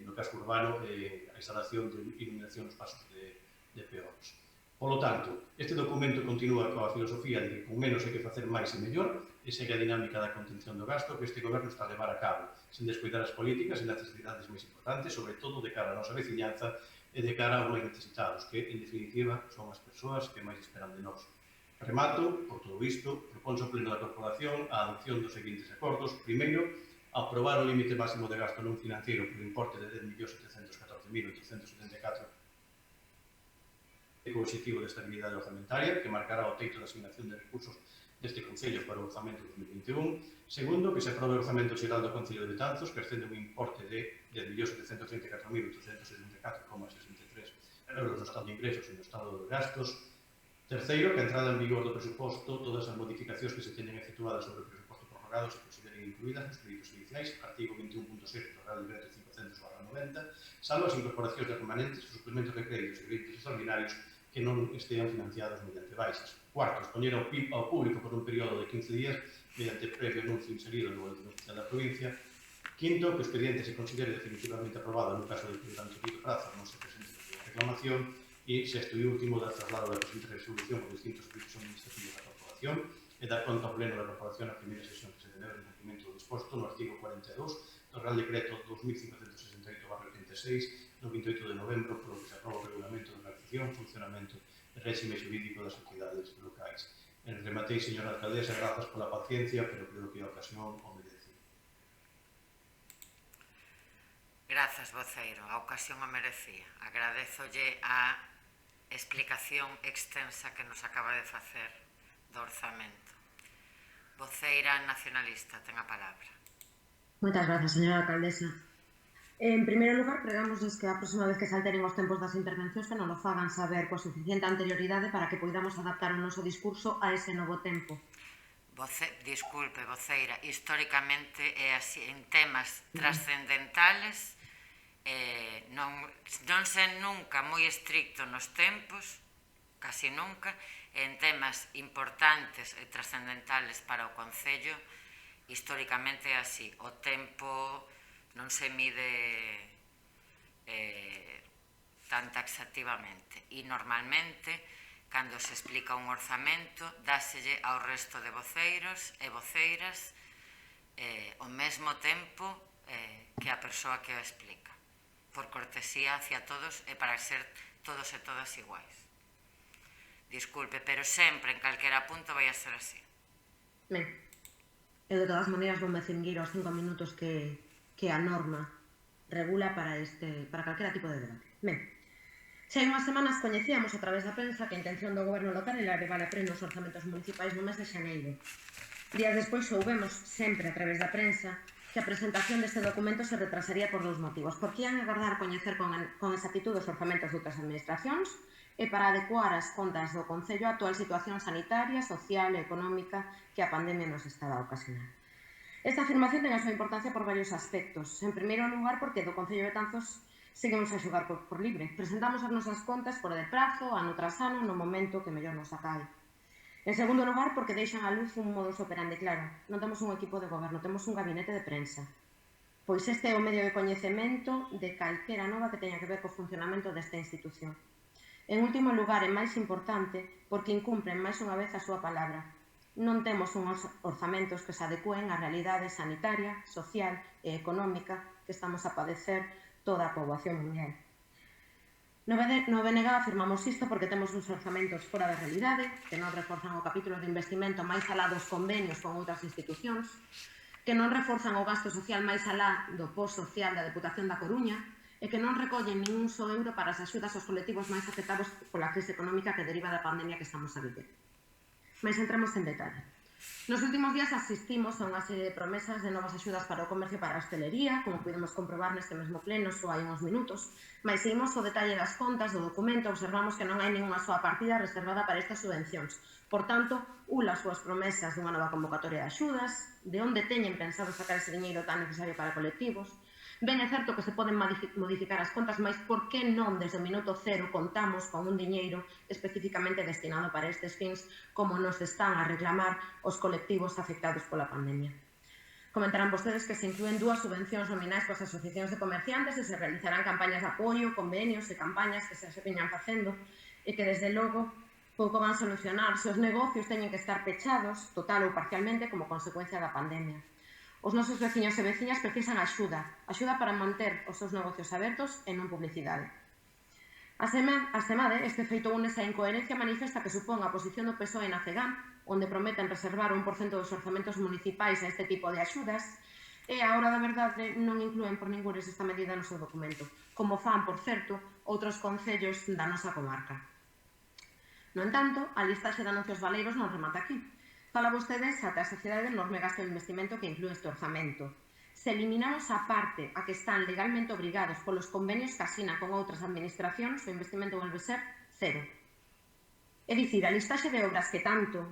no casco urbano e a instalación de iluminación nos pasos de peóns. Polo tanto, este documento continúa coa filosofía de que con menos hai que facer máis e mellor e segue a dinámica da contención do gasto que este goberno está a levar a cabo, sen descuidar as políticas e necesidades máis importantes, sobre todo de cara a nosa veciñanza e de cara aos máis necesitados, que, en definitiva, son as persoas que máis esperan de nós. Remato, por todo isto, proponse ao Pleno da Corporación a adopción dos seguintes acordos. Primeiro, aprobar o límite máximo de gasto non financiero por importe de 10.714.874 co objetivo de estabilidade orzamentaria, que marcará o teito de asignación de recursos deste Concello para o orzamento 2021. Segundo, que se aprobe o orzamento xeral do Concello de Betanzos, que ascende un importe de 10.734.864,63 euros no estado de ingresos e no estado de gastos. Terceiro, que a entrada en vigor do presuposto, todas as modificacións que se teñen efectuadas sobre o presuposto prorrogado se consideren incluídas nos créditos iniciais, artigo 21.6 do Real Decreto 500/90, salvo as incorporacións de remanentes, os suplementos de créditos e créditos extraordinarios que non estean financiados mediante baixas. Cuarto, expoñer ao público por un período de 15 días mediante previo anuncio inserido no Boletín Oficial da Provincia. Quinto, que o expediente se considere definitivamente aprobado no caso de que durante o dito prazo non se presente reclamación. E sexto e último, dar traslado da presente resolución por distintos servicios administrativos da Corporación e dar conta ao Pleno da Corporación na primeira sesión que se celebra en cumprimento do disposto no artigo 42 do Real Decreto 2568/86 no 28 de novembro, polo que se aproba o Regulamento de Organización, Funcionamento e Réxime Xurídico das Entidades Locais. Rematei, señora alcaldesa, grazas pola paciencia, pero creo que a ocasión o merece. Grazas, voceiro. A ocasión o merecía. Agradezolle a explicación extensa que nos acaba de facer do orzamento. Voceira nacionalista, ten a palabra. Moitas grazas, señora alcaldesa. En primeiro lugar, pregamos que a próxima vez que se alteren os tempos das intervencións que non o fagan saber coa suficiente anterioridade para que poidamos adaptar o noso discurso a ese novo tempo. Disculpe, voceira, históricamente é así, en temas trascendentales, non sen nunca moi estricto nos tempos, casi nunca, en temas importantes e trascendentales para o Concello, históricamente é así. O tempo non se mide tan taxativamente e normalmente, cando se explica un orzamento, dáselle ao resto de voceiros e voceiras o mesmo tempo que a persoa que o explica, por cortesía hacia todos e para ser todos e todas iguais. Disculpe, pero sempre, en calquera punto, vai a ser así. Ben, eu de todas maneiras vou me cinguir aos 5 minutos que a norma regula para calquera tipo de debate. Ben, xa hai unhas semanas coñecíamos a través da prensa que a intención do goberno local era levar a pleno os orzamentos municipais no mes de xaneiro. Días despois soubemos, sempre a través da prensa, que a presentación deste documento se retrasaría por dous motivos. Porque ian agardar coñecer con exactitud os orzamentos de outras administracións e para adecuar as contas do Concello á actual situación sanitaria, social e económica que a pandemia nos estaba a ocasionar. Esta afirmación ten a súa importancia por varios aspectos. En primeiro lugar, porque do Concello de Betanzos seguimos a xogar por libre. Presentamos as nosas contas fora de prazo, ano tras ano, no momento que mellor nos acae. En segundo lugar, porque deixan a luz un modus operandi claro. Non temos un equipo de goberno, temos un gabinete de prensa. Pois este é o medio de coñecemento de calquera nova que teña que ver co funcionamento desta institución. En último lugar, e máis importante, porque incumpren máis unha vez a súa palabra. non temos uns orzamentos que se adecúen á realidade sanitaria, social e económica que estamos a padecer toda a poboación mundial. No BNG afirmamos isto porque temos uns orzamentos fora da realidade, que non reforzan o capítulo de investimento máis alá dos convenios con outras institucións, que non reforzan o gasto social máis alá do post social da Deputación da Coruña e que non recollen nin un só euro para as axudas aos colectivos máis afectados pola crise económica que deriva da pandemia que estamos a viver. Mais entremos en detalle. Nos últimos días asistimos a unha serie de promesas de novas axudas para o comercio e para a hostelería, como pudemos comprobar neste mesmo pleno só hai uns minutos, mas seguimos o detalle das contas do documento, observamos que non hai ninguna soa partida reservada para estas subvencións. Por tanto, as súas promesas dunha nova convocatoria de axudas, de onde teñen pensado sacar ese diñeiro tan necesario para colectivos. Ben, é certo que se poden modificar as contas, mas por que non desde o minuto cero contamos con un diñeiro especificamente destinado para estes fins, como nos están a reclamar os colectivos afectados pola pandemia? Comentarán vostedes que se inclúen 2 subvencións nominais coas asociacións de comerciantes e se realizarán campañas de apoio, convenios e campañas que se veñan facendo e que, desde logo, pouco van solucionar se os negocios teñen que estar pechados, total ou parcialmente, como consecuencia da pandemia. Os nosos veciños e veciñas precisan axuda para manter os seus negocios abertos e non publicidade. Asemade, este feito une esa incoherencia manifesta que supón a posición do PSOE na CEGAM, onde prometen reservar 1% dos orzamentos municipais a este tipo de axudas, e a hora da verdade non inclúen por ningures esta medida no seu documento, como fan, por certo, outros concellos da nosa comarca. No entanto, a listaxe de anuncios baleiros non remata aquí. Fala vostedes ata a saciedade do enorme gasto de investimento que inclúe este orzamento. Se eliminamos a parte a que están legalmente obrigados polos convenios que asinan con outras administracións, o investimento volve ser cero. É dicir, a listaxe de obras que tanto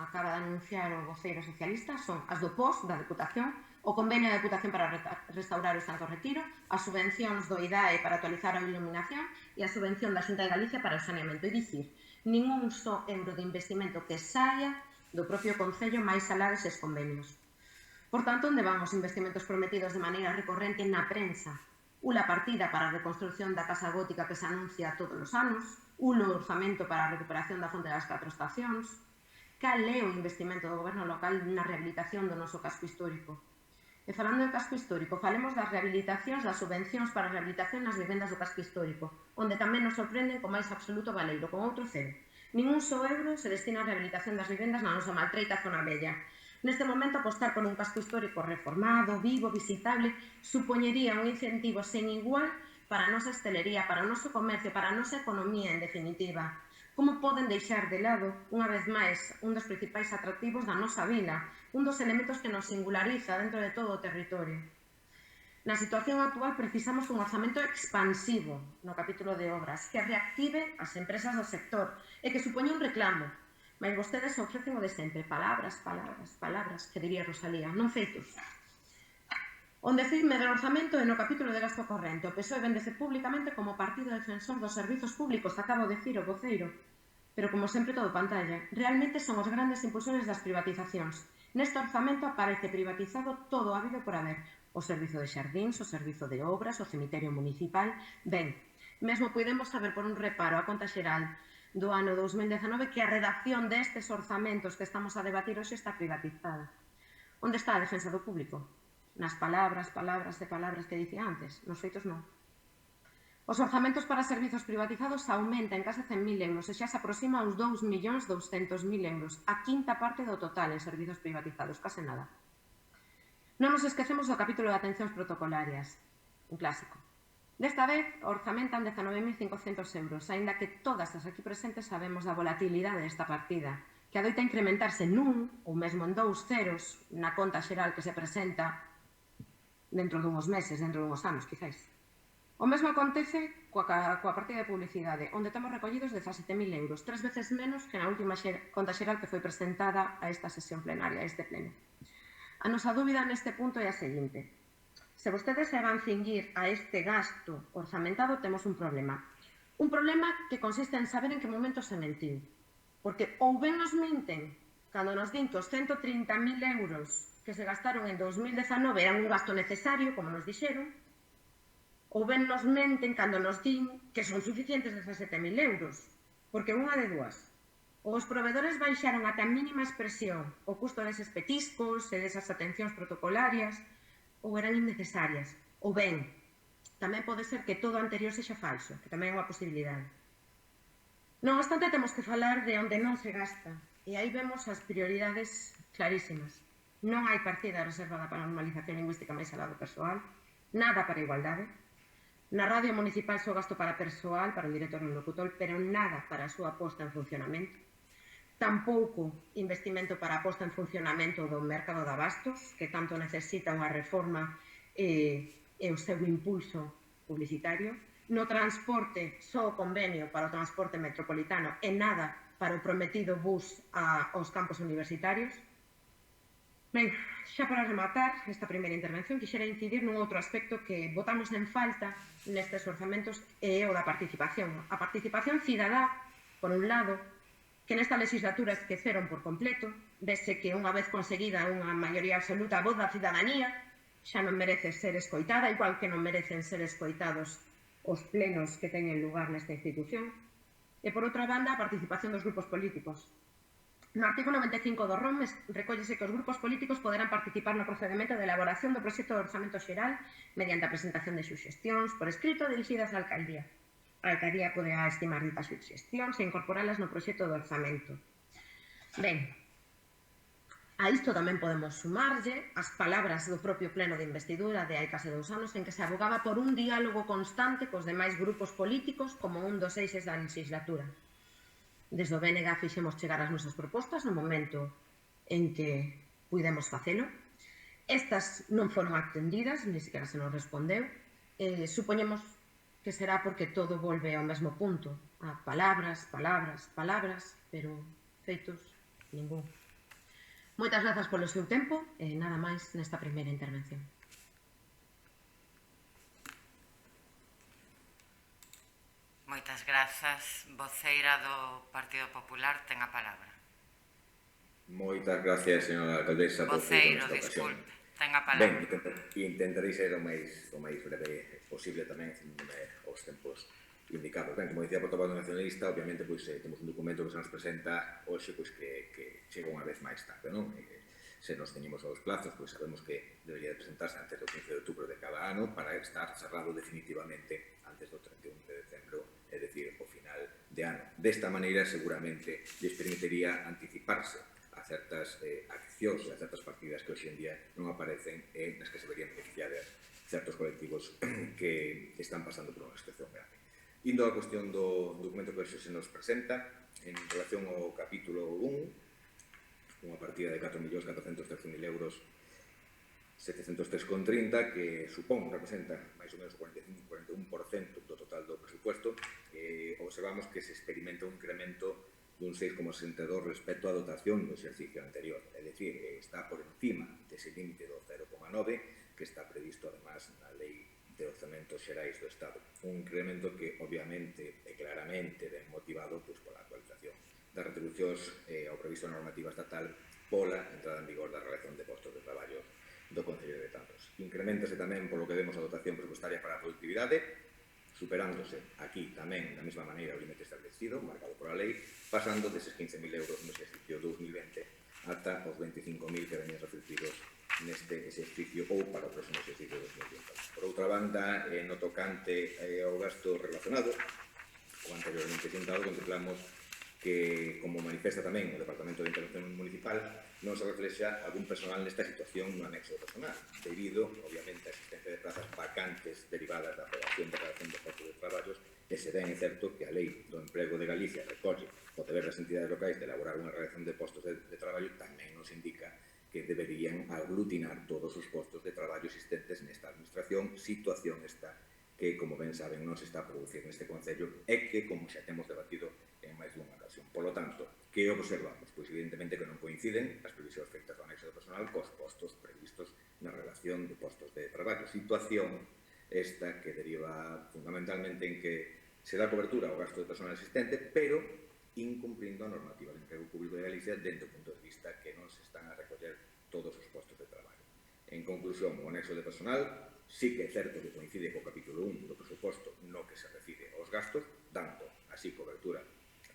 acaba de anunciar o voceiro socialista son as do POS, da Deputación, o convenio da Deputación para restaurar o Santo Retiro, as subvencións do IDAE para actualizar a iluminación e a subvención da Xunta de Galicia para o saneamento. É dicir, ningún só euro de investimento que saia do propio Concello máis alá deses convenios. Por tanto, onde van os investimentos prometidos de maneira recorrente na prensa? Ula partida para a reconstrucción da Casa Gótica que se anuncia todos os anos, ulo orzamento para a recuperación da Fonte das 4 estacións. Cal é o investimento do goberno local na rehabilitación do noso casco histórico? E falando do casco histórico, falemos das rehabilitacións, das subvencións para a rehabilitación nas vivendas do casco histórico, onde tamén nos sorprenden co máis absoluto baleiro, con outro cero. Ningún só euro se destina á rehabilitación das vivendas na nosa maltreita zona bella. Neste momento, apostar por un casco histórico reformado, vivo, visitable, supoñería un incentivo sen igual para a nosa hostelería, para o noso comercio, para a nosa economía, en definitiva. Como poden deixar de lado, unha vez máis, un dos principais atractivos da nosa vila, un dos elementos que nos singulariza dentro de todo o territorio? Na situación actual precisamos un orzamento expansivo no capítulo de obras que reactive as empresas do sector e que supoña un reclamo. Mas vostedes ofrecen o de sempre, palabras, palabras, palabras, que diría Rosalía, non feitos. Onde firme do orzamento e no capítulo de gasto corrente, o PSOE véndese públicamente como partido defensor dos servizos públicos, acabo de decir o voceiro. Pero, como sempre, todo pantalla. Realmente son os grandes impulsores das privatizacións. Neste orzamento aparece privatizado todo habido por haber. O servizo de xardíns, o servizo de obras, o cemiterio municipal. Ben, mesmo podemos saber por un reparo a conta xeral do ano 2019 que a redacción destes orzamentos que estamos a debatir hoxe está privatizada. Onde está a defensa do público? Nas palabras, palabras e palabras que dicía antes, nos feitos non. Os orzamentos para servizos privatizados aumentan en case 100.000 euros e xa se aproxima aos 2.200.000 euros, a quinta parte do total en servizos privatizados, case nada. Non nos esquecemos do capítulo de atencións protocolarias, un clásico. Desta vez, orzamentan 19.500 euros, aínda que todas as aquí presentes sabemos da volatilidade desta partida, que adoita incrementarse nun ou mesmo en 2 ceros na conta xeral que se presenta dentro dunhos meses, dentro dunhos anos, quizáis. O mesmo acontece coa partida de publicidade, onde temos recollidos 17.000 euros, 3 veces menos que na última conta xeral que foi presentada a esta sesión plenaria, a este pleno. A nosa dúbida neste punto é a seguinte. Se vostedes se van cinguir a este gasto orzamentado, temos un problema. Un problema que consiste en saber en que momento se mentiu. Porque ou ben nos menten cando nos din que os 130.000 euros que se gastaron en 2019 eran un gasto necesario, como nos dixeron, ou ben nos menten cando nos din que son suficientes 17.000 euros. Porque unha de dúas. Os provedores baixaron ata a mínima expresión o custo deses petiscos e desas atencións protocolarias ou eran innecesarias. Ou ben, tamén pode ser que todo o anterior sexa falso, que tamén é unha posibilidade. Non obstante, temos que falar de onde non se gasta, e aí vemos as prioridades clarísimas. Non hai partida reservada para a normalización lingüística máis alá do persoal, nada para a igualdade. Na radio municipal só gasto para persoal, para o director e o locutor, pero nada para a súa posta en funcionamento. Tampouco investimento para a posta en funcionamento do mercado de abastos, que tanto necesita unha reforma e o seu impulso publicitario. No transporte, só o convenio para o transporte metropolitano e nada para o prometido bus aos campos universitarios. Ben, xa para rematar esta primeira intervención, quixera incidir nun outro aspecto que botamos en falta nestes orzamentos e o da participación. A participación cidadá, por un lado, que nesta legislatura esqueceron por completo, vese que unha vez conseguida unha maioría absoluta a voz da cidadanía, xa non merece ser escoitada, igual que non merecen ser escoitados os plenos que teñen lugar nesta institución. E, por outra banda, a participación dos grupos políticos. No artigo 95 do ROM recóllese que os grupos políticos poderán participar no procedimento de elaboración do proxecto de orzamento xeral mediante a presentación de suxestións por escrito dirixidas á alcaldía. A alcaldía poderá estimar ditas suxestións e incorporalas no proxecto de orzamento. Ben, a isto tamén podemos sumarlle as palabras do propio pleno de investidura de hai case 2 anos en que se abogaba por un diálogo constante cos demais grupos políticos como un dos eixes da legislatura. Desde o BNG fixemos chegar as nosas propostas no momento en que puidemos facelo. Estas non foron atendidas, ni siquiera se nos respondeu. Supoñemos que será porque todo volve ao mesmo punto, a palabras, palabras, palabras, pero feitos ningún. Moitas grazas polo seu tempo e nada máis nesta primeira intervención. Moitas grazas. Voceira do Partido Popular ten a palabra. Moitas gracias, señora alcaldesa. Voceiro, disculpe, ten a palabra. Ben, intentarei ser o máis breve posible tamén, os tempos indicados. Ben, como dicía a portavoz nacionalista, obviamente temos un documento que se nos presenta hoxe que chega unha vez máis tarde, non? Se nos teñimos aos plazos, sabemos que debería presentarse antes do 15 de outubro de cada ano para estar cerrado definitivamente antes do 31 de decembro, é dicir, o final de ano. Desta maneira, seguramente, lles permitiría anticiparse a certas accións, a certas partidas que hoxe en día non aparecen e nas que se verían beneficiar certos colectivos que están pasando por unha situación grave. Indo á cuestión do documento que hoxe se nos presenta, en relación ao capítulo 1, unha partida de 4.413.000 euros 703,30, que representa máis ou menos o 41% do total do presupuesto, observamos que se experimenta un incremento dun 6,62 respecto á dotación do exercicio anterior, é dicir, está por encima dese límite do 0,9 que está previsto, además, na Lei de Orzamentos Xerais do Estado. Un incremento que, obviamente, e claramente ben motivado pola actualización das retribucións ao previsto na normativa estatal pola entrada en vigor da relación de postos de traballo do Concello de Betanzos. Incrementase tamén, polo que vemos, a dotación presupuestaria para a productividade, superándose aquí tamén da mesma maneira o límite establecido, marcado por a lei, pasando deses 15.000 euros no exercicio 2020 ata os 25.000 que veñen reflectidos neste exercicio ou para o próximo exercicio 2020. Por outra banda, no tocante ao gasto relacionado, o anteriormente sentado, contemplamos que, como manifesta tamén o Departamento de Intervención Municipal, non se reflexa algún personal nesta situación no anexo de personal, debido, obviamente, a existencia de plazas vacantes derivadas da aprobación da relación de postos de traballos, e se ben é certo que a Lei do Emprego de Galicia recolle o deber das entidades locais de elaborar unha relación de postos de traballo, tamén nos indica que deberían aglutinar todos os postos de traballo existentes nesta administración, situación esta que, como ben saben, non se está a producir neste Concello e que, como xa temos debatido en máis dunha ocasión. Por lo tanto, que observamos? Pois, evidentemente, que non coinciden as previsións feitas do anexo de personal cos postos previstos na relación de postos de traballo. Situación esta que deriva fundamentalmente en que se dá cobertura ao gasto de personal existente, pero incumprindo a normativa de emprego público de Galicia dentro do punto de vista que non se están a recoller todos os postos de traballo. En conclusión, o anexo de personal sí que é certo que coincide co capítulo 1 do presuposto no que se refire aos gastos, dando así cobertura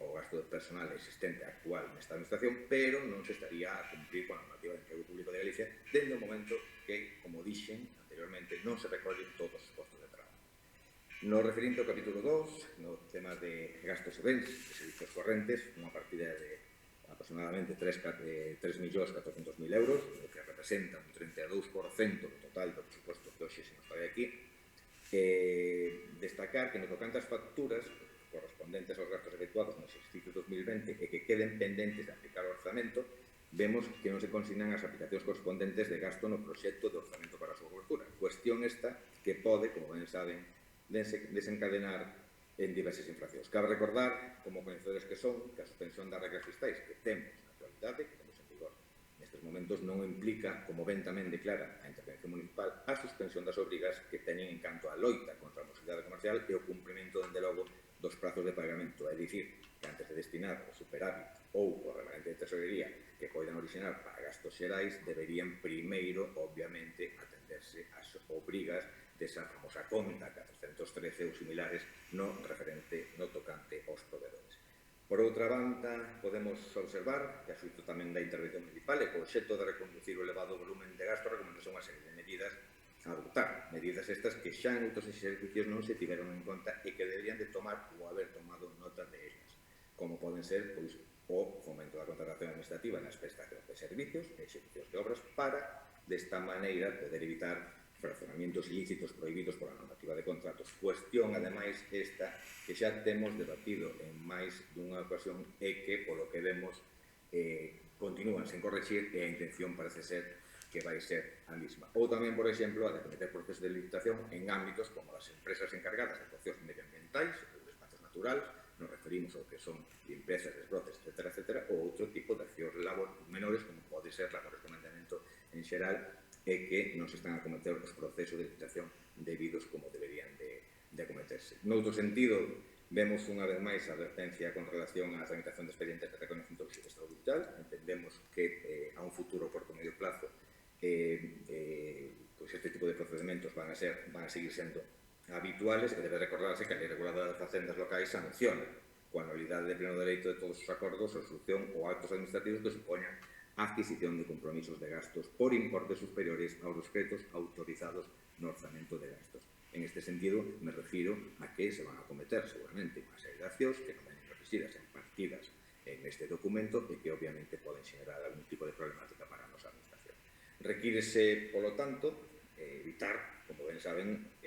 o gasto personal existente actual nesta administración, pero non se estaría a cumprir con a normativa de emprego público de Galicia dende o momento que, como dixen anteriormente, non se recollen todos os postos de traballo. No referente ao capítulo 2, no tema de gastos e bens de servicios correntes, unha partida de aproximadamente 3.400.000 euros, o que representa un 32% do total do presuposto que hoxe se nos trae aquí. Destacar que no tocante as facturas correspondentes aos gastos efectuados no exercicio 2020 e que queden pendentes de aplicar o orzamento, vemos que non se consignan as aplicacións correspondentes de gasto no proxecto de orzamento para a súa cobertura. Cuestión esta que pode, como ben saben, desencadenar en diversas infraccións. Cabe recordar, como coñecedores que son, que a suspensión das regras fiscais que temos na actualidade, que temos en vigor nestes momentos, non implica, como ben tamén declara a intervención municipal, a suspensión das obrigas que teñen en canto a loita contra a mobilidade comercial e o cumprimento, dende logo, dos prazos de pagamento, é dicir, que antes de destinar o superávit ou o remanente de tesorería que poidan orixinar para gastos xerais, deberían primeiro, obviamente, atenderse ás obrigas desa famosa conta 413 ou similares no referente, no tocante aos proveedores. Por outra banda, podemos observar que, a xusto tamén da intervención municipal e co obxecto de reconducir o elevado volumen de gasto, recomendase unha serie de medidas a adoptar, medidas estas que xa en outros exercicios non se tiveron en conta e que deberían de tomar ou haber tomado nota de ellas, como poden ser pois, o fomento da contratación administrativa nas prestacións de servicios e execucións de obras para, desta maneira, poder evitar fraccionamientos ilícitos prohibidos pola normativa de contratos. Cuestión, ademais, esta que xa temos debatido en máis dunha ocasión e que, polo que vemos, continúan sen corregir e a intención parece ser que vai ser a mesma. Ou tamén, por exemplo, a de cometer procesos de licitación en ámbitos como as empresas encargadas de actuacións medioambientais ou de espacios naturales, nos referimos ao que son limpiezas, desbroces, etc., ou outro tipo de accións menores, como pode ser o recomendamento en xeral, e que non se están a cometer os procesos de licitación debidos como deberían de acometerse. Noutro sentido, vemos unha vez máis a advertencia con relación á tramitación de expedientes de reconocimiento extrajudicial. Entendemos que a un futuro corto medio plazo pois este tipo de procedimentos van a seguir sendo habituales e debe recordarse que a Lei Reguladora das Facendas Locais sanciona coa nulidade de pleno dereito de todos os acordos, resolución ou actos administrativos que supoñan a adquisición de compromisos de gastos por importes superiores aos decretos autorizados no orzamento de gastos. En este sentido, me refiro a que se van a cometer seguramente unha serie de accións que non veñen reflexidas en partidas en este documento e que obviamente poden xerar algún tipo de problemática para a nosa administración. Requírese, polo tanto, evitar, como ben saben,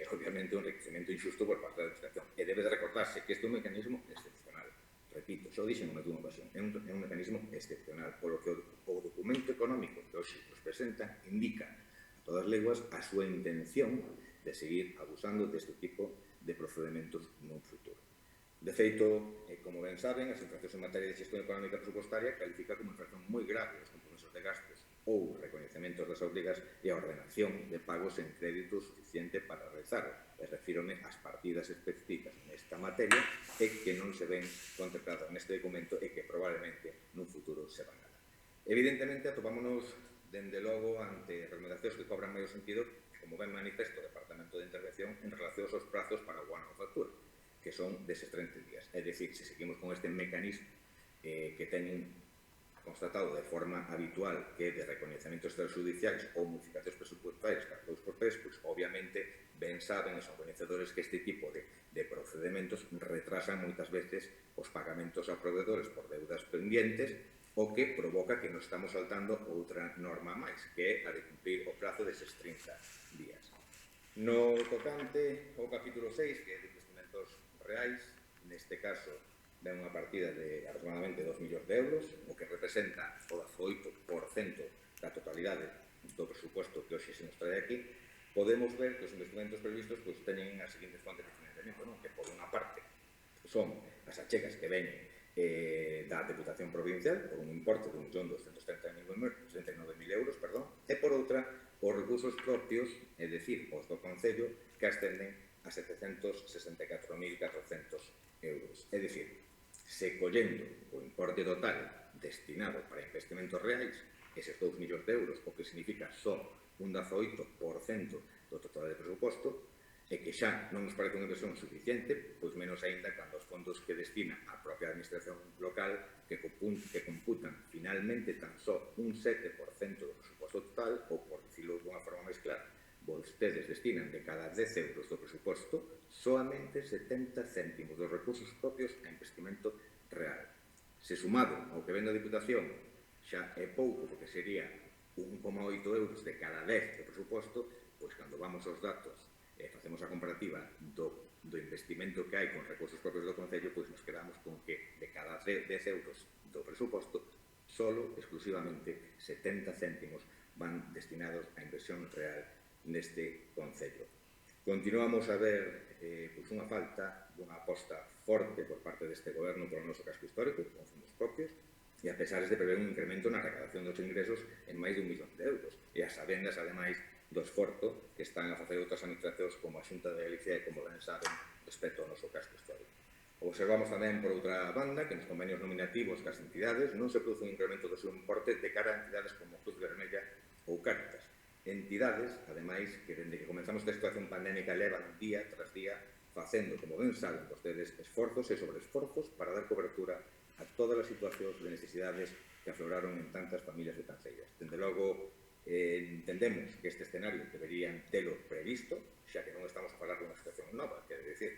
obviamente un enriquecemento injusto por parte da administración. E debe de recordarse que este é un mecanismo excepcional. Repito, xa o dixen en unha ocasión, é un mecanismo excepcional, polo que o documento económico que hoxe nos presenta indica a todas leguas a súa intención de seguir abusando deste tipo de procedementos nun futuro. De feito, como ben saben, as infraccións en materia de xestión económica presupostaria califica como infracción moi grave os compromisos de gastos ou recoñecementos das obrigas e a ordenación de pagos en crédito suficiente para realizar. E refírome ás partidas específicas nesta materia e que non se ven contempladas neste documento e que probablemente nun futuro se van a dar. Evidentemente, atopámonos dende logo ante recomendacións que cobran medio sentido, como ben manifesto o Departamento de Intervención en relación aos prazos para o ano de factura, que son deses 30 días. É dicir, se seguimos con este mecanismo que teñen constatado de forma habitual que de recoñecementos extrajudiciais ou modificacións presupuestarias cada 2x3, pois obviamente ben saben e son coñecedores que este tipo de procedimentos retrasan moitas veces os pagamentos a proveedores por deudas pendientes, o que provoca que nos estamos saltando outra norma máis, que é a de cumprir o prazo deses 30 días. No tocante ao capítulo 6, que é de investimentos reais, neste caso ven unha partida de aproximadamente 2 millóns de euros, o que representa o 18% da totalidade do presuposto que hoxe se nos trae aquí. Podemos ver que os investimentos previstos pois, teñen as seguintes fontes de financiamento, non? Que por unha parte son as achegas que veñen da Deputación Provincial por un importe de 1.239.000 euros, e por outra os recursos propios, é dicir, os do Concello, que ascenden a 764.400 euros. É dicir, se collendo o importe total destinado para investimentos reais, eses 2 millóns de euros, o que significa só un 18% do total de presuposto, e que xa non nos parece unha inversión suficiente, pois menos aínda cando os fondos que destina a propia administración local que computan finalmente tan só un 7% do presuposto total, ou por dicirlo dunha forma máis clara, vostedes destinan de cada 10 euros do presuposto soamente 70 céntimos dos recursos propios a investimento real. Se sumado ao que ven da Diputación xa é pouco, porque sería 1,8 euros de cada 10 do presuposto, pois cando vamos aos datos e facemos a comparativa do investimento que hai con recursos propios do Concello, pois nos quedamos con que de cada 10 euros do presuposto, solo, exclusivamente, 70 céntimos van destinados a inversión real neste Concello. Continuamos a ver pois unha falta dunha aposta forte por parte deste Goberno polo noso casco histórico, con fondos propios, e a pesar de prever un incremento na recadación dos ingresos en máis de 1 millón de euros, e as sabendas, ademais, do esforzo que están a facer outras administracións como a Xunta de Galicia e como ben saben respecto ao noso casco histórico. Observamos tamén, por outra banda, que nos convenios nominativos cas entidades non se produce un incremento do seu importe de cara a entidades como Cruz Vermella ou Cáritas. Entidades, ademais, que dende que comenzamos esta situación pandémica levan día tras día facendo, como ben saben vostedes, esforzos e sobreesforzos para dar cobertura a todas as situacións de necesidades que afloraron en tantas familias de Canceiras. Dende logo, entendemos que este escenario deberían telo previsto, xa que non estamos a falar dunha situación nova, quer decir,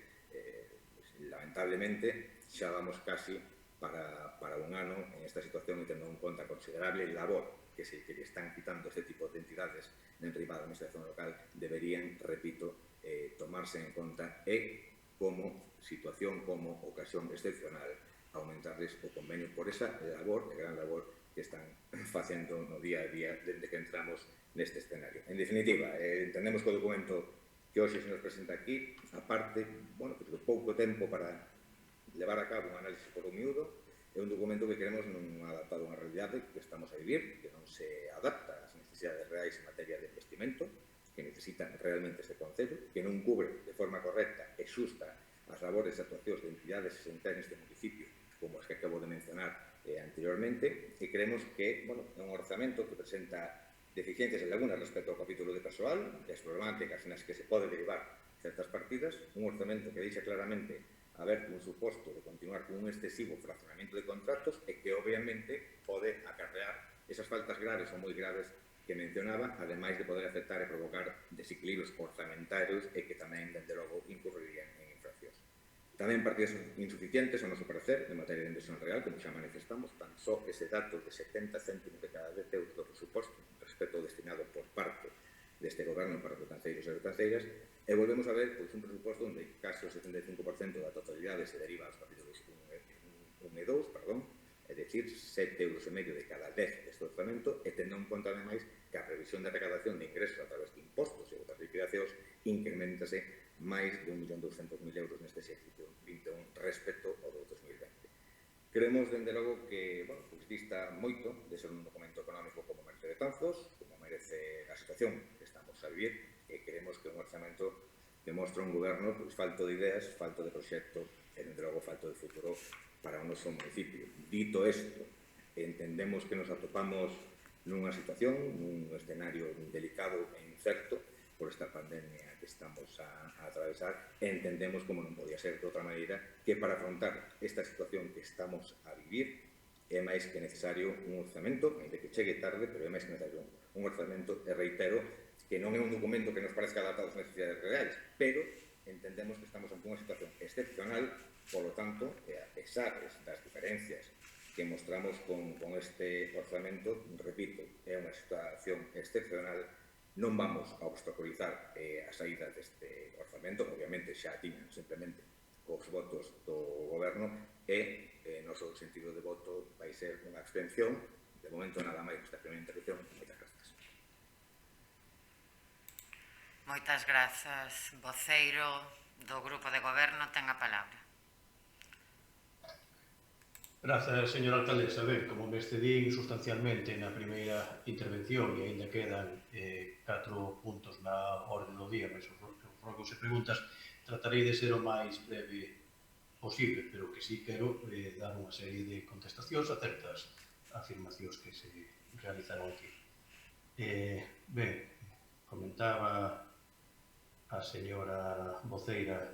lamentablemente xa vamos casi para un ano en esta situación e tendo en conta considerable labor que se le están quitando este tipo de entidades dentro da administración local, deberían, repito, tomarse en conta e como situación, como ocasión excepcional, aumentarles o convenio por esa labor, de gran labor, que están facendo no día a día desde que entramos neste escenario. En definitiva, entendemos que o documento que hoxe se nos presenta aquí, aparte, bueno, do pouco tempo para levar a cabo un análisis por un miúdo, é un documento que queremos non adaptado a unha realidade que estamos a vivir, que non se adapta ás necesidades reais en materia de investimento, que necesitan realmente este Concello, que non cubre de forma correcta e xusta as labores e actuacións de entidades esenciais neste municipio, como as que acabo de mencionar anteriormente, e creemos que é un orzamento que presenta deficiencias e lagunas respecto ao capítulo de persoal, e as problemáticas nas que se pode derivar certas partidas, un orzamento que deixa claramente haber un suposto de continuar con un excesivo fraccionamento de contratos e que obviamente pode acarrear esas faltas graves ou moi graves que mencionaba, ademais de poder afectar e provocar desequilibrios orzamentarios e que tamén, dende logo, incurrirían en infraccións. Tamén partidas insuficientes, ao noso parecer, en materia de inversión real, como xa manifestamos, tan só ese dato de 70 céntimos de cada 10 euros do presuposto respecto ao destinado por parte deste Goberno para os canceiros e canceiras, e volvemos a ver un presuposto onde case o 75% da totalidade se deriva aos capítulos 1 e 2, é dicir, 7,5 euros de cada 10 deste orzamento, e tendo en conta, ademais, que a previsión de recadación de ingresos a través de impostos e outras liquidacións incrementase máis de 1.200.000 euros neste exercicio 21 respecto ao do 2020. Creemos, dende logo, que dista moito de ser un documento económico como merece Betanzos, como merece a situación que estamos a vivir, e creemos que un orzamento demostra un goberno falto de ideas, falto de proxecto e, dende logo, falto de futuro para o noso municipio. Dito isto, entendemos que nos atopamos nunha situación, nun escenario delicado e incerto por esta pandemia que estamos a atravesar, e entendemos, como non podía ser de outra maneira, que para afrontar esta situación que estamos a vivir é máis que necesario un orzamento, ainda que chegue tarde, pero é máis que necesario un orzamento, e reitero, que non é un documento que nos parezca adaptado ás necesidades reais, pero entendemos que estamos ante unha situación excepcional, polo tanto, e a pesar das diferencias que mostramos con este orzamento, repito, é unha situación excepcional, non vamos a obstaculizar a saída deste orzamento, obviamente xa tiñan simplemente cos votos do Goberno, e o noso sentido de voto vai ser unha abstención. De momento nada máis nesta primeira intervención. Moitas grazas. Moitas grazas. Voceiro do Grupo de Goberno ten a palabra. Grazas, señora alcaldesa. Ben, como me excedín sustancialmente na primeira intervención e ainda quedan 4 puntos na orde do día, mas os e preguntas, tratarei de ser o máis breve posible, pero que sí quero dar unha serie de contestacións a certas afirmacións que se realizaron aquí. Ben, comentaba a a señora voceira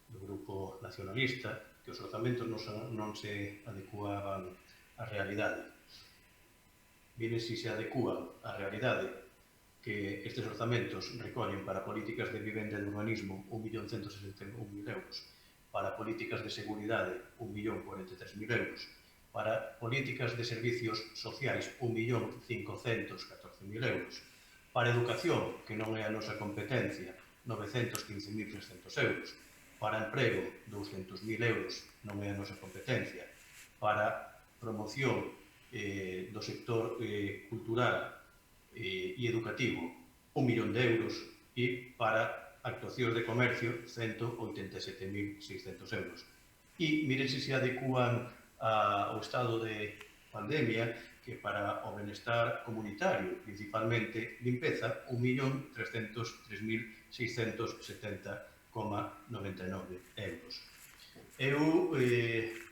do Grupo Nacionalista que os orzamentos non se adecuaban á realidade. Miren se se adecuan á realidade que estes orzamentos recollen para políticas de vivenda e de urbanismo 1.161.000 euros, para políticas de seguridade 1.043.000 euros, para políticas de servicios sociais 1.514.000 euros, para educación, que non é a nosa competencia, 915.300 euros, para emprego 200.000 euros, non é a nosa competencia, para promoción do sector cultural e educativo 1 millón de euros e para actuacións de comercio 187.600 euros. E miren se adecúan ao estado de pandemia que para o benestar comunitario, principalmente limpeza, 1.303.670,99 euros. Eu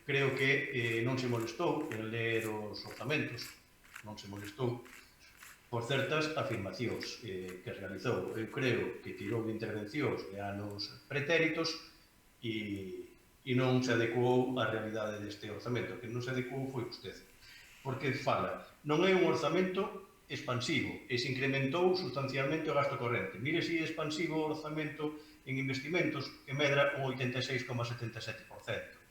creo que non se molestou en ler os orzamentos, non se molestou por certas afirmacións que realizou. Eu creo que tirou de intervencións de anos pretéritos e non se adecuou á realidade deste orzamento. Que non se adecuou foi usted. Porque fala, non é un orzamento expansivo e se incrementou sustancialmente o gasto corrente. Mire se é expansivo o orzamento en investimentos que medra un 86,77%.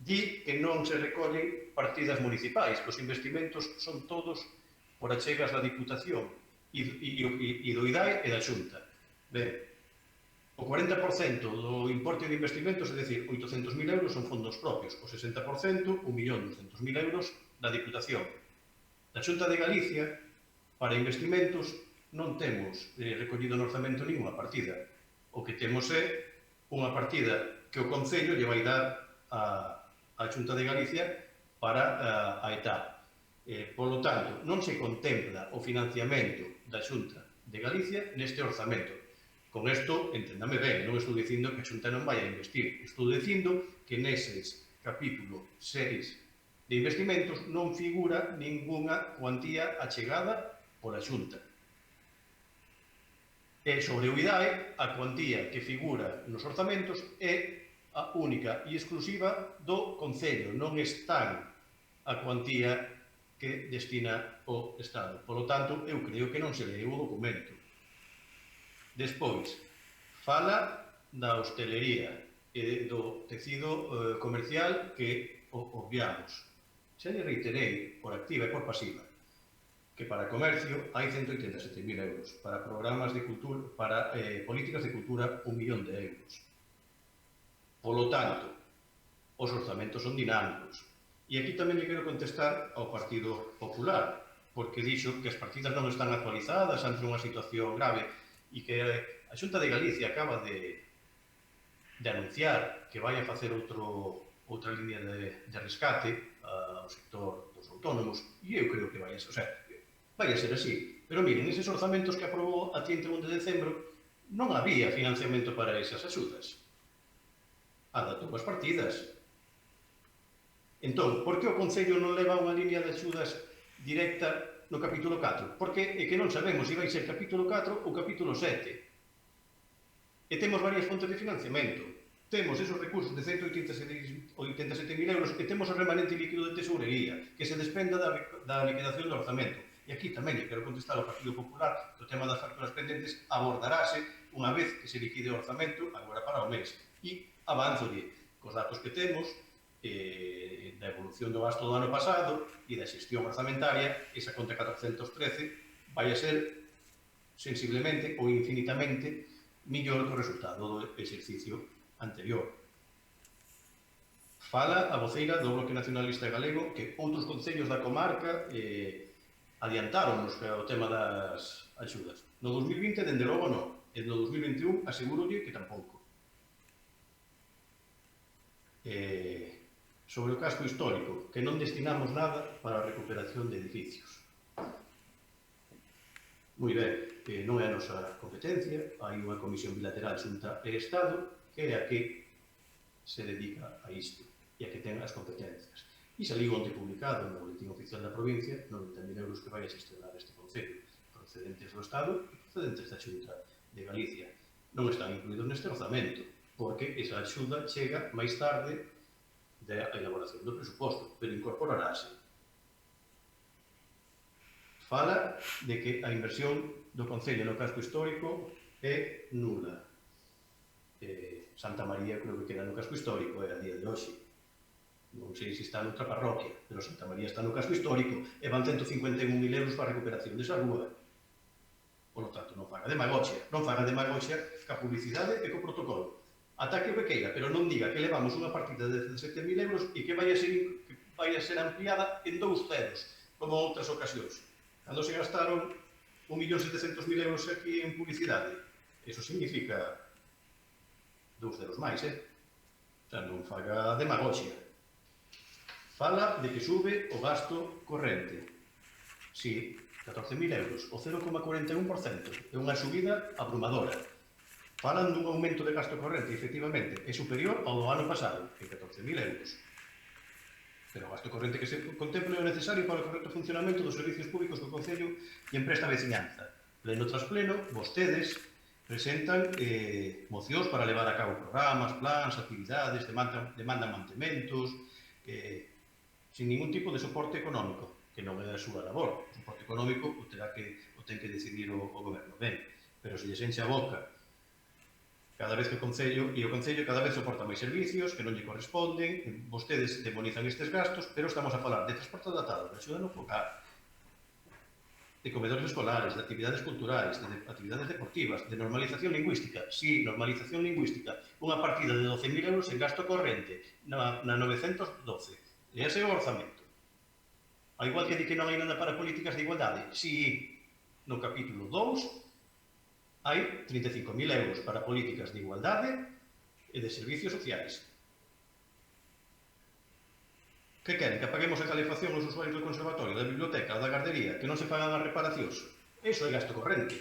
Di que non se recollen partidas municipais, que os investimentos son todos por achegas da Diputación e do IDAE e da Xunta. Ben, o 40% do importe de investimentos, é dicir, 800.000 euros son fondos propios, o 60%, 1.200.000 euros da Diputación. Da Xunta de Galicia, para investimentos, non temos recollido no orzamento ninguna partida. O que temos é unha partida que o Concello lle vai dar á Xunta de Galicia para a ETA. Por lo tanto, non se contempla o financiamento da Xunta de Galicia neste orzamento. Con isto, enténdame ben, non estou dicindo que a Xunta non vai a investir. Estou dicindo que neses capítulo 6 de investimentos non figura ninguna cuantía achegada pola Xunta. E sobre o IDAE, a cuantía que figura nos orzamentos é a única e exclusiva do Concello. Non están a cuantía que destina o Estado. Por lo tanto, eu creo que non se leu o documento. Despois, fala da hostelería e do tecido comercial que obviamos. Xa lle reiterei, por activa e por pasiva, que para comercio hai 187.000 euros, para programas de cultura, para políticas de cultura 1 millón de euros. Por lo tanto, os orzamentos son dinámicos. E aquí tamén lle quero contestar ao Partido Popular, porque dixo que as partidas non están actualizadas ante unha situación grave e que a Xunta de Galicia acaba de anunciar que vai a facer outra línea de rescate ao sector dos autónomos, e eu creo que vai a ser así. Pero miren, eses orzamentos que aprobou a 31 de decembro non había financiamento para esas axudas. Adaptou as partidas. Entón, por que o Concello non leva unha línea de axudas directa no capítulo 4? Porque é que non sabemos se vai ser capítulo 4 ou capítulo 7. E temos varias fontes de financiamento. Temos esos recursos de 187.000 euros e temos o remanente líquido de tesourería que se desprenda da liquidación do orzamento. E aquí tamén quero contestar ao Partido Popular que o tema das facturas pendentes abordarase unha vez que se liquide o orzamento agora para o mes. E avanzolle cos datos que temos da evolución do gasto do ano pasado e da xestión orzamentaria, esa conta 413 vai a ser sensiblemente ou infinitamente millor que o resultado do exercicio anterior. Fala a voceira do Bloque Nacionalista Galego que outros concellos da comarca adiantáronos o tema das axudas. No 2020, dende logo, non. E no 2021, asegurolle que tampouco. Sobre o casco histórico, que non destinamos nada para a recuperación de edificios. Moi ben, non é a nosa competencia, hai unha comisión bilateral Xunta e Estado que é a que se dedica a isto e a que ten as competencias. E saliu onte publicado no Boletín Oficial da Provincia 90.000 euros que vai a xestionar este Concello, procedentes do Estado e procedentes da Xunta de Galicia. non están incluídos neste orzamento, porque esa axuda chega máis tarde da elaboración do presuposto, pero incorporarase. Fala de que a inversión do Concello no casco histórico é nula. Santa María creo que queda no casco histórico, é a día de hoxe. Non sei se está noutra parroquia, pero Santa María está no casco histórico e van 151.000 euros para a recuperación desa rúa. Por lo tanto, non faga demagoxia, ca publicidade e co protocolo. Ata que o queira, pero non diga que levamos unha partida de 17.000 euros e que vai a ser ampliada en 2 ceros, como outras ocasións. Cando se gastaron 1.700.000 euros aquí en publicidade, eso significa 2 ceros máis, O sea, non faga demagoxia. Fala de que sube o gasto corrente. Si, 14.000 euros, o 0,41%, é unha subida abrumadora. Falan dun aumento de gasto corrente, efectivamente, é superior ao do ano pasado, que 14.000 euros. Pero o gasto corrente que se contempla é necesario para o correcto funcionamento dos servicios públicos do Concello e empresta a veciñanza. Pleno tras pleno, vostedes presentan mocións para levar a cabo programas, plans, actividades, demandan mantementos, sin ningún tipo de soporte económico, que non é a súa labor. O soporte económico o ten que decidir o goberno. Ben, pero se lles enche a boca cada vez que o Concello cada vez soporta máis servicios que non lle corresponden, vostedes demonizan estes gastos, pero estamos a falar de transporte adaptado, de axuda no focar, de comedores escolares, de actividades culturais, de actividades deportivas, de normalización lingüística. Sí, normalización lingüística. Unha partida de 12.000 euros en gasto corrente na 912. E ese é o orzamento. Ao igual que di que non hai nada para políticas de igualdade. Sí, no capítulo 2 hai 35.000 euros para políticas de igualdade e de servicios sociais. Que queren? Que apaguemos a calefacción aos usuarios do conservatorio, da biblioteca ou da gardería, que non se pagan as reparacións? Eso é gasto corrente.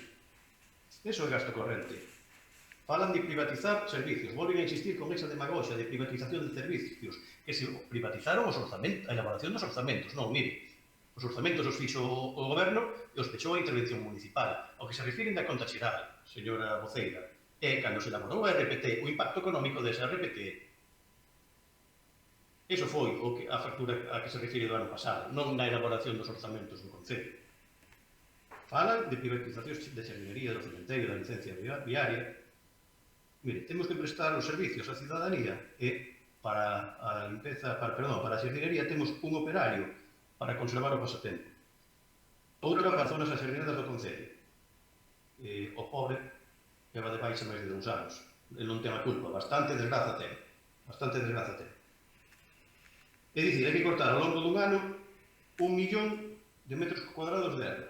Falan de privatizar servicios. Volven a insistir con esa demagoxia de privatización de servicios, que se privatizaron a elaboración dos orzamentos. Non, mire, os orzamentos os fixo o goberno e os pechou a intervención municipal. Ao que se refiren da conta xeral, señora Voceira, é cando se elaborou a RPT, o impacto económico desa RPT. Iso foi a factura a que se refire do ano pasado, non na elaboración dos orzamentos do Concello. Falan de privatizacións de xardinaría, do cementerio, da licencia viaria. Mire, temos que prestar os servicios á cidadanía e para a xardinería temos un operario para conservar o pasatempo. Outro para as zonas axardinadas do Concello. O pobre leva de baixa máis de 2 anos. El non ten a culpa, bastante desgraza ten. É dicir, hai que cortar ao longo dun ano 1 millón de metros cuadrados de erva,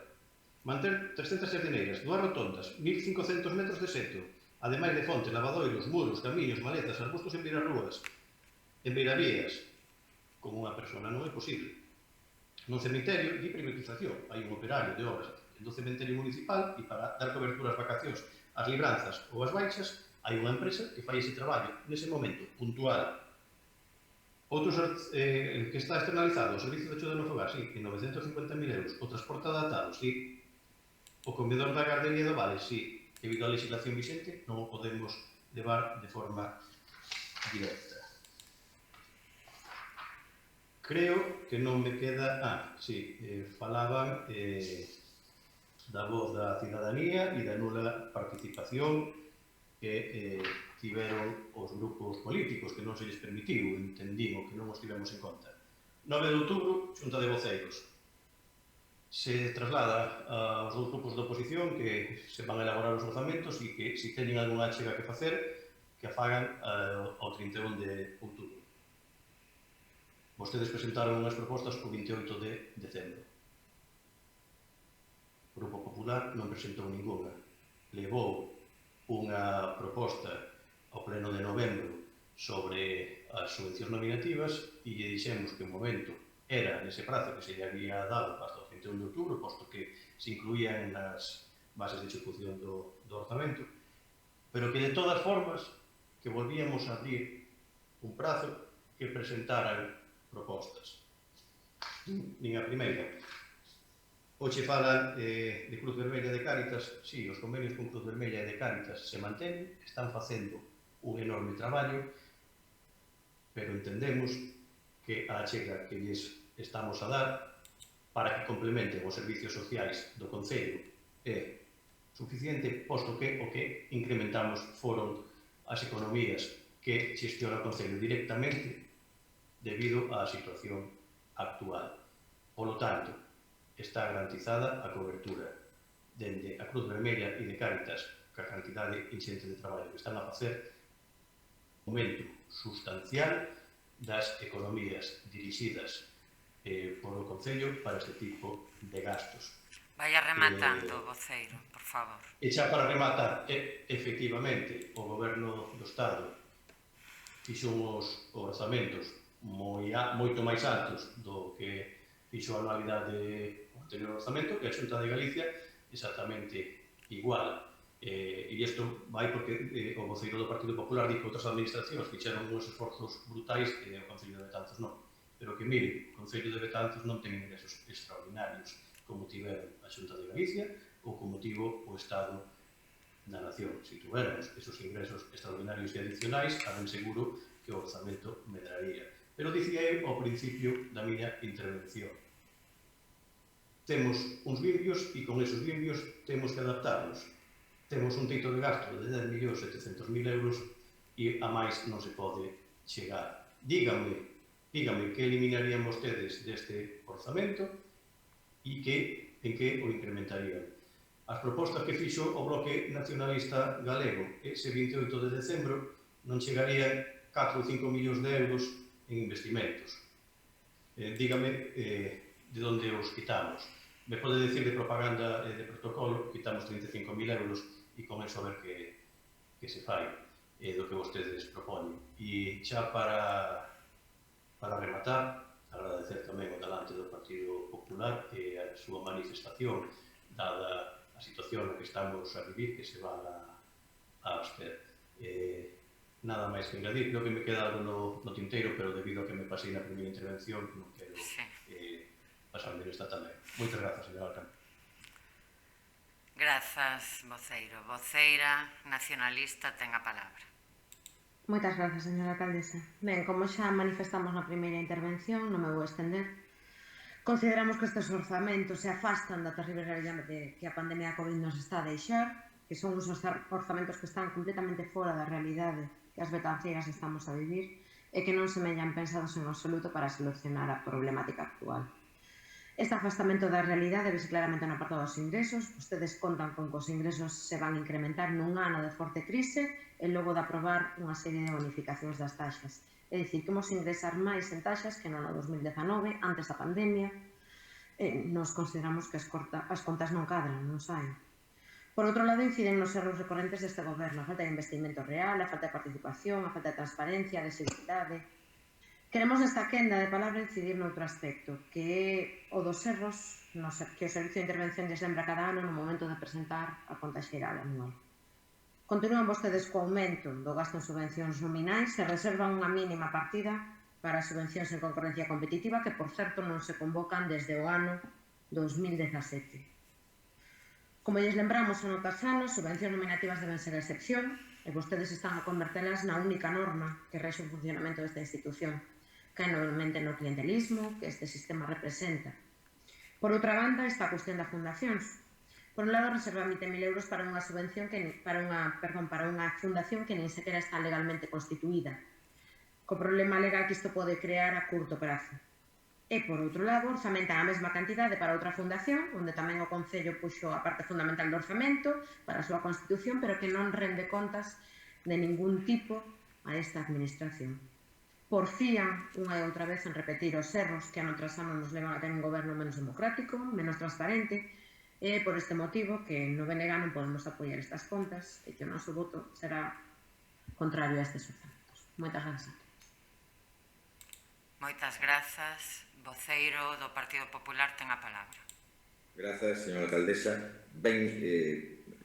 manter 300 xardineiras, 2 rotondas, 1.500 metros de seto, ademais de fontes, lavadoiros, muros, camiños, maletas, arbustos en beirarrúas, en beiravías. Con unha persona non é posible. Non cemiterio, de privatización, hai un operario de obras do cementerio municipal e para dar cobertura ás vacacións, ás libranzas ou ás baixas, hai unha empresa que fai ese traballo nese momento, puntual. Outros que está externalizado, o servicio de axuda no fogar, sí, en 950.000 euros. O transporte adaptado, sí. O comedor da gardería do Vale, sí. Debido á legislación vixente, non o podemos levar de forma directa. Creo que non me queda... sí, falaban da voz da cidadanía e da nula participación que tiveron os grupos políticos, que non se lles permitiu, entendín, o que non os tivemos en conta. 9 de outubro, xunta de voceiros. Se traslada aos dous grupos de oposición que se van a elaborar os orzamentos e que, se teñen algunha achega que facer, que a fagan ao 31 de outubro. Vostedes presentaron unhas propostas o 28 de decembro. O Grupo Popular non presentou ninguna. Levou unha proposta ao pleno de novembro sobre as subvencións nominativas e lle dixemos que o momento era nese prazo que se lle había dado hasta o 31 de outubro, posto que se incluían nas bases de execución do orzamento, pero que de todas formas que volvíamos a abrir un prazo que presentaran propostas. Nin a primeira. Hoxe falan de Cruz Vermella e de Cáritas. Sí, os convenios con Cruz Vermella e de Cáritas se mantén, están facendo un enorme traballo, pero entendemos que a achega que lles estamos a dar para que complementen os servicios sociais do Concello é suficiente, posto que o que incrementamos foron as economías que xestiona o Concello directamente debido á situación actual. Polo tanto, está garantizada a cobertura dende a Cruz Vermella e de Cáritas, que a cantidade inxente de traballo que están a facer, un aumento sustancial das economías dirixidas por o Concello para este tipo de gastos. Vaya rematando, voceiro, por favor. E xa para rematar, efectivamente, o Goberno do Estado fixo uns orzamentos moito máis altos do que fixo a anualidade o anterior orzamento, que a Xunta de Galicia, exactamente igual. E isto vai porque o voceiro do Partido Popular di que outras administracións fixeron uns esforzos brutais e o Concello de Betanzos non. Pero que, mire, o Concello de Betanzos non ten ingresos extraordinarios como tiveron a Xunta de Galicia ou como tivo o Estado da Nación. Se tuveramos esos ingresos extraordinarios e adicionais, a ben seguro que o orzamento medraría. Pero dicía eu ao principio da miña intervención. Temos uns vimbios e con esos vimbios temos que adaptarnos. Temos un teito de gasto de 10.700.000 euros e a máis non se pode chegar. Díganme que eliminarían vostedes deste orzamento e en que o incrementarían. As propostas que fixo o Bloque Nacionalista Galego ese 28 de decembro non chegarían 4 ou 5 millóns de euros en investimentos. Dígame de onde os quitamos. Me pode decir de propaganda e de protocolo, quitamos 35.000 euros e con eso a ver que se fai do que vostedes proponen. E xa para rematar, agradecer tamén o talante do Partido Popular e a súa manifestación, dada a situación na que estamos a vivir, que se van a abster. Nada máis que engadir, creo que me queda algo no tinteiro, pero debido a que me pasei na primeira intervención, non quero pasarme nesta tamén. Moitas grazas, señor alcalde. Grazas, voceiro. Voceira nacionalista ten a palabra. Moitas grazas, señora alcaldesa. Ben, como xa manifestamos na primeira intervención, non me vou estender, consideramos que estes orzamentos se afastan da terrible realidade que a pandemia COVID nos está a deixar, que son uns orzamentos que están completamente fora da realidade que as betanceiras estamos a vivir e que non semellan pensados en absoluto para solucionar a problemática actual. Este afastamento da realidade vese claramente no apartado dos ingresos. Vostedes contan con que os ingresos se van a incrementar nun ano de forte crise e logo de aprobar unha serie de bonificacións das taxas. É dicir, que imos ingresar máis en taxas que no ano 2019, antes da pandemia. Nos consideramos que as contas non cadran, non saen. Por outro lado, inciden nos erros recorrentes deste goberno, a falta de investimento real, a falta de participación, a falta de transparencia, a desigualdade. Queremos nesta quenda de palabra incidir noutro aspecto, que é o dos erros que o Servicio de Intervención lles lembra cada ano no momento de presentar a conta xeral anual. Continúan vostedes co aumento do gasto en subvencións nominais e reservan unha mínima partida para subvencións en concorrencia competitiva que, por certo, non se convocan desde o ano 2017. Como lles lembramos ano tras ano, as subvencións nominativas deben ser a excepción e vostedes están a convertelas na única norma que rexe o funcionamento desta institución, que enormemente no clientelismo que este sistema representa. Por outra banda, está a cuestión das fundacións. Por un lado, reserva 20.000 euros para unha fundación que nin sequera está legalmente constituída, co problema legal que isto pode crear a curto prazo. E, por outro lado, orzamentan a mesma cantidade para outra fundación, onde tamén o Concello puxo a parte fundamental do orzamento para a súa constitución, pero que non rende contas de ningún tipo a esta administración. Porfían unha e outra vez en repetir os erros que ano tras ano nos levan a ter un goberno menos democrático, menos transparente, e por este motivo que no BNG non podemos apoiar estas contas e que o noso voto será contrario a estes orzamentos. Moitas grazas a todos. Moitas grazas. Voceiro do Partido Popular ten a palabra. Grazas, señora alcaldesa. Ben,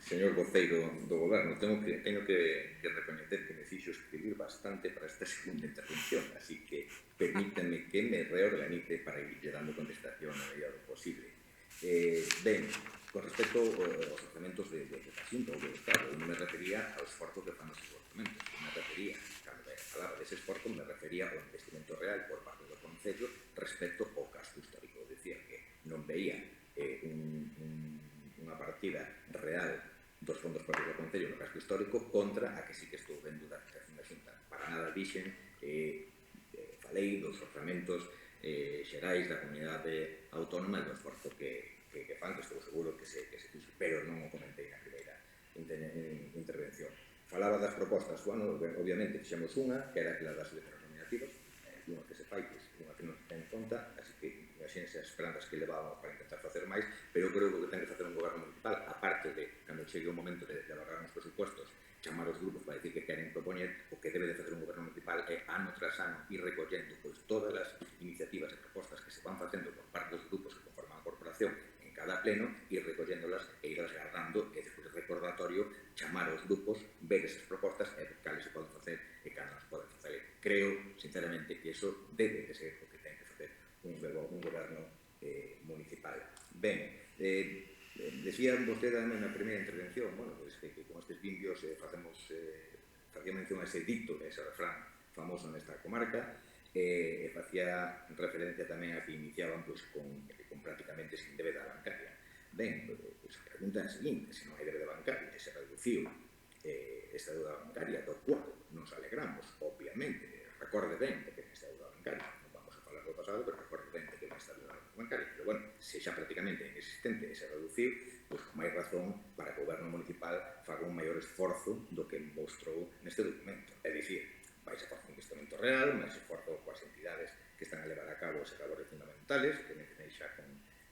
señor voceiro do goberno, teño que recoñecer que me fixo escribir bastante para esta segunda intervención, así que permítame que me reorganice para ir dando contestación a medida do posible. Ben, con respecto aos orzamentos da Xunta ou do Estado, eu non me refería ao esforzo que fan os orzamentos, eu me refería, cando falaba dese esforzo, me refería ao investimento real por parte do Concello respecto ao gasto histórico. Decía que non veía unha partida real dos fondos propios do Concello no gasto histórico contra a que sí que estou vendo da Administración da Xunta. Para nada dixen, falei dos orzamentos xerais da comunidade autónoma e do esforzo que fan, que estou seguro que se fixo, pero non o comentei na primeira intervención. Falaba das propostas, bueno, obviamente fixemos unha, que era aquela das letras nominativas, unha que se fai, unha que non se ten en conta, así que imagínense as esperanzas que levábamos para intentar facer máis, pero eu creo que o que ten que facer un goberno municipal, aparte de, cando chegue o momento de elaborar uns presupuestos, chamar os grupos para decir que queren propoñer, o que debe de facer un goberno municipal é ano tras ano ir recollendo pois todas as iniciativas e propostas que se van facendo por parte dos grupos que conforman a corporación en cada pleno, ir recolléndolas e irlas guardando e despois de recordatorio chamar aos grupos, ver esas propostas e ver cales se poden facer e cales non se poden facer. Creo, sinceramente, que iso debe de ser o que ten que facer un goberno municipal. Ben, decía vostede na primeira intervención, bueno, pues, que con estes vídeos facía mención a ese dicto, a ese refrán famoso nesta comarca, e facía referencia tamén a que iniciaban pues, con prácticamente sin débeda bancaria. Ben, pues, a pregunta é a seguinte, se non hai débeda bancaria, se reduciu esta deuda bancaria do cual nos alegramos, obviamente, recorde ben de que esta deuda bancaria, non vamos a falar do pasado, pero recorde ben de que esta deuda bancaria, pero bueno, se xa prácticamente inexistente e se reduciu, pois con máis razón para que o goberno municipal faga un maior esforzo do que mostrou neste documento. É dicir, máis esforzo de investimento real, máis esforzo coas entidades que están a levar a cabo os valores fundamentales, que mencionei xa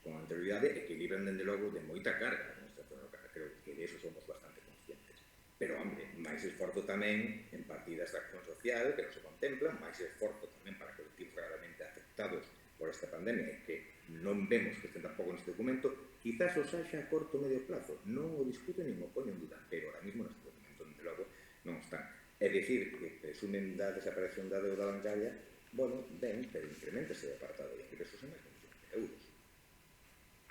con anterioridade, e que libran, dende logo, de moita carga a administración local. Creo que de eso somos bastante conscientes. Pero, hombre, máis esforzo tamén en partidas de acción social que non se contemplan, máis esforzo tamén para colectivos gravemente afectados por esta pandemia e que non vemos que estén tampouco neste documento, quizás os haxa a corto ou medio plazo. Non o discuten nin o poñen en duda, pero ahora mismo neste documento, dende logo, non están. É dicir, que presumen da desaparición da deuda bancaria, bueno, ben, pero incrementase o apartado de ingresos en máis de 1 millón de euros.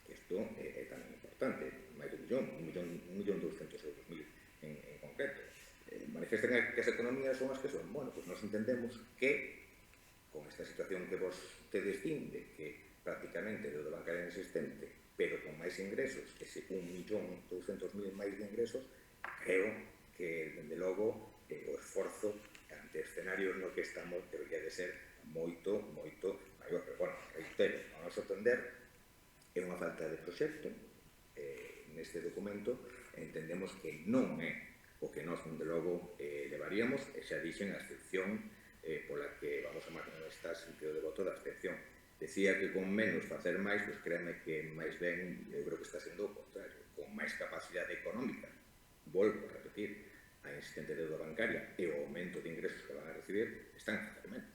Isto é tamén importante, máis de 1.200.000 euros en concreto. Manifestan que as economías son as que son. Bueno, pues nos entendemos que, con esta situación que vos tedes din, de que prácticamente deuda bancaria inexistente, pero con máis ingresos, ese 1.200.000 máis de ingresos, creo que, dende logo, o esforzo ante escenarios no que estamos debería de ser moito maior. Pero, bueno, reitero, a noso entender, é unha falta de proxecto neste documento, entendemos que non é o que nós, dende logo, levaríamos, e xa dixen a excepción pola que vamos a manifestar sentido de voto da abstención. Decía que con menos facer máis, pois créame que máis ben, eu creo que está sendo o contrario, con máis capacidade económica, volvo a repetir, a existente deuda bancaria e o aumento de ingresos que van a recibir, están a facer menos.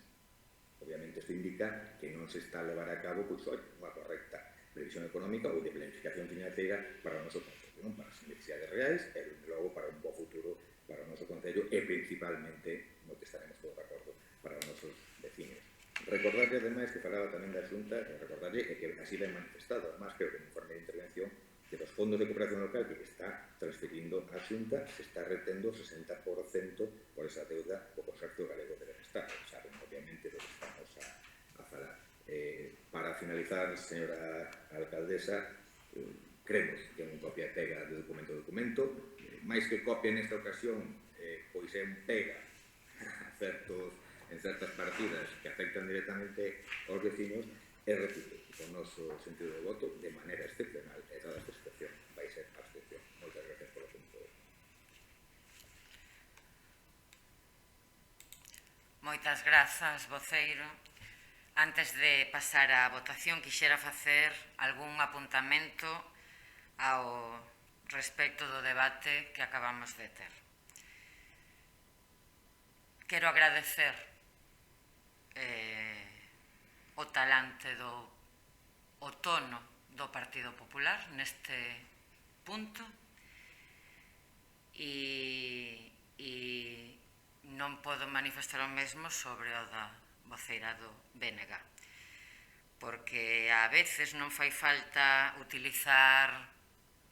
Obviamente, isto indica que non se está a levar a cabo pois, unha correcta previsión económica ou de planificación financiera para o noso Concello, non para as necesidades reais e, logo, para un bo futuro para o noso Concello e, principalmente, no que estaremos todos de acordo, para os nosos vecinos. Recordarlle, ademais, que falaba tamén da Xunta, recordarlle que así ben manifestado, además, creo que en informe de intervención, que dos fondos de cooperación local que está transferindo a Xunta se está retendo 60% por esa deuda do Consorcio Galego de Benestar. Saben, obviamente, do que estamos a falar. Para finalizar, señora alcaldesa, creemos que é un copia e pega de documento a documento. Máis que copia nesta ocasión, pois é un pega en certas partidas que afectan directamente aos vecinos, e repito, o noso sentido de voto, de maneira excepcional, e dada esta excepción, vai ser a excepción. Moitas gracias polo tempo. Moitas grazas, voceiro. Antes de pasar á votación, quixera facer algún apuntamento ao respecto do debate que acabamos de ter. Quero agradecer o talante o tono do Partido Popular neste punto e non podo manifestar o mesmo sobre o da voceira do BNG. porque a veces non fai falta utilizar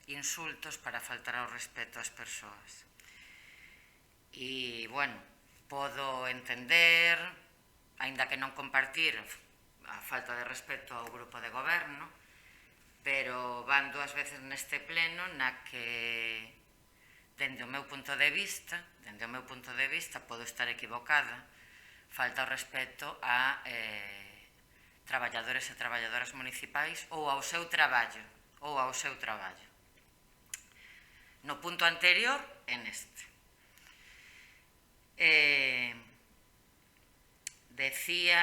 insultos para faltar ao respeto ás persoas. E, bueno, podo entender, aínda que non compartir a falta de respeto ao grupo de goberno, pero van dúas veces neste pleno na que, dende o meu punto de vista, podo estar equivocada, falta o respeto a traballadores e traballadoras municipais ou ao seu traballo. No punto anterior e neste. Decía,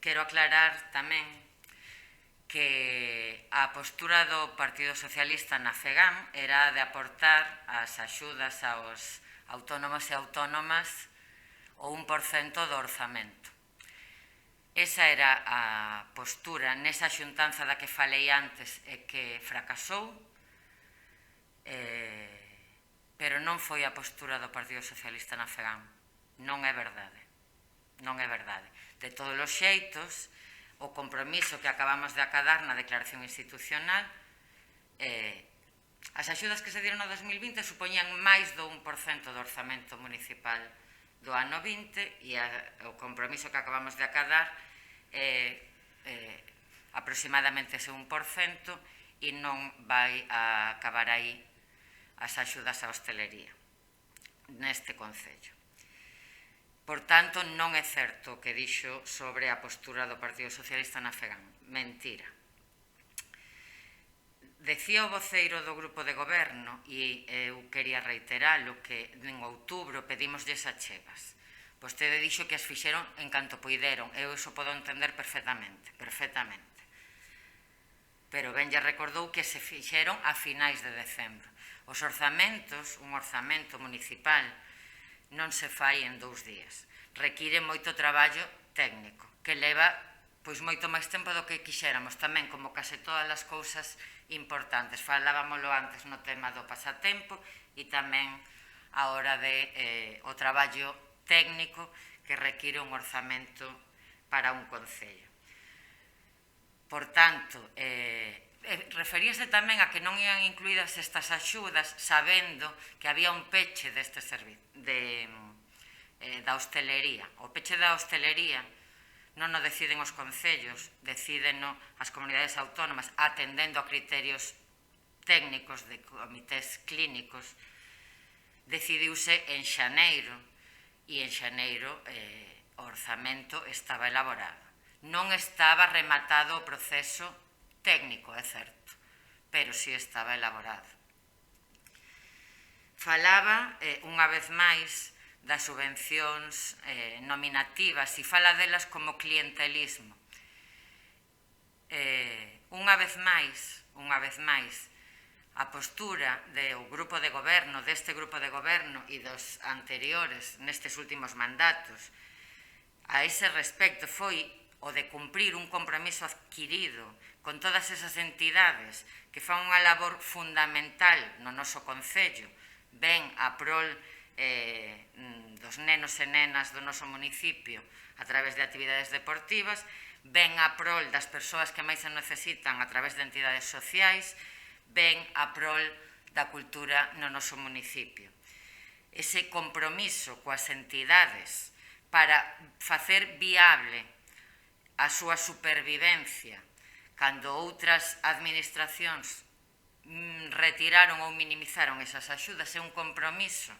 quero aclarar tamén que a postura do Partido Socialista na FEGAM era de aportar as axudas aos autónomos e autónomas o 1% do orzamento. Esa era a postura nesa xuntanza da que falei antes e que fracasou, pero non foi a postura do Partido Socialista na FEGAM. Non é verdade. De todos os xeitos, o compromiso que acabamos de acadar na declaración institucional, as axudas que se dieron no 2020 supoñían máis do 1% do orzamento municipal do ano 20 e o compromiso que acabamos de acadar aproximadamente ese 1% e non vai a acabar aí as axudas á hostelería neste concello. Por tanto, non é certo o que dixo sobre a postura do Partido Socialista na FEGAM. Mentira. Decía o voceiro do grupo de goberno, e eu quería reiteralo, que en outubro pedimosles achegas. Vostede dixo que as fixeron en canto poideron. Eu iso podo entender perfectamente. Pero ben lle recordou que se fixeron a finais de decembro. Os orzamentos, un orzamento municipal, non se fai en 2 días. Require moito traballo técnico, que leva moito máis tempo do que quixéramos tamén, como case todas as cousas importantes. Falábamoslo antes no tema do pasatempo e tamén a hora de o traballo técnico que require un orzamento para un concello. Por tanto, referíase tamén a que non ian incluídas estas axudas sabendo que había un peche deste servizo da hostelería. O peche da hostelería non o deciden os concellos, decídeno as comunidades autónomas atendendo a criterios técnicos de comités clínicos. Decidiuse en xaneiro e en xaneiro o orzamento estaba elaborado. Non estaba rematado o proceso técnico, é certo, pero si estaba elaborado. Falaba, unha vez máis, das subvencións nominativas e fala delas como clientelismo. Unha vez máis, a postura do grupo de goberno, deste grupo de goberno e dos anteriores nestes últimos mandatos, a ese respecto foi o de cumprir un compromiso adquirido con todas esas entidades que fan unha labor fundamental no noso concello, ben a prol dos nenos e nenas do noso municipio a través de actividades deportivas, ben a prol das persoas que máis se necesitan a través de entidades sociais, ben a prol da cultura no noso municipio. Ese compromiso coas entidades para facer viable a súa supervivencia cando outras administracións retiraron ou minimizaron esas axudas é un compromiso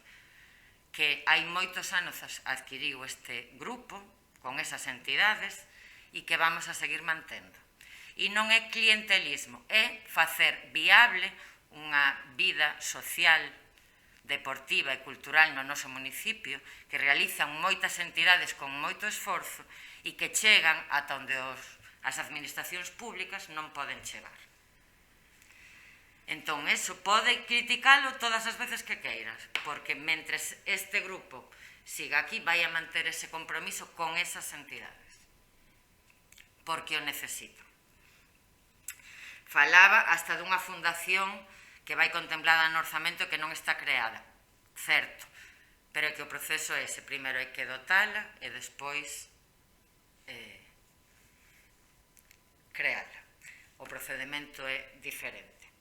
que hai moitos anos adquiriu este grupo con esas entidades e que vamos a seguir mantendo. E non é clientelismo, é facer viable unha vida social, deportiva e cultural no noso municipio que realizan moitas entidades con moito esforzo e que chegan ata onde as administracións públicas non poden chegar. Entón, eso pode criticalo todas as veces que queiras, porque mentres este grupo siga aquí vai a manter ese compromiso con esas entidades, porque o necesito. Falaba hasta dunha fundación que vai contemplada no orzamento que non está creada, certo, pero que o proceso é ese, primeiro hai que dotala e despois creala. O procedimento é diferente.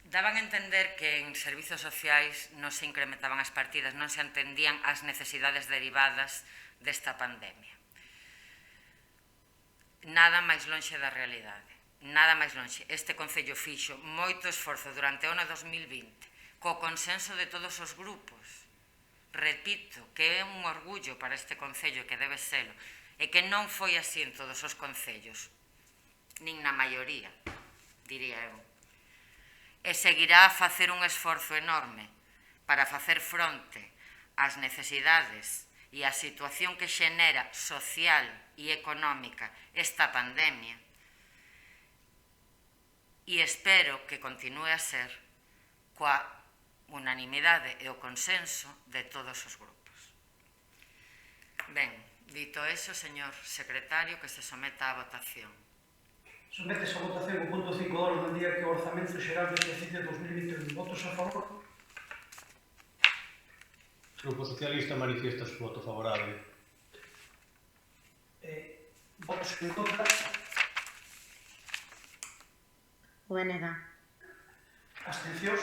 Daban a entender que en servizos sociais non se incrementaban as partidas, non se entendían as necesidades derivadas desta pandemia. Nada máis lonxe da realidade, nada máis lonxe. Este Concello fixo moito esforzo durante o ano 2020, co consenso de todos os grupos. Repito, que é un orgullo para este Concello, que debe selo, e que non foi así en todos os concellos, nin na maioría, diría eu. E seguirá a facer un esforzo enorme para facer fronte ás necesidades e á situación que xenera social e económica esta pandemia, e espero que continue a ser coa unanimidade e o consenso de todos os grupos. Ben, dito eso, señor secretario, que se someta á votación. Sometes a votación o punto 5 do orde do día, que é o Orzamento Xeral do exercicio 2021. Votos a favor? O Grupo Socialista manifiesta su voto favorable. Votos en contra? O BNG. Abstencións?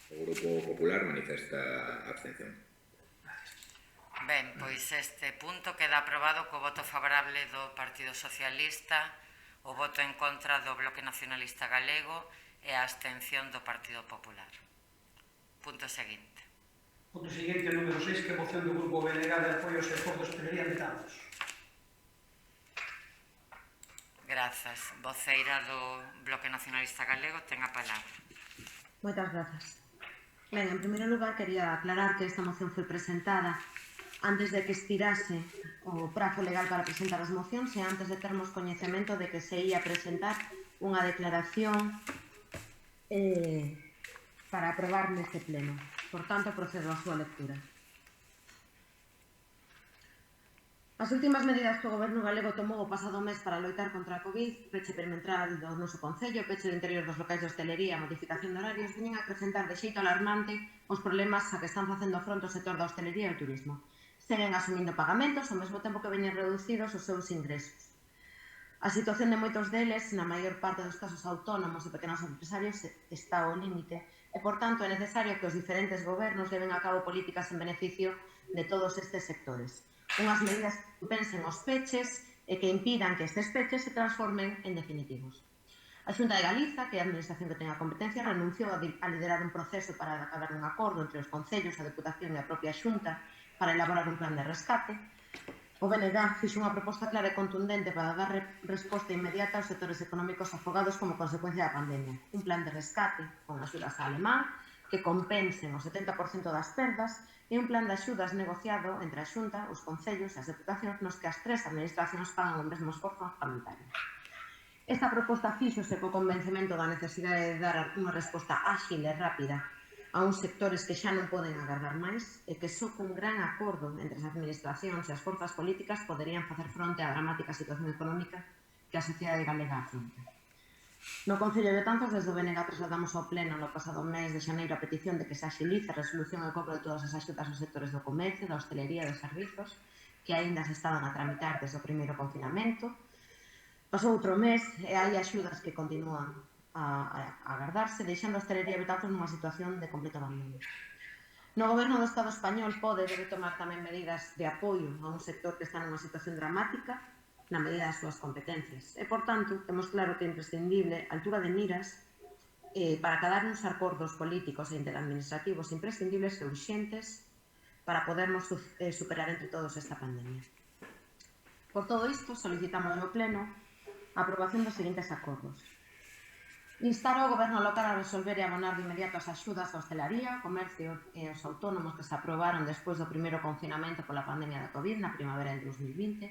O Grupo Popular manifesta abstención. Ben, pois este punto queda aprobado co voto favorable do Partido Socialista, o voto en contra do Bloque Nacionalista Galego e a abstención do Partido Popular. Punto seguinte. Punto seguinte, número 6, que é moción do Grupo BNG de apoio ao sector da hostelería en Betanzos. Grazas. Voceira do Bloque Nacionalista Galego ten a palabra. Moitas grazas. Ben, en primeiro lugar, quería aclarar que esta moción foi presentada antes de que expirase o prazo legal para presentar as mocións e antes de termos coñecemento de que se ia presentar unha declaración para aprobar neste pleno. Por tanto, procedo á súa lectura. As últimas medidas que o Goberno galego tomou o pasado mes para loitar contra a COVID, peche perimetral do noso Concello, peche do interior dos locais de hostelería, modificación de horarios, veñen a presentar de xeito alarmante os problemas a que están facendo fronte o sector da hostelería e o turismo. Seguen asumindo pagamentos ao mesmo tempo que veñen reducidos os seus ingresos. A situación de moitos deles, na maior parte dos casos autónomos e pequenos empresarios, está ao límite e, por tanto, é necesario que os diferentes gobernos leven a cabo políticas en beneficio de todos estes sectores. Unhas medidas que pensen os peches e que impidan que estes peches se transformen en definitivos. A Xunta de Galiza, que é a administración que ten a competencia, renunciou a liderar un proceso para acabar un acordo entre os concellos, a Deputación e a propia Xunta para elaborar un plan de rescate. O BNG fixo unha proposta clara e contundente para dar resposta inmediata aos sectores económicos afogados como consecuencia da pandemia. Un plan de rescate con axudas a alemán que compensen o 70% das perdas e un plan de axudas negociado entre a Xunta, os concellos e as deputacións nos que as tres administracións pagan o mesmo esforzo orzamentario. Esta proposta fíxose co convencemento da necesidade de dar unha resposta áxil e rápida a uns sectores que xa non poden agardar máis e que só cun gran acordo entre as administracións e as forzas políticas poderían facer fronte á dramática situación económica que a sociedade galega afronta. No Concello de Betanzos, desde o BNG trasladamos ao pleno no pasado mes de xaneiro a petición de que se axilice a resolución e cobro de todas as axudas aos sectores do comercio, da hostelería e dos servizos que aínda se estaban a tramitar desde o primeiro confinamento. Pasou outro mes e hai axudas que continúan a agardarse, deixando a hostelería de Betanzos nunha situación de completo abandono. No Goberno do Estado español debe tomar tamén medidas de apoio a un sector que está nunha situación dramática na medida das súas competencias. E, por tanto, temos claro que é imprescindible a altura de miras para acadar uns acordos políticos e interadministrativos imprescindibles e urxentes para podermos superar entre todos esta pandemia. Por todo isto, solicitamos ao Pleno a aprobación dos seguintes acordos. Instar ao Goberno local a resolver e abonar de inmediato as axudas á hostelaría, comercio e aos autónomos que se aprobaron despois do primeiro confinamento pola pandemia da COVID na primavera de 2020.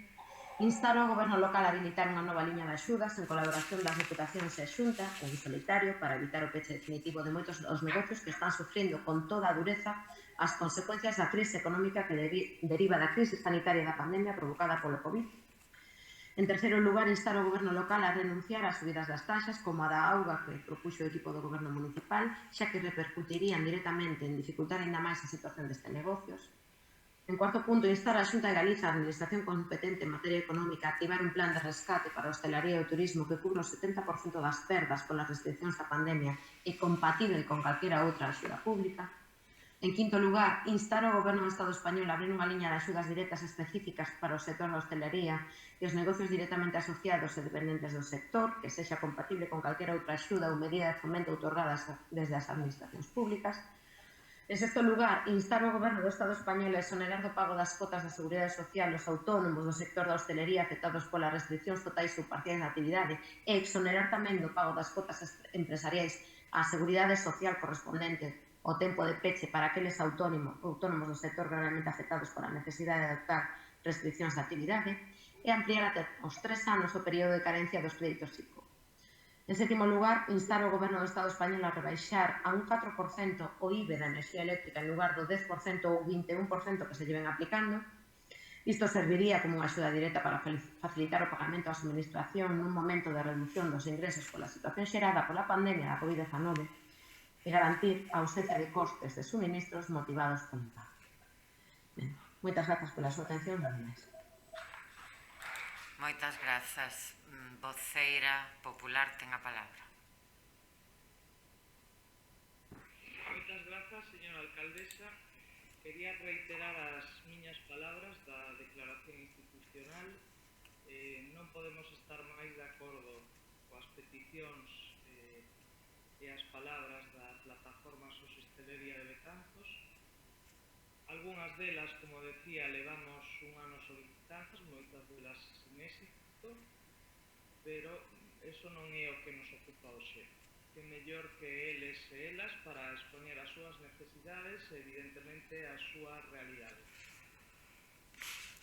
Instar ao Goberno local a habilitar unha nova liña de axudas en colaboración das Deputacións e a Xunta, ou en solitario, para evitar o peche definitivo de moitos dos negocios que están sufrindo con toda a dureza as consecuencias da crise económica que deriva da crise sanitaria da pandemia provocada polo COVID. En terceiro lugar, instar o goberno local a renunciar ás subidas das taxas, como a da auga que propuxo o equipo do goberno municipal, xa que repercutirían directamente en dificultar ainda máis a situación destes negocios. En cuarto punto, instar a Xunta de Galiza, a Administración competente en materia económica, a activar un plan de rescate para a hostelería e o turismo que cubra o 70% das perdas polas restriccións da pandemia e compatible con calquera outra axuda pública. En quinto lugar, instar ao Goberno do Estado español a abrir unha liña de axudas directas específicas para o sector da hostelería e os negocios directamente asociados e dependentes do sector, que sexa compatible con calquera outra axuda ou medida de fomento outorgadas desde as administracións públicas. En sexto lugar, instar ao Goberno do Estado español a exonerar do pago das cotas da Seguridade Social os autónomos do sector da hostelería afectados polas restriccións totais ou parciais da actividade e exonerar tamén do pago das cotas empresariais á Seguridade Social correspondente o tempo de peche para aqueles autónomos do sector gravemente afectados pola necesidade de adoptar restriccións de actividade e ampliar até os 3 anos o período de carencia dos créditos ICO. En sétimo lugar, instar o Goberno do Estado español a rebaixar a un 4% o IBE da enerxía eléctrica en lugar do 10% ou 21% que se lleven aplicando. Isto serviría como unha axuda directa para facilitar o pagamento da administración nun momento de reducción dos ingresos pola situación xerada pola pandemia da COVID-19 e garantir a ausencia de costes de suministros motivados polo impacto. Moitas grazas pola súa atención, nada máis. Moitas grazas. Voceira popular ten a palabra. Moitas grazas, señora alcaldesa. Quería reiterar as miñas palabras da declaración institucional. Non podemos estar máis de acordo coas peticións e as palabras da plataforma Sostelería de Betanzos. Algúnas delas, como decía, levamos un ano solicitando, moitas delas sin éxito, pero eso non é o que nos ocupa hoxe. Que mellor que eles e elas para expoñer as súas necesidades e, evidentemente, a súa realidade.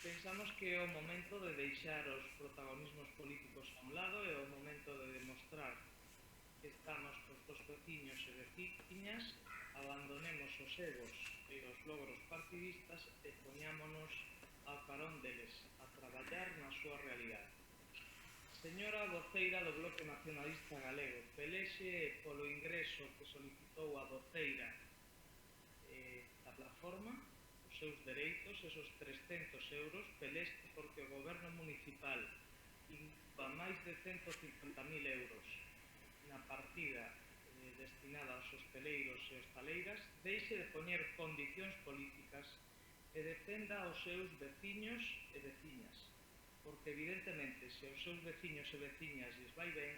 Pensamos que é o momento de deixar os protagonismos políticos a un lado, é o momento de demostrar que estamos cos dos veciños e veciñas, abandonemos os egos e os logros partidistas e poñámonos ao carón deles, a traballar na súa realidade. Señora voceira do Bloque Nacionalista Galego, pelexe polo ingreso que solicitou a voceira da plataforma, os seus dereitos, esos 300 euros, pelexe porque o Goberno Municipal incluía máis de 150.000 euros na partida destinada aos hosteleiros e hostaleiras, deixe de poñer condicións políticas e defenda aos seus veciños e veciñas, porque evidentemente se aos seus veciños e veciñas lles vai ben,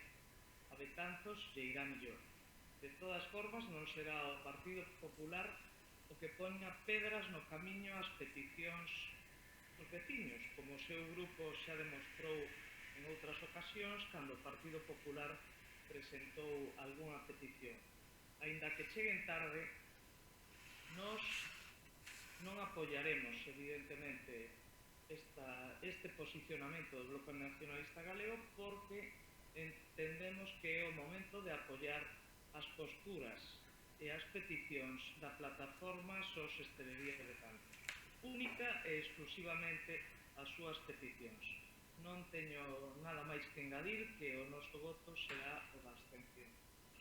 a Betanzos lle irá mellor. De todas formas, non será o Partido Popular o que poña pedras no camiño ás peticións dos veciños, como o seu grupo xa demostrou en outras ocasións cando o Partido Popular presentou algunha petición. Aínda que cheguen tarde, nós non apoiaremos, evidentemente, este posicionamento do Bloque Nacionalista Galego porque entendemos que é o momento de apoiar as posturas e as peticións da plataforma Sostelería de Betanzos. Única e exclusivamente as súas peticións. Non teño nada máis que engadir, que o noso voto será o da abstención.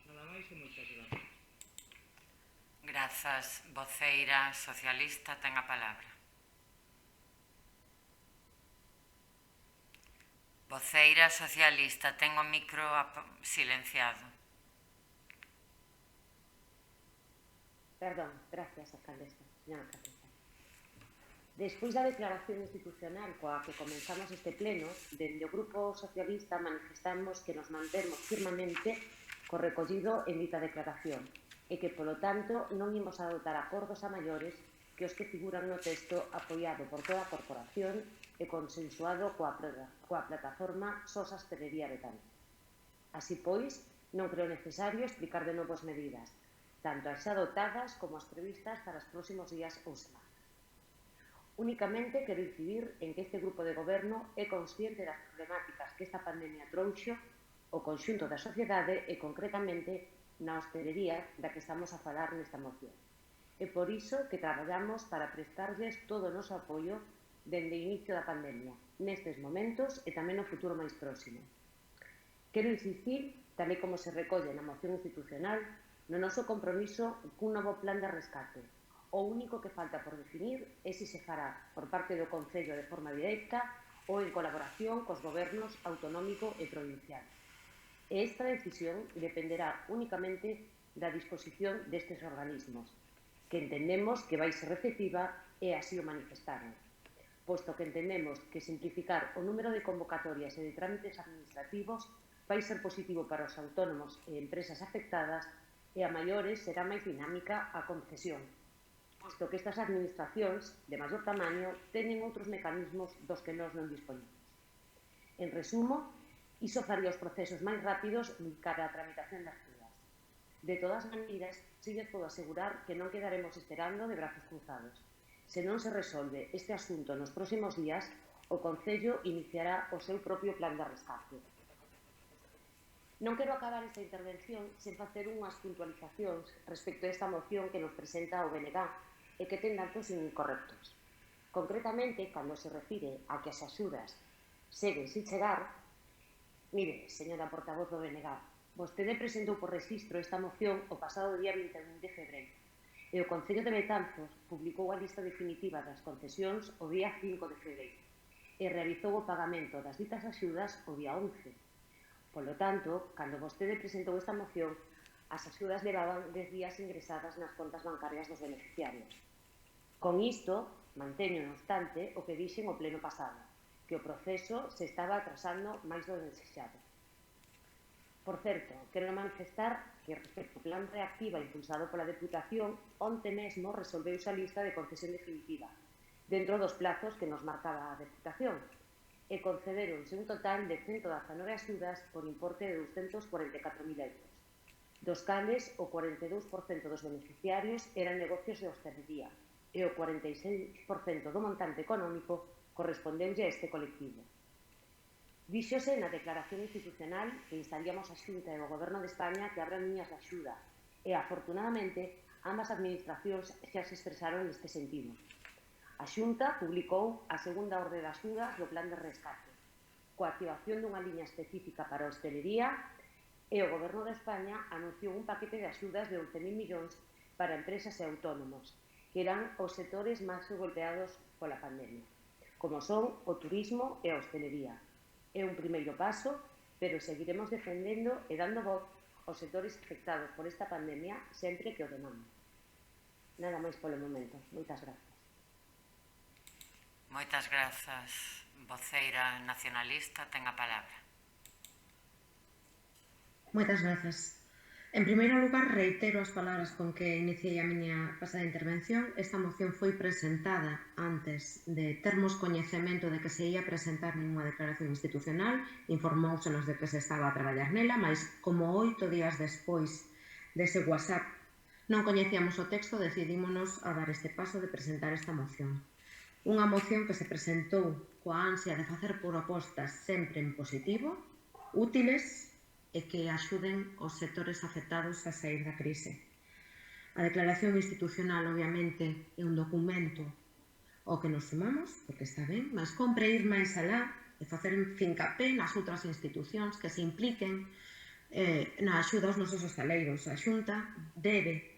Nada máis e moitas grazas. Grazas. Voceira socialista ten a palabra. Voceira socialista, ten o micro silenciado. Perdón, gracias, alcaldesa, señora alcaldesa. Despois da declaración institucional coa que comenzamos este pleno, dende o Grupo Socialista manifestamos que nos mantemos firmemente co recollido en dita declaración e que, polo tanto, non imos adoptar acordos a maiores que os que figuran no texto apoiado por toda a corporación e consensuado coa plataforma Sostelería de Betanzos. Así pois, non creo necesario explicar de novo as medidas, tanto as xa adoptadas como as previstas para os próximos días ou semanas. Únicamente quero incidir en que este grupo de goberno é consciente das problemáticas que esta pandemia trouxo o conxunto da sociedade e, concretamente, na hostelería da que estamos a falar nesta moción. É por iso que traballamos para prestarlles todo o noso apoio dende o inicio da pandemia, nestes momentos e tamén no futuro máis próximo. Quero insistir, tal e como se recolle na moción institucional, no noso compromiso cun novo plan de rescate. O único que falta por definir é se se fará por parte do Concello de forma directa ou en colaboración cos gobernos autonómico e provincial. E esta decisión dependerá únicamente da disposición destes organismos, que entendemos que vai ser receptiva e así o manifestaron, posto que entendemos que simplificar o número de convocatorias e de trámites administrativos vai ser positivo para os autónomos e empresas afectadas e a maiores será máis dinámica a concesión, posto que estas administracións de maior tamaño teñen outros mecanismos dos que nós non dispoñemos. En resumo, iso faría os procesos máis rápidos cara á tramitación das pruebas. De todas maneiras, si lles podo asegurar que non quedaremos esperando de brazos cruzados. Se non se resolve este asunto nos próximos días, o Concello iniciará o seu propio plan de rescate. Non quero acabar esta intervención sen facer unhas puntualizacións respecto a esta moción que nos presenta o BNG e que ten datos incorrectos. Concretamente, cando se refire a que as axudas seguen sin chegar, mire, señora portavoz do BNG, vostede presentou por registro esta moción o pasado día 21 de febreiro e o Concello de Betanzos publicou a lista definitiva das concesións o día 5 de febreiro e realizou o pagamento das ditas axudas o día 11. Polo tanto, cando vostede presentou esta moción, as axudas levaban 10 días ingresadas nas contas bancarias dos beneficiarios. Con isto, manteño, non obstante, o que dixen o pleno pasado, que o proceso se estaba atrasando máis do desexado. Por certo, quero manifestar que respecto ao plan reactiva impulsado pola Deputación, onte mesmo resolveuse a lista de concesión definitiva, dentro dos plazos que nos marcaba a Deputación, e concederonse un total de 119 axudas por importe de 244.000 euros, dos cales o 42% dos beneficiarios eran negocios de hostelería e o 46% do montante económico correspondeulle a este colectivo. Díxose na declaración institucional que instaríamos a Xunta e o Goberno de España que abran liñas de axuda e, afortunadamente, ambas administracións xa se expresaron neste sentido. A Xunta publicou a segunda orde de axudas do Plan de Rescate, coa activación dunha liña específica para a hostelería e o Goberno de España anunciou un paquete de axudas de 11.000 millóns para empresas e autónomos, que eran os sectores máis golpeados pola pandemia, como son o turismo e a hostelería. É un primeiro paso, pero seguiremos defendendo e dando voz aos sectores afectados por esta pandemia sempre que o demanden. Nada máis polo momento. Moitas grazas. Moitas grazas. Voceira nacionalista, ten a palabra. Moitas grazas. En primeiro lugar, reitero as palabras con que iniciei a miña pasada intervención. Esta moción foi presentada antes de termos coñecemento de que se ia presentar nunha declaración institucional, informóusenos de que se estaba a traballar nela, mas como 8 días despois dese WhatsApp non coñecíamos o texto, decidímonos a dar este paso de presentar esta moción. Unha moción que se presentou coa ansia de facer propostas sempre en positivo, útiles e que axuden os sectores afectados a sair da crise. A declaración institucional, obviamente, é un documento ao que nos sumamos, porque está ben, mas compre ir máis alá e facer fincapé nas outras institucións que se impliquen na axuda aos nosos hostaleiros. A Xunta debe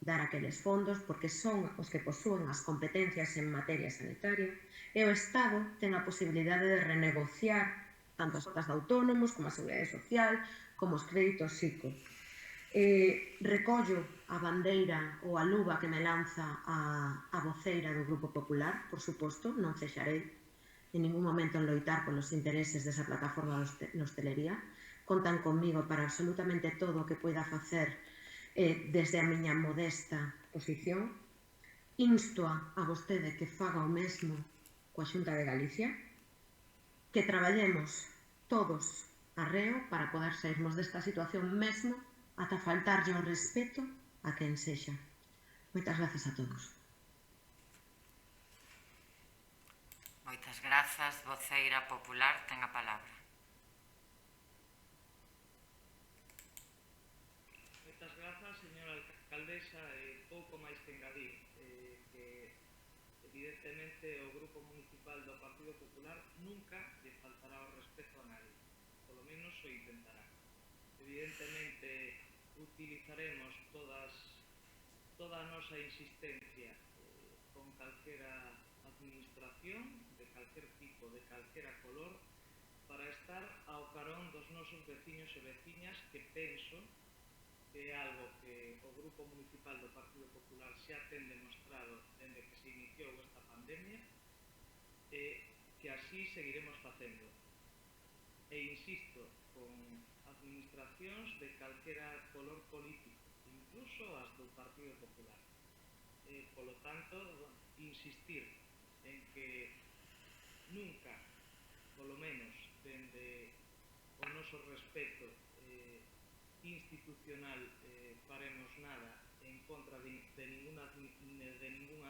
dar aqueles fondos porque son os que posúen as competencias en materia sanitaria e o Estado ten a posibilidade de renegociar tanto as cotas de autónomos como a seguridade social, como os créditos SICO. Recollo a bandeira ou a luva que me lanza a voceira do Grupo Popular, por suposto, non cexarei en ningún momento en loitar polos intereses desa plataforma de hostelería. Contan comigo para absolutamente todo o que poida facer desde a miña modesta posición. Insto a vostede que faga o mesmo coa Xunta de Galicia, que traballemos todos arreo para poder sairmos desta situación mesmo ata faltarlle o respeto a quen sexa. Moitas grazas a todos. Moitas grazas. Voceira popular, ten a palabra. Moitas grazas, señora alcaldesa, pouco máis que engadir, que evidentemente o Grupo Municipal do Partido Popular nunca lle faltará o respeto a nadie, polo menos o intentará. Evidentemente utilizaremos toda a nosa insistencia con calquera administración, de calquer tipo, de calquera color, para estar ao carón dos nosos veciños e veciñas, que penso que é algo que o Grupo Municipal do Partido Popular xa ten demostrado dende que se iniciou esta pandemia, e que así seguiremos facendo. E insisto, con administracións de calquera color político, incluso as do Partido Popular. Polo tanto, insistir en que nunca, polo menos dende o noso respeto institucional, faremos nada en contra de ninguna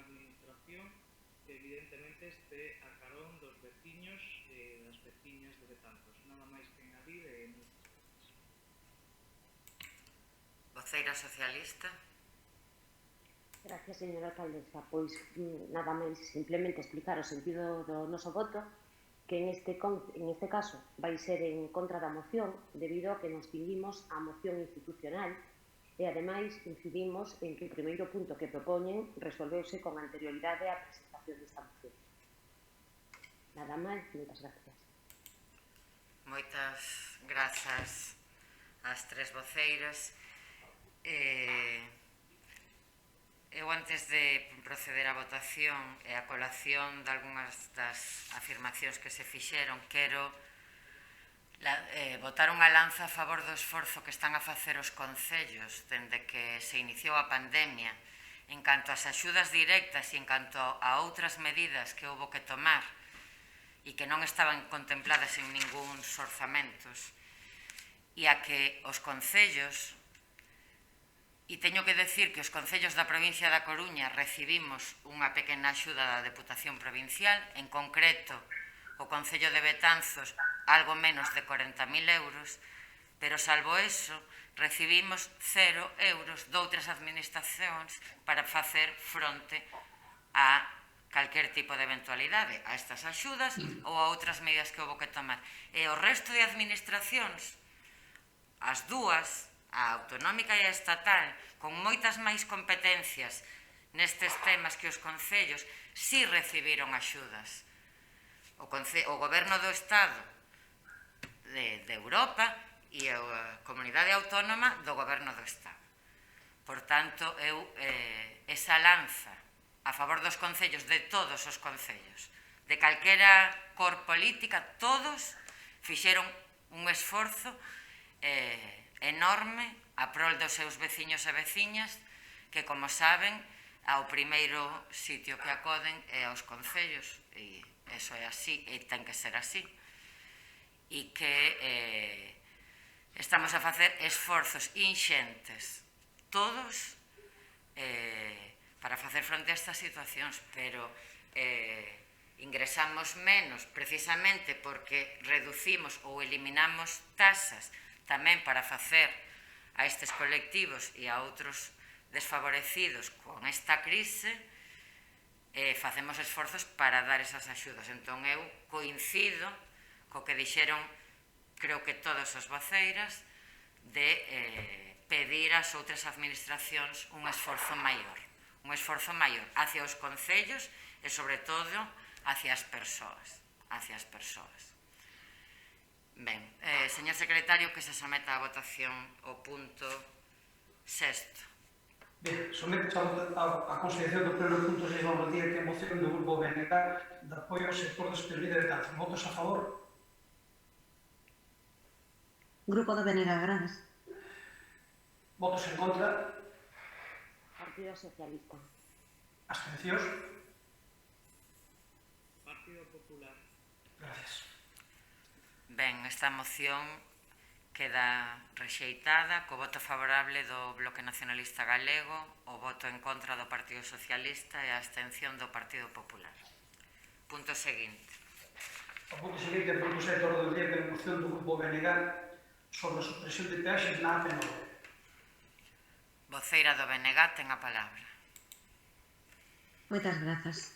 administración que evidentemente este a carón dos veciños e das veciñas de Betanzos. Nada máis que engadir e moitas gracias. Voceira socialista. Gracias, señora alcaldesa. Pois nada máis, simplemente explicar o sentido do noso voto, que en este caso vai ser en contra da moción, debido a que nos cinguimos á moción institucional e, ademais, incidimos en que o primeiro punto que propoñen resolveuse con anterioridade á presentación desta moción. Nada máis, moitas gracias. Moitas grazas ás tres voceiras. Eu, antes de proceder á votación e a colación de algunhas das afirmacións que se fixeron, quero botar unha lanza a favor do esforzo que están a facer os concellos dende que se iniciou a pandemia en canto ás axudas directas e en canto a outras medidas que houbo que tomar e que non estaban contempladas en ningúns orzamentos, e a que os concellos, e teño que decir que os concellos da provincia da Coruña recibimos unha pequena axuda da Deputación Provincial, en concreto o Concello de Betanzos algo menos de 40.000 euros, pero salvo eso recibimos 0 euros de outras administracións para facer fronte a calquer tipo de eventualidade, a estas axudas ou a outras medidas que houve que tomar. E o resto de administracións, as dúas, a autonómica e a estatal, con moitas máis competencias nestes temas que os concellos, si recibiron axudas. O Goberno do Estado de Europa e a Comunidade Autónoma do Goberno do Estado. Por tanto, eu esa lanza a favor dos concellos, de todos os concellos, de calquera cor política, todos fixeron un esforzo enorme a prol dos seus veciños e veciñas, que, como saben, ao primeiro sitio que acoden é aos concellos, e eso é así, e ten que ser así, e que estamos a facer esforzos inxentes, todos, para facer fronte a estas situacións, pero ingresamos menos precisamente porque reducimos ou eliminamos tasas tamén para facer a estes colectivos e a outros desfavorecidos con esta crise, facemos esforzos para dar esas axudas. Entón, eu coincido co que dixeron, creo que todas as voceiras, de pedir ás outras administracións un esforzo maior hacia os concellos e, sobre todo, hacia as persoas. Ben, señor secretario, que se someta a votación o punto 6. Ben, sometes a consideración do pleno punto 6 do día que a moción do Grupo BNG de apoio ao sector da hostelería de Betanzos. Votos a favor? Grupo do BNG, gracias. Votos en contra? Partido Socialista. Abstencións? Partido Popular. Gracias. Ben, esta moción queda rexeitada co voto favorable do Bloque Nacionalista Galego, o voto en contra do Partido Socialista e a abstención do Partido Popular. Punto seguinte. O punto seguinte, punto 7 do día que a moción do Grupo BNG sobre a supresión de peaxes na AP9. Voceira do BNG ten a palabra. Moitas grazas.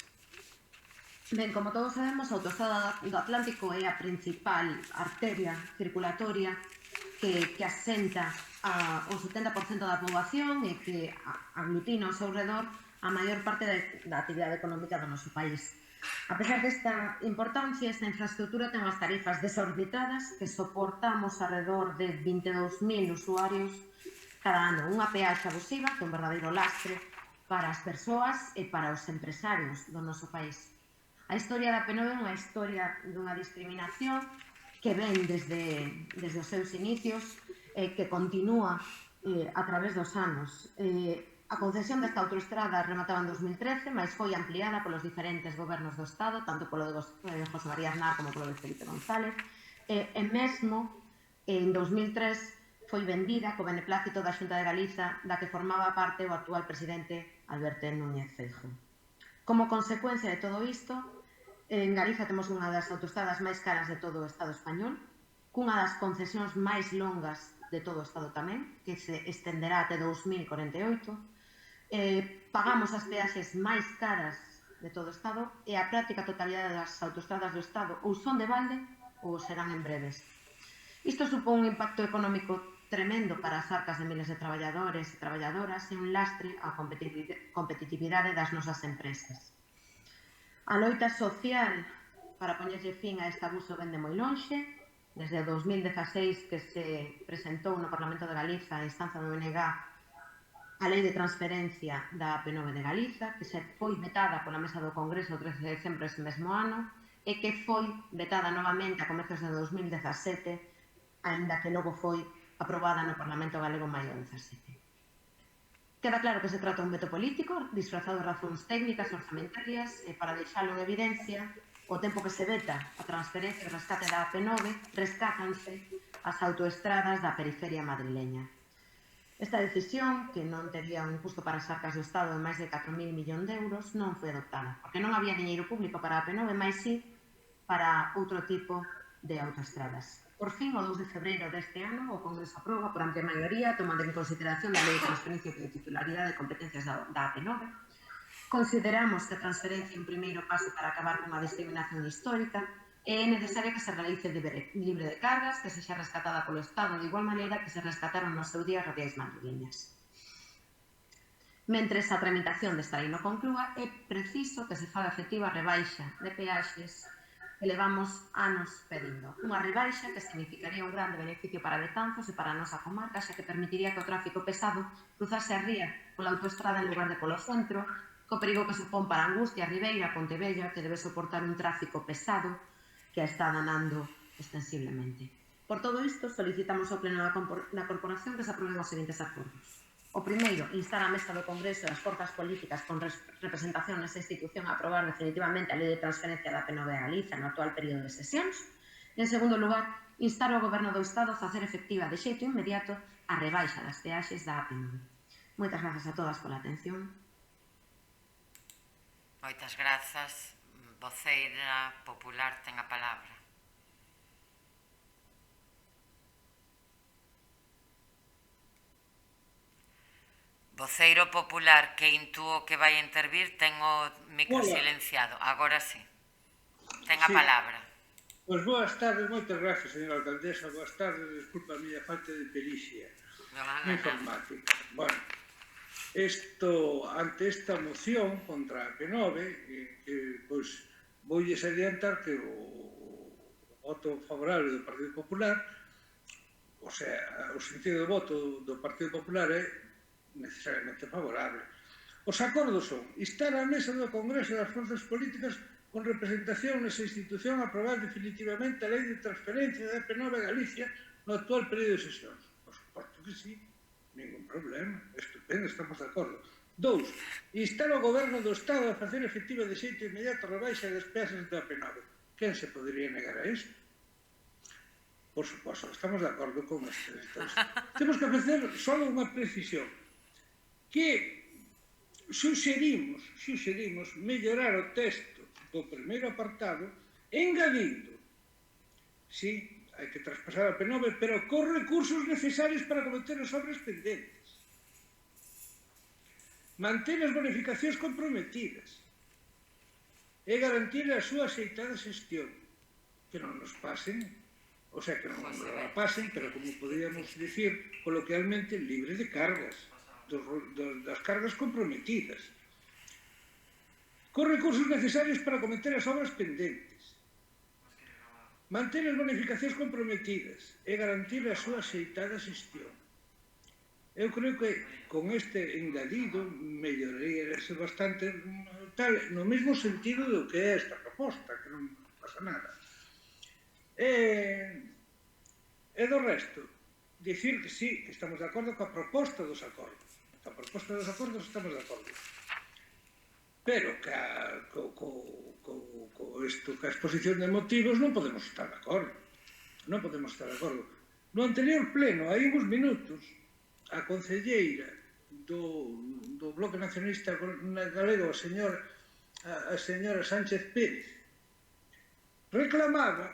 Ben, como todos sabemos, a autostrada do Atlántico é a principal arteria circulatoria que asenta o 70% da poboación e que aglutina ao seu redor a maior parte da actividade económica do noso país. A pesar desta importancia, esta infraestructura ten unhas tarifas desorbitadas que soportamos alrededor de 22.000 usuarios cada ano. Unha peaxe abusiva que é un verdadeiro lastre para as persoas e para os empresarios do noso país. A historia da P9 é unha historia dunha discriminación que ven desde os seus inicios e que continúa a través dos anos. A concesión desta autoestrada remataba en 2013, mas foi ampliada polos diferentes gobernos do Estado, tanto polo de José María Aznar como polo de Felipe González, e mesmo en 2003 foi vendida co beneplácito da Xunta de Galiza, da que formaba parte o actual presidente Alberto Núñez Feijóo. Como consecuencia de todo isto, en Galiza temos unha das autoestradas máis caras de todo o Estado español, cunha das concesións máis longas de todo o Estado tamén, que se estenderá até 2048. Pagamos as peaxes máis caras de todo o Estado e a práctica totalidade das autoestradas do Estado ou son de balde ou serán en breves. Isto supón un impacto económico tremendo para as arcas de miles de traballadores e traballadoras e un lastre á competitividade das nosas empresas. A loita social para poñerlle fin a este abuso vende moi lonxe. Desde 2016 que se presentou no Parlamento de Galiza a instancia do BNG a Lei de Transferencia da AP9 de Galiza, que se foi vetada pola Mesa do Congreso o 13 de decembro ese mesmo ano e que foi vetada novamente a comezos de 2017, aínda que logo foi aprobada no Parlamento Galego en maio 17. Queda claro que se trata dun veto político disfrazado de razóns técnicas orzamentarias e para deixalo en evidencia, o tempo que se veta a transferencia e rescate da AP9 rescátanse as autoestradas da periferia madrileña. Esta decisión, que non tería un custo para as arcas do Estado de máis de 4.000 millóns de euros, non foi adoptada, porque non había diñeiro público para a AP9, máis sí para outro tipo de autoestradas. Por fin, o 2 de febreiro deste ano, o Congreso aproba por amplia maioría, tomando en consideración a Lei de Transferencia de titularidade e competencias da AP9. Consideramos que a transferencia é un primeiro paso para acabar con a discriminación histórica e é necesario que se realice libre de cargas, que sexa rescatada polo Estado de igual maneira que se rescataron no seu día radiais madrileñas. Mentres a tramitación desta lei non conclúa, é preciso que se faga efectiva a rebaixa de peaxes que levamos anos pedindo. Unha rebaixa que significaría un grande beneficio para Betanzos e para a nosa comarca, xa que permitiría que o tráfico pesado cruzase a ría pola autoestrada en lugar de polo centro, co perigo que supón para Angustia, Ribeira, Pontevella, que debe soportar un tráfico pesado que a está danando extensiblemente. Por todo isto, solicitamos ao Pleno da Corporación que se aproben os seguintes acordos. O primeiro, instar a Mesa do Congreso e as forzas políticas con representación nesta institución a aprobar definitivamente a Lei de Transferencia da AP9 a Galiza no actual período de sesións. En segundo lugar, instar ao Goberno do Estado a facer efectiva de xeito inmediato a rebaixa das peaxes da AP9. Moitas grazas a todas pola atención. Moitas grazas. Voceira popular ten a palabra. Voceiro popular que intúo que vai intervir ten o micro silenciado. Agora sí. Ten a palabra. Pois boas tardes, moitas gracias, señora alcaldesa. Boas tardes, disculpa a miña falta de pericia informática. Bueno, ante esta moción contra a P9, pois voulles adiantar que o voto favorable do Partido Popular, o sea, o sentido de voto do Partido Popular é necesariamente favorable. Os acordos son instar a Mesa do Congreso das Forzas Políticas con representación nesa institución a aprobar definitivamente a Lei de Transferencia da AP9 a Galicia no actual período de sesións. Por suposto que sí, ningún problema, estupendo, estamos de acordo. 2. Instar ao Goberno do Estado a facer efectiva de xeito inmediato a rebaixa das peaxes da AP9. Quen se podería negar a isto? Por suposto, estamos de acordo con estes. Temos que facer só unha precisión, que suxerimos mellorar o texto do primeiro apartado engadindo, sí, hai que traspasar a P9, pero cos recursos necesarios para cometer as obras pendentes, manter as bonificacións comprometidas, e garantir a súa aceitada xestión. Que non nos pasen, o sea, que non nos la pasen, pero como podríamos dicir coloquialmente, libre de cargas, das cargas comprometidas. Cos recursos necesarios para cometer as obras pendentes. Manter as bonificacións comprometidas e garantir a súa aceitada xestión. Eu creo que con este engadido melloraría bastante tal, no mesmo sentido do que é esta proposta, que non pasa nada. E do resto, dicir que sí, que estamos de acordo coa proposta dos acordos. A proposta dos acordos estamos de acordo. Pero que a exposición de motivos non podemos estar de acordo. Non podemos estar de acordo. No anterior pleno, hai uns minutos, a concelleira do Bloque Nacionalista Galego, a señora Sánchez Pérez, reclamaba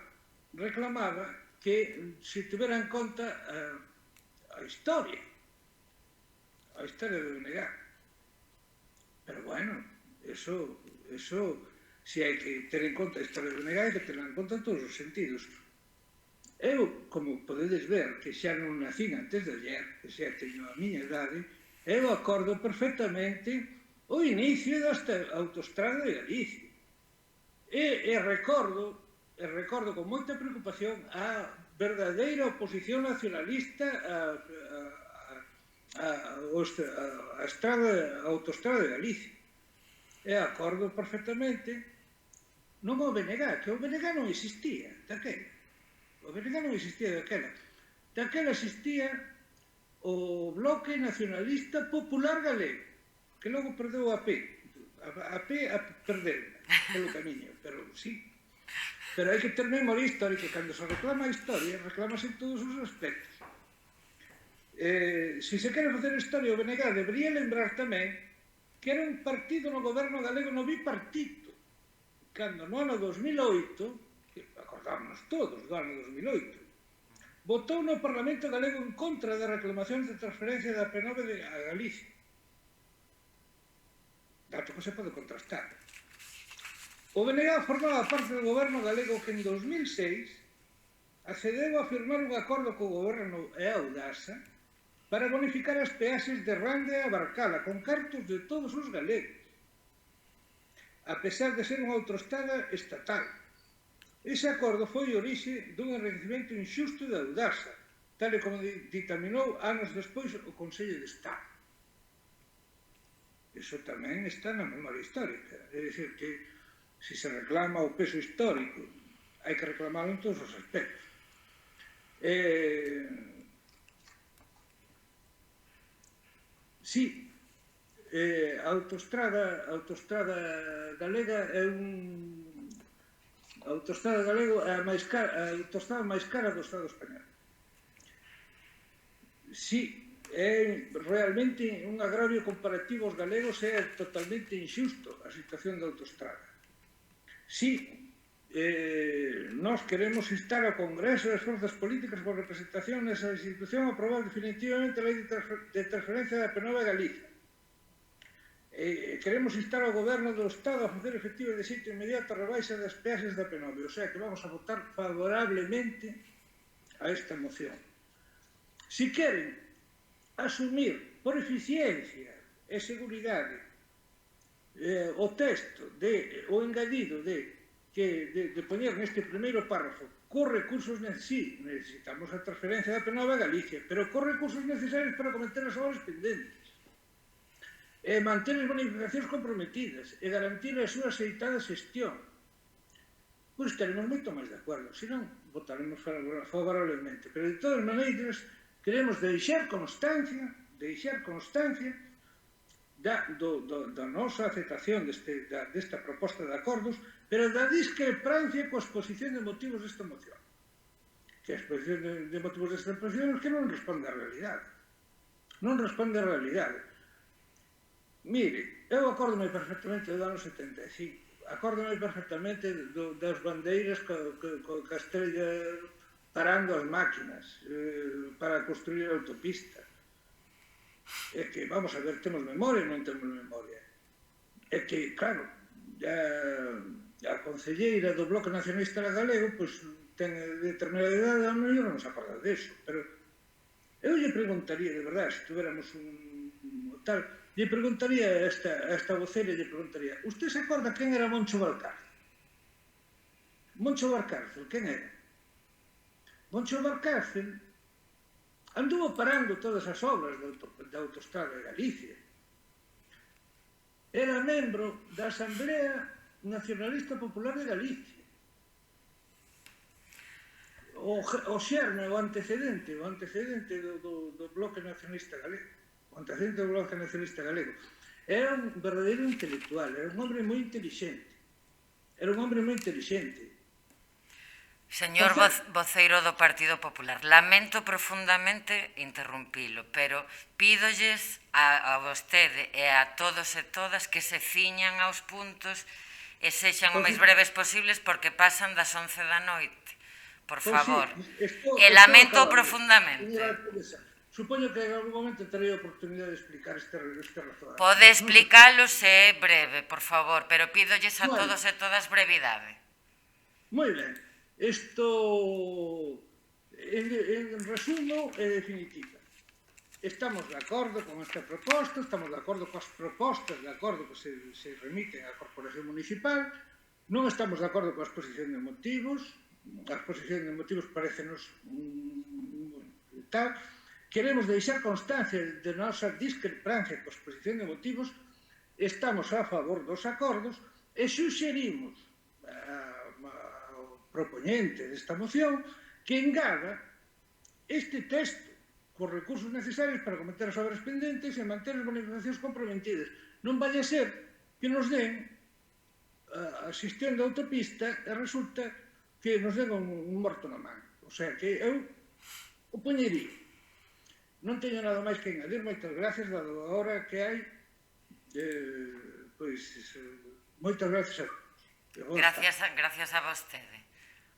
que se tivera en conta a historia do BNG. Pero bueno, eso se hai que ter en conta a historia do BNG, hai que ter en conta en todos os sentidos. Eu, como podedes ver, que xa non nacín antes de ayer, que xa teño a miña idade, eu acordo perfectamente o inicio desta autoestrada de Galicia. E recordo con moita preocupación a verdadeira oposición nacionalista a autoestrada de Galicia. E acordo perfectamente, non o BNG, que o BNG non existía daquela. O BNG non existía daquela. Daquela existía o Bloque Nacionalista Popular Galego, que logo perdeu a P. A perdeu polo camiño, pero sí. Pero hai que ter memoria histórica. Cando se reclama a historia, reclamase en todos os aspectos. Se se quere facer historia, o BNG debería lembrar tamén que era un partido no goberno galego no bipartito. Cando no ano 2008, que acordámonos todos do ano 2008, votou no Parlamento galego en contra das reclamacións de transferencia da P9 a Galicia. Dato que se pode contrastar. O BNG formaba parte do goberno galego que en 2006 accedeu a firmar un acordo co goberno e a Audasa para bonificar as peaxes de Rande e Abarcala con cartos de todos os galegos, a pesar de ser unha autoestrada estatal. Ese acordo foi orixe dun enriquecimento inxusto de Audasa, tal e como ditaminou anos despois o Consello de Estado. Iso tamén está na memoria histórica. É dicir, que se se reclama o peso histórico, hai que reclamarlo en todos os aspectos. Sí, a autoestrada galega é a autoestrada galego é a autoestrada máis cara do Estado español. Sí, é realmente un agravio comparativo aos galegos, é totalmente inxusto a situación da autoestrada. Sí, nós queremos instar ao Congreso e as forzas políticas con representación nesa institución a aprobar definitivamente a lei de transferencia da P9 a Galicia. Queremos instar ao Goberno do Estado a facer efectivo de xeito inmediato a rebaixa das peaxes da P9, o sea que vamos a votar favorablemente a esta moción. Si queren asumir por eficiencia e seguridade o texto, o engadido de poñer neste primeiro párrafo cos recursos necesitamos a transferencia da P9 a Galicia, pero cos recursos necesarios para cometer as obras pendentes, manter as bonificacións comprometidas e garantir a súa aceitada xestión, pois estaremos moito máis de acordo, senón votaremos favorablemente. Pero de todas maneiras queremos deixar constancia da nosa aceptación desta proposta de acordos, pero da discrepancia coa exposición de motivos desta moción. Que a exposición de motivos desta moción é que non responde á realidade. Non responde á realidade. Mire, eu acórdome perfectamente do ano 75, acórdome perfectamente das bandeiras que estrella parando as máquinas para construir a autopista. É que, vamos a ver, temos memoria ou non temos memoria? É que, claro, a concelleira do Bloque Nacionalista Galego pois ten determinada idade, a mellor non se acorda deso, pero eu lle preguntaría, de verdade, se tuviéramos un tal, lle preguntaría a esta vocera, lle preguntaría, usted se acorda quen era Moncho Valcárcel? Moncho Valcárcel, quen era? Moncho Valcárcel anduvo parando todas as obras da autostrada de Galicia. Era membro da Asamblea Nacionalista Popular de Galicia. O xerme, o antecedente do Bloque Nacionalista Galego. O antecedente do Bloque Nacionalista Galego. Era un verdadeiro intelectual, era un hombre moi inteligente. Señor voceiro do Partido Popular, lamento profundamente interrumpilo, pero pídolles a vostede e a todos e todas que se ciñan aos puntos e sexan o máis breves posibles porque pasan das 11 da noite. Por favor. E lamento profundamente. Supoño que en algún momento terei a oportunidade de explicar este razonamento. Pode explicalo se é breve, por favor, pero pídolles a todos e todas brevidade. Moi ben. Isto, en resumo, é definitiva. Estamos de acordo con esta proposta, estamos de acordo coas propostas de acordo que se remiten á Corporación Municipal, non estamos de acordo coa exposición de motivos, a exposición de motivos parecenos tal, queremos deixar constancia de nosa discrepancia coa exposición de motivos, estamos a favor dos acordos e suxerimos propoñente desta moción que engada este texto cos recursos necesarios para cometer as obras pendentes e manter as bonificacións comprometidas. Non vai a ser que nos den a xestión da autopista e resulta que nos den un morto na man. O sea, que eu o poñería. Non teño nada máis que engadir. Moitas gracias, dado a hora que hai. Moitas gracias a todos. Gracias a vostede.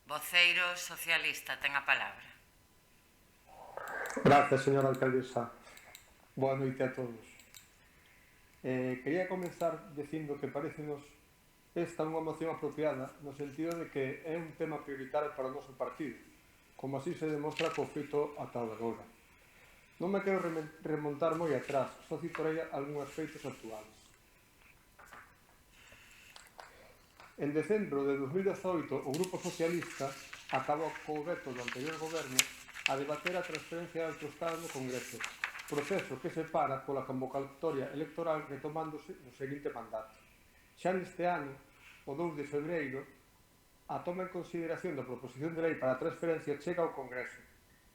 Voceiro socialista, ten a palabra. Gracias, señora alcaldesa. Boa noite a todos. Quería comenzar dicindo que parecenos esta unha moción apropiada no sentido de que é un tema prioritario para o noso partido, como así se demostra co feito ata agora. Non me quero remontar moi atrás, só citarei algúns feitos actuales. En decembro de 2018, o Grupo Socialista acabou co veto do anterior goberno a debater a transferencia da autostrada no Congreso, proceso que se para pola convocatoria electoral retomándose no seguinte mandato. Xa neste ano, o 2 de febreiro, a toma en consideración da proposición de lei para a transferencia chega ao Congreso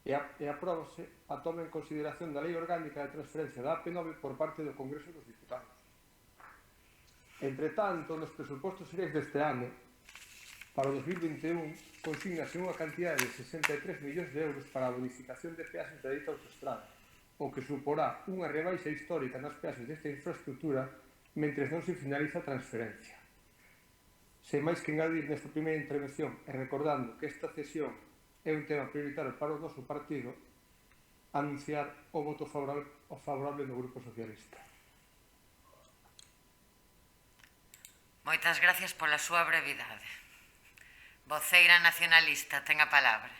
e apróbase a toma en consideración da Lei Orgánica de Transferencia da AP9 por parte do Congreso dos Diputados. Entretanto, nos presupostos xerais deste ano, para o 2021, consígnase unha cantidade de 63 millóns de euros para a bonificación de peaxes da dita autostrada, o que suporá unha rebaixa histórica nas peaxes desta infraestructura mentre non se finaliza a transferencia. Sen máis que engadir nesta primeira intervención e recordando que esta cesión é un tema prioritario para o noso partido, anunciar o voto favorable do Grupo Socialista. Moitas gracias pola súa brevidade. Voceira nacionalista, ten a palabra.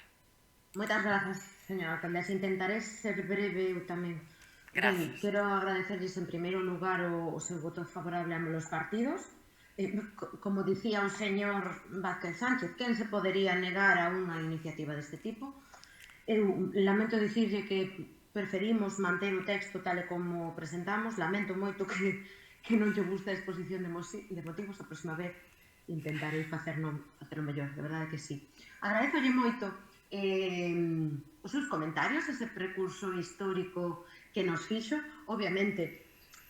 Moitas grazas, señora alcaldesa. Intentaré ser breve eu tamén. Gracias. Quero agradecerlles en primeiro lugar o seu voto favorable a los partidos. Como dicía o señor Vázquez Sánchez, quen se podería negar a unha iniciativa deste tipo? Eu lamento dicirlle que preferimos manter o texto tal e como presentamos. Lamento moito que non lle gusta a exposición de motivos. A próxima vez intentarei facer o mellor, de verdade que sí. Agradezolle moito os seus comentarios, ese recurso histórico que nos fixo. Obviamente,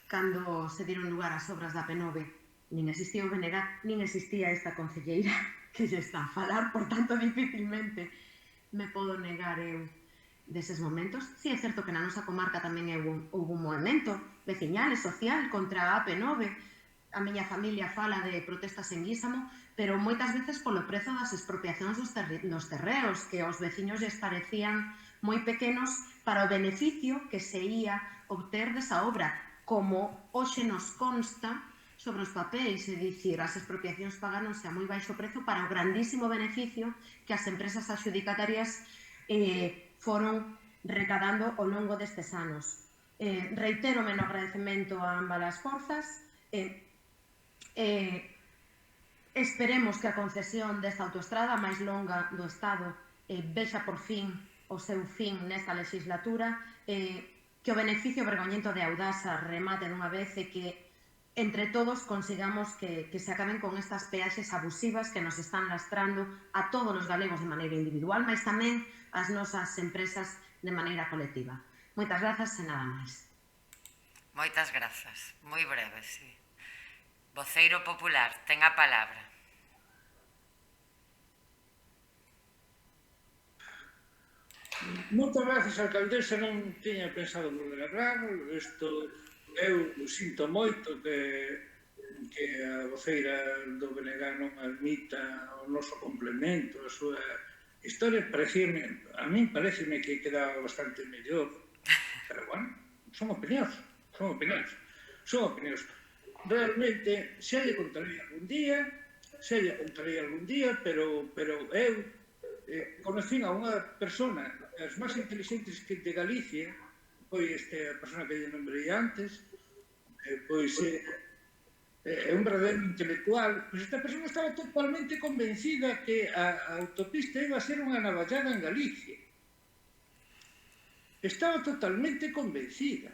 cando se dieron lugar as obras da AP9, nin existía o BNG, nin existía esta concelleira que lle está a falar, por tanto, difícilmente me podo negar eu deses momentos. Si é certo que na nosa comarca tamén houve un movimento veciñal e social contra a AP9. A miña familia fala de protestas en Guísamo, pero moitas veces polo prezo das expropiacións dos terreos, que aos veciños lles parecían moi pequenos para o beneficio que se ia obter desa obra. Como hoxe nos consta, sobre os papéis, é dicir, as expropiacións pagáronse a moi baixo prezo para o grandísimo beneficio que as empresas adxudicatarias foron recadando ao longo destes anos. Reitero o meu agradecemento a ambas as forzas. Esperemos que a concesión desta autoestrada máis longa do Estado vexa por fin o seu fin nesta legislatura, que o beneficio vergoñento de Audasa remate dunha vez e que entre todos consigamos que se acaben con estas peaxes abusivas que nos están lastrando a todos os galegos de maneira individual, mas tamén as nosas empresas de maneira colectiva. Moitas grazas e nada máis. Moitas grazas. Moi breve, sí. Voceiro popular, ten a palabra. Moitas gracias, alcaldesa. Non tiña pensado volver a hablar. Eu sinto moito que a voceira do BNG non admita o noso complemento, a súa historia. A min pareceme que quedaba bastante mellor, pero bueno, son opinións. Realmente, xa lle contarei algún día, pero eu conocín a unha persona, as máis inteligentes que de Galicia, pois a persona que lle nombrei antes, pois é un verdadeiro intelectual, pois esta persona estaba totalmente convencida que a autopista iba a ser unha navallada en Galicia. Estaba totalmente convencida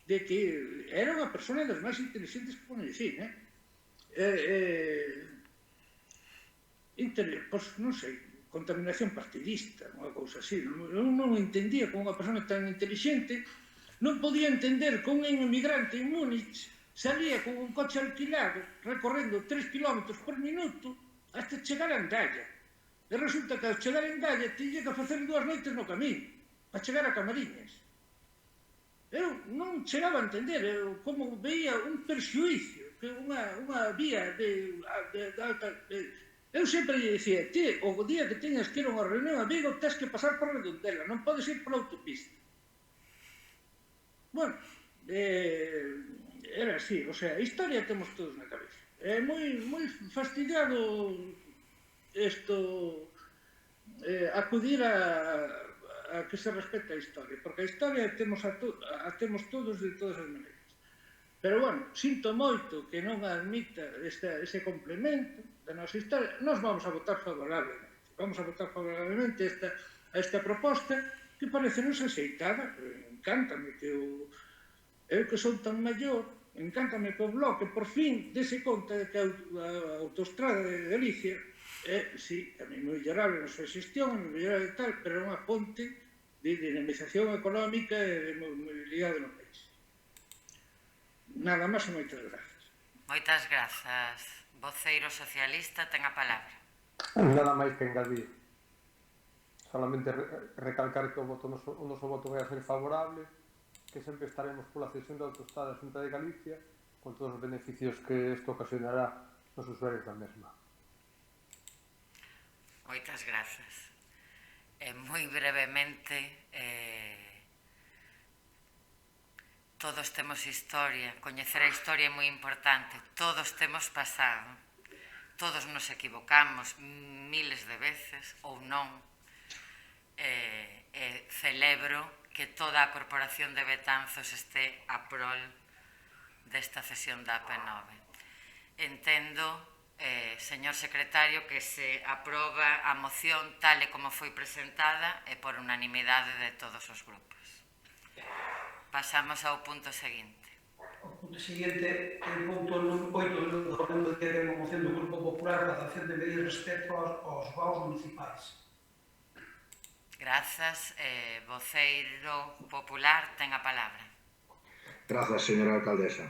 de que era unha persona das máis inteligentes que coñecín, pois non sei, contaminación partidista, unha cousa así. Eu non entendía como unha persona tan inteligente non podía entender que un emigrante en Múnich salía con un coche alquilado recorrendo 3 km por minuto hasta chegar a Andalla. E resulta que ao chegar a Andalla tiña que facer 2 noites no camino para chegar a Camariñas. Eu non chegaba a entender como veía un perxuicio, que unha vía de alta... Eu sempre lle dicía, ti, o día que teñas que ir a unha reunión a Vigo, tens que pasar por Redondela, non podes ir pola autopista. Bueno, era así, o sea, a historia temos todos na cabeza. É moi fastidiado acudir a que se respecte a historia, porque a historia temos todos de todas as maneiras. Pero, bueno, sinto moito que non admita ese complemento da nosa historia. Nós vamos a votar favorablemente. Vamos a votar favorablemente a esta proposta que parece nos aceitada. Encántame que eu que son tan maior, encántame que o Bloque por fin dese conta de que a autoestrada de Galicia sí, é moi mellorable na súa xestión, moi mellorable e tal, pero é unha ponte de dinamización económica e de mobilidade no país. Nada máis e moitas grazas. Moitas grazas. Voceiro socialista, ten a palabra. Nada máis que engadir. Solamente recalcar que o noso voto vai a ser favorable, que sempre estaremos pola cesión da autoestrada Xunta de Galicia, con todos os beneficios que isto ocasionará nos usuarios da mesma. Moitas grazas. Moi brevemente, todos temos historia, coñecer a historia é moi importante, todos temos pasado, todos nos equivocamos miles de veces ou non. Celebro que toda a Corporación de Betanzos este a prol desta cesión da AP9. Entendo, señor secretario, que se aproba a moción tal e como foi presentada e por unanimidade de todos os grupos. Pasamos ao punto seguinte. O punto seguinte é o punto 8 do orden do día de moción do Grupo Popular da adopción de medidas respecto aos vaos municipais. Grazas. Voceiro popular, ten a palabra. Grazas, señora alcaldesa.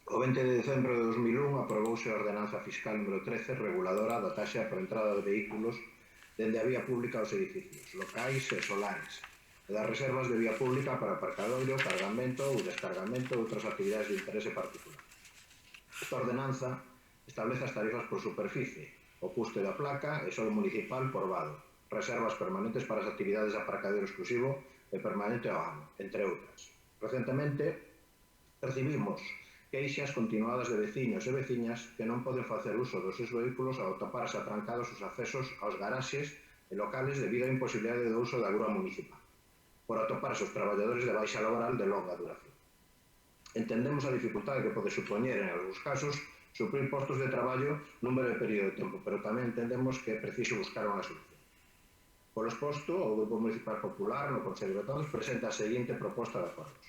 O 20 de decembro de 2001 aprobouse a Ordenanza Fiscal número 13 reguladora da taxa por entrada de vehículos dende a vía pública aos edificios, locais e solares, e das reservas de vía pública para aparcadoiro, cargamento ou descargamento e outras actividades de interese particular. Esta ordenanza establece as tarifas por superficie, o custe da placa e solo municipal por vado, reservas permanentes para as actividades de aparcadoiro exclusivo e permanente ao ano, entre outras. Recentemente, recibimos queixas continuadas de veciños e veciñas que non poden facer uso dos seus vehículos ao toparse atrancados os accesos aos garaxes e locales debido á imposibilidade do uso da grúa municipal, por atoparse os traballadores de baixa laboral de longa duración. Entendemos a dificultade que pode supoñer en algúns casos suplir postos de traballo nun breve período de tempo, pero tamén entendemos que é preciso buscar unha solución. Por exposto, o Grupo Municipal Popular no Consello de Todos presenta a seguinte proposta de acordos.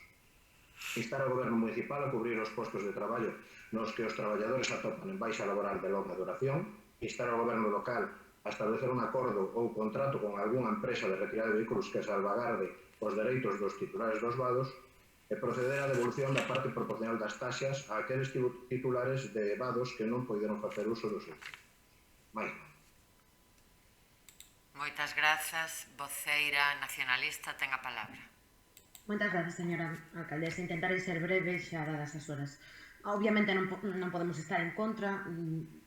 Instar ao Goberno Municipal a cubrir os postos de traballo nos que os traballadores atopan en baixa laboral de longa duración, instar ao Goberno local a establecer un acordo ou contrato con algunha empresa de retirada de vehículos que salvagarde os dereitos dos titulares dos vados e proceder á devolución da parte proporcional das taxas a aqueles titulares de vados que non poideron facer uso dos seus. Mais non. Moitas grazas. Voceira nacionalista ten a palabra. Moitas grazas, señora alcaldesa. Intentarei ser breve xa dadas as horas. Obviamente non podemos estar en contra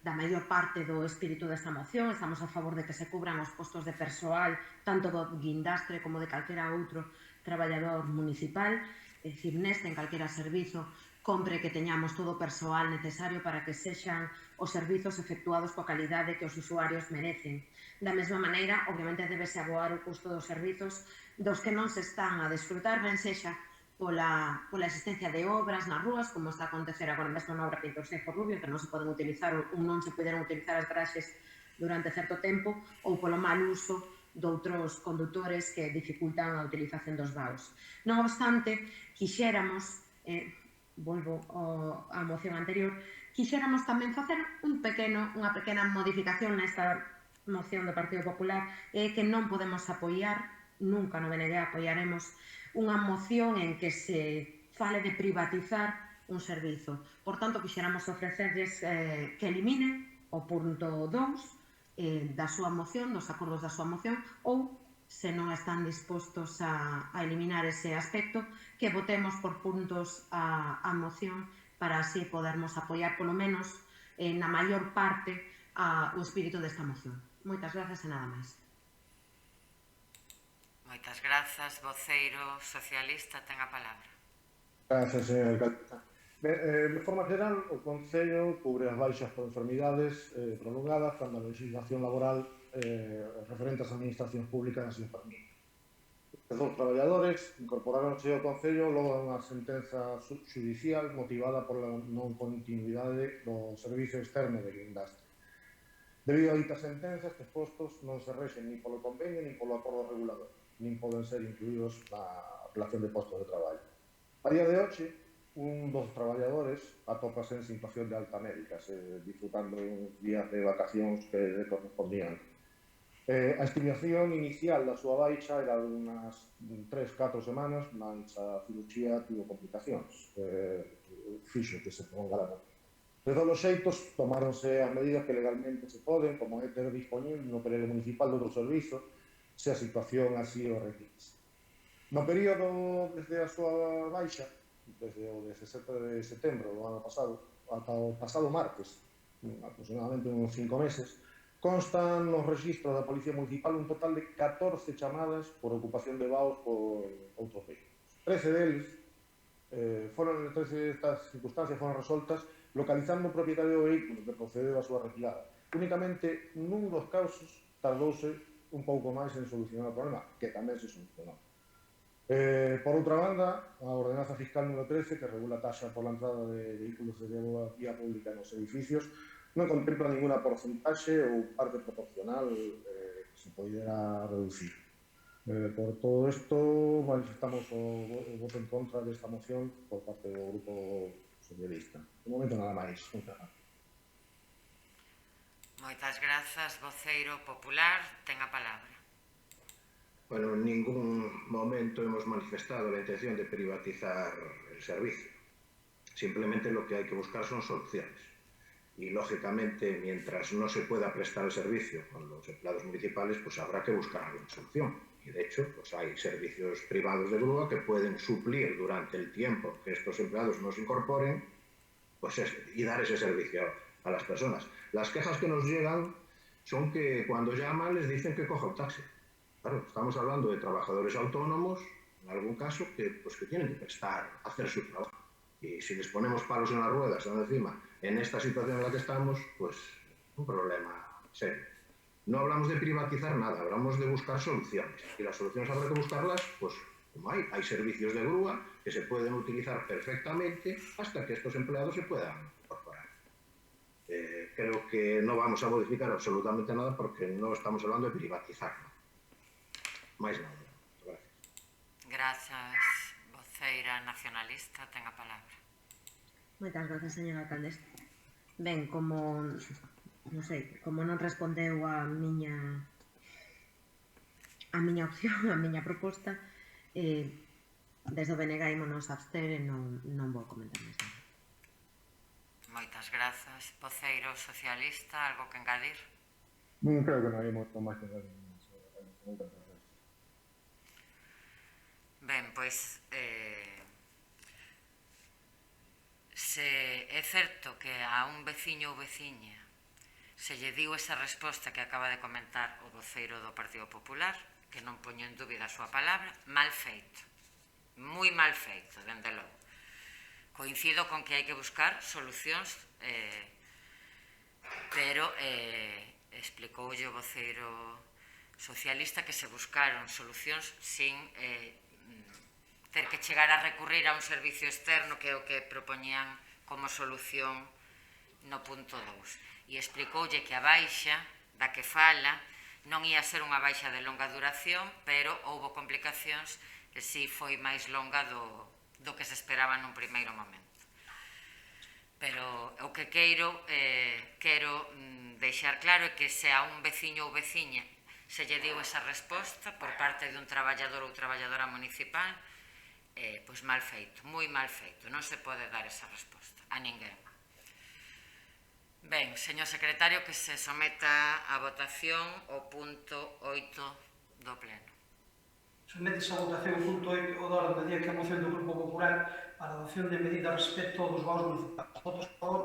da maior parte do espírito desta moción. Estamos a favor de que se cubran os postos de persoal tanto do guindastre como de calquera outro traballador municipal. É dicir, en calquera servizo compre que teñamos todo o persoal necesario para que sexan os servizos efectuados coa calidade que os usuarios merecen. Da mesma maneira, obviamente, debese aboar o custo dos servizos dos que non se están a desfrutar, ben sexa pola existencia de obras nas rúas, como está a acontecer agora mesmo na obra Pintor Seixo Rubio, que non se poden utilizar ou non se poderon utilizar as garaxes durante certo tempo, ou polo mal uso doutros condutores que dificultan a utilización dos vaos. Non obstante, quixéramos, volvo á moción anterior, quixéramos tamén facer unha pequena modificación nesta moción do Partido Popular, que non podemos apoiar, nunca no BNG apoiaremos, unha moción en que se fale de privatizar un servizo. Por tanto, quixéramos ofrecerles que eliminen o punto 2 da súa moción, dos acordos da súa moción, ou, se non están dispostos a eliminar ese aspecto, que votemos por puntos a moción para así podermos apoiar, polo menos, na maior parte, o espírito desta moción. Moitas grazas e nada máis. Moitas grazas. Voceiro socialista ten a palabra. Gracias, señor alcaldesa. De forma geral, o Concello cubre as baixas por enfermidades prolongadas cando a legislación laboral referente ás administracións públicas as nos permite. Estes dous traballadores incorporaronse ao Concello logo dunha sentenza judicial motivada por a non continuidade do servicio externo de guindastre. Debido a dita sentenza, estes postos non se rexen nin polo convenio nin polo acordo regulador, nin poden ser incluídos na relación de postos de traballo. A día de hoxe, un dos traballadores atópase en situación de alta médica, disfrutando uns días de vacacións que le correspondían. A estimación inicial da súa baixa era de unas 3-4 semanas, mas a cirurxía tivo complicacións, fixo que se prolongara. De todos os xeitos, tomáronse as medidas que legalmente se poden, como é ter disponible no período municipal de outro servizo, se a situación así o require. No período desde a súa baixa, desde o 17 de setembro do ano pasado ata o pasado martes, aproximadamente uns 5 meses, constan nos registros da Policía Municipal un total de 14 chamadas por ocupación de vaos por outros vehículos. 13 deles, 13 destas circunstancias foron resoltas localizando o propietario do vehículo que procedeu a súa retirada. Únicamente nun dos casos tardouse un pouco máis en solucionar o problema, que tamén se solucionou. Por outra banda, a Ordenanza Fiscal número 13, que regula a taxa por la entrada de vehículos de vía pública nos edificios, non contempla ninguna porcentaxe ou parte proporcional que se poidera reducir. Por todo isto, manifestamos o voto en contra desta moción por parte do Grupo Socialista. De momento, nada máis. Moitas grazas. Voceiro Popular ten a palabra. Bueno, en ningún momento hemos manifestado la intención de privatizar el servicio. Simplemente lo que hay que buscar son soluciones. Y, lógicamente, mientras no se pueda prestar el servicio con los empleados municipales, pues habrá que buscar alguna solución. Y, de hecho, pues hay servicios privados de grúa que pueden suplir durante el tiempo que estos empleados no se incorporen, pues y dar ese servicio a las personas. Las quejas que nos llegan son que cuando llaman les dicen que coja un taxi. Claro, estamos hablando de trabajadores autónomos, en algún caso, que tienen que hacer su trabajo. Y si les ponemos palos en las ruedas, encima, en esta situación en la que estamos, pues un problema serio. No hablamos de privatizar nada, hablamos de buscar soluciones. Y las soluciones habrá que buscarlas, pues como hay servicios de grúa que se pueden utilizar perfectamente hasta que estos empleados se puedan incorporar. Creo que no vamos a modificar absolutamente nada porque no estamos hablando de privatizar. Máis nada. Grazas, voceira nacionalista, ten a palabra. Moitas grazas, señora alcaldesa. Ben, como non sei, como non respondeu a miña opción, a miña proposta, desde o BNG ímonos abster e non vou comentar máis nada. Moitas grazas. Voceiro socialista, algo que engadir? Creo que non hai moito máis que engadir. Moitas grazas. Ben, pois se é certo que a un veciño ou veciña se lle diu esa resposta que acaba de comentar o voceiro do Partido Popular, que non poño en dúbida a súa palabra, mal feito, moi mal feito, dende logo. Coincido con que hai que buscar solucións, pero explicoulle o voceiro socialista que se buscaron solucións sin ter que chegar a recurrir a un servicio externo, que é o que propoñían como solución no punto 2. E explicoulle que a baixa da que fala non ia ser unha baixa de longa duración, pero houbo complicacións que si foi máis longa do que se esperaba nun primeiro momento. Pero o que quero deixar claro é que se a un veciño ou veciña se lle deu esa resposta por parte dun traballador ou traballadora municipal, pois mal feito, moi mal feito. Non se pode dar esa resposta a ninguén. Ben, señor secretario, que se someta a votación o punto 8 do pleno. Sometes a votación o punto 8 da orde do día, que é a moción do Grupo Popular para a adopción de medidas respecto dos vaos municipais. Votos a favor?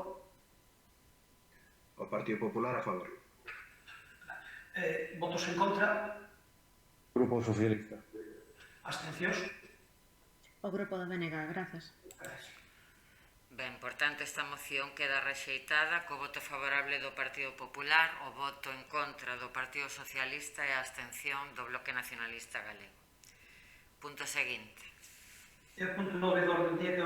O Partido Popular a favor. Votos en contra? Grupo Socialista. Abstencións? O grupo do BNG, grazas. Ben, por tanto, esta moción queda rexeitada co voto favorable do Partido Popular, o voto en contra do Partido Socialista e a abstención do Bloque Nacionalista Galego. Punto seguinte. E o punto 9 do orde do día, que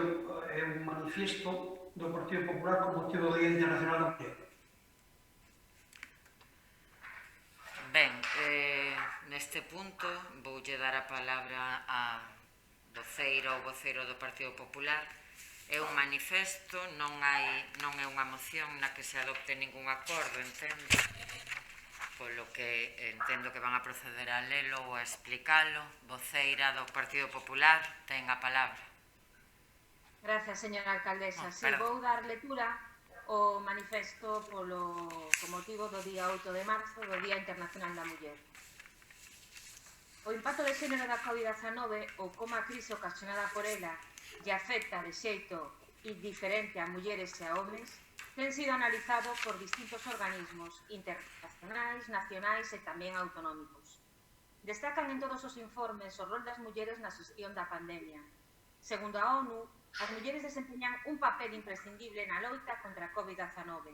é un manifiesto do Partido Popular con motivo do Día Internacional da Muller. Ben, neste punto voulle dar a palabra a voceira ou voceiro do Partido Popular. É un manifesto, non é unha moción na que se adopte ningún acordo, entendo, polo que entendo que van a proceder a lelo ou a explicalo. Voceira do Partido Popular, ten a palabra. Gracias, señora alcaldesa. Si vou dar lectura o manifesto con motivo do día 8 de marzo, do Día Internacional da Muller. O impacto de xénero da COVID-19 ou como a crise ocasionada por ela e afecta de xeito indiferente a mulleres e a homes, ten sido analizado por distintos organismos internacionais, nacionais e tamén autonómicos. Destacan en todos os informes o rol das mulleres na xestión da pandemia. Segundo a ONU, as mulleres desempeñan un papel imprescindible na loita contra a COVID-19,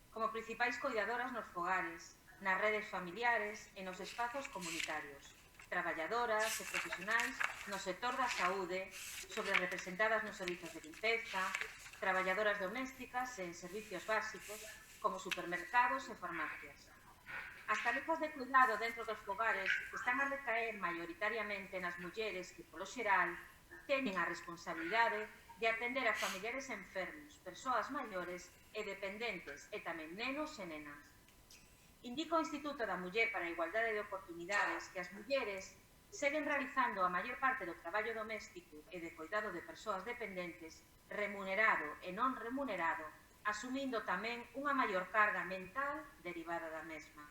como principais cuidadoras nos fogares, nas redes familiares e nos espazos comunitarios, traballadoras e profesionais no sector da saúde, sobre representadas nos servizos de limpeza, traballadoras domésticas e en servicios básicos, como supermercados e farmacias. As tarefas de cuidado dentro dos fogares están a recaer maioritariamente nas mulleres que, polo xeral, teñen a responsabilidade de atender a familiares enfermos, persoas maiores e dependentes, e tamén nenos e nenas. Indica o Instituto da Muller para a Igualdade de Oportunidades que as mulleres seguen realizando a maior parte do traballo doméstico e de cuidado de persoas dependentes, remunerado e non remunerado, asumindo tamén unha maior carga mental derivada da mesma.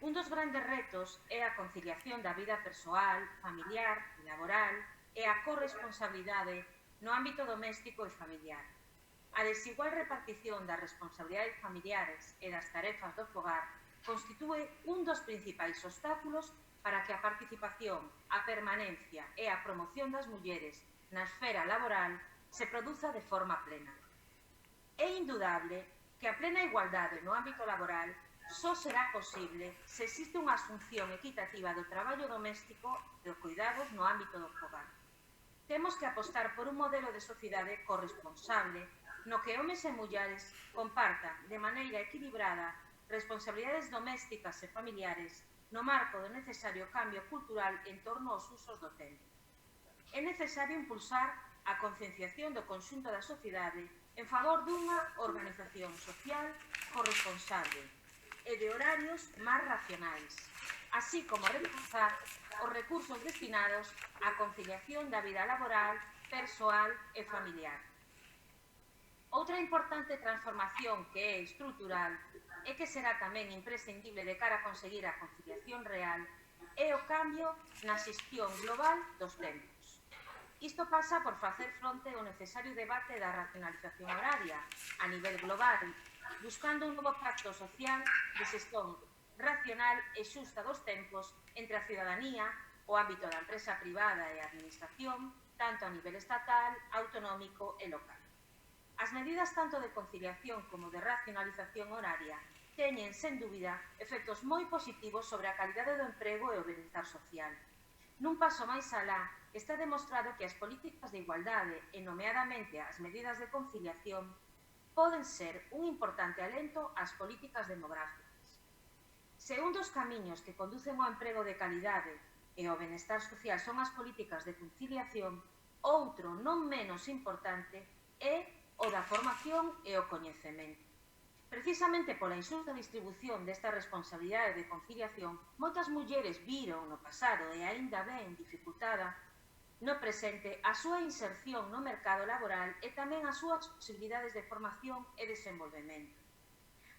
Un dos grandes retos é a conciliación da vida persoal, familiar e laboral e a corresponsabilidade no ámbito doméstico e familiar. A desigual repartición das responsabilidades familiares e das tarefas do fogar constitúe un dos principais obstáculos para que a participación, a permanencia e a promoción das mulleres na esfera laboral se produza de forma plena. É indudable que a plena igualdade no ámbito laboral só será posible se existe unha asunción equitativa do traballo doméstico e dos cuidados no ámbito do fogar. Temos que apostar por un modelo de sociedade corresponsable no que homes e mulleres compartan de maneira equilibrada responsabilidades domésticas e familiares no marco do necesario cambio cultural en torno aos usos do tempo. É necesario impulsar a concienciación do conxunto da sociedade en favor dunha organización social corresponsable e de horarios máis racionais, así como reforzar os recursos destinados á conciliación da vida laboral, persoal e familiar. Outra importante transformación que é estrutural e que será tamén imprescindible de cara a conseguir a conciliación real é o cambio na xestión global dos tempos. Isto pasa por facer fronte ao necesario debate da racionalización horaria a nivel global, buscando un novo pacto social de xestión racional e xusta dos tempos entre a cidadanía, o ámbito da empresa privada e a administración, tanto a nivel estatal, autonómico e local. As medidas tanto de conciliación como de racionalización horaria teñen, sen dúbida, efectos moi positivos sobre a calidade do emprego e o benestar social. Nun paso máis alá, está demostrado que as políticas de igualdade e, nomeadamente, as medidas de conciliación poden ser un importante alento ás políticas demográficas. Se un dos camiños que conducen ao emprego de calidade e ao benestar social son as políticas de conciliación, outro non menos importante é o da formación e o coñecemento. Precisamente pola inxusta distribución desta responsabilidade de conciliación, moitas mulleres viron no pasado e aínda ven dificultada no presente a súa inserción no mercado laboral e tamén as súas posibilidades de formación e desenvolvemento.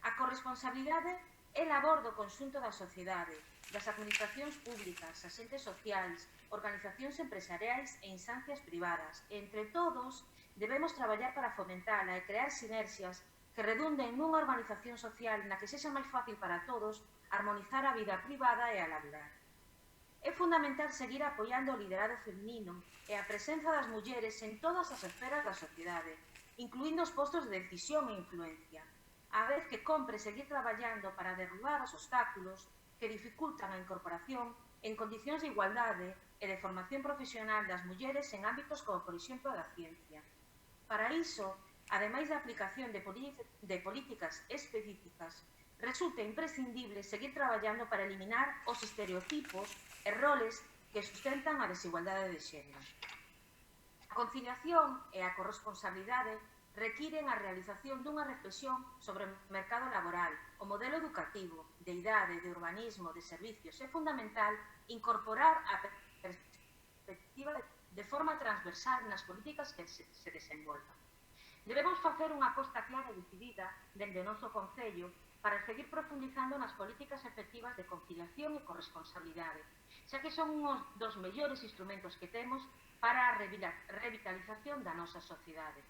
A corresponsabilidade é labor do conxunto da sociedade, das administracións públicas, axentes sociais, organizacións empresariais e instancias privadas. E, entre todos, debemos traballar para fomentala e crear sinerxias que redunden nunha organización social na que sexa máis fácil para todos armonizar a vida privada e a laboral. É fundamental seguir apoiando o liderado feminino e a presenza das mulleres en todas as esferas da sociedade, incluindo os postos de decisión e influencia, a vez que compre seguir traballando para derrubar os obstáculos que dificultan a incorporación en condicións de igualdade e de formación profesional das mulleres en ámbitos como, por exemplo, a da ciencia. Para iso, ademais da aplicación de políticas específicas, resulta imprescindible seguir traballando para eliminar os estereotipos e roles que sustentan a desigualdade de xénero. A conciliación e a corresponsabilidade requiren a realización dunha reflexión sobre o mercado laboral, o modelo educativo, de idade, de urbanismo, de servicios. É fundamental incorporar a perspectiva de forma transversal nas políticas que se desenvolvan. Debemos facer unha aposta clara e decidida dende o noso Concello para seguir profundizando nas políticas efectivas de conciliación e corresponsabilidade, xa que son uns dos mellores instrumentos que temos para a revitalización da nosa sociedade.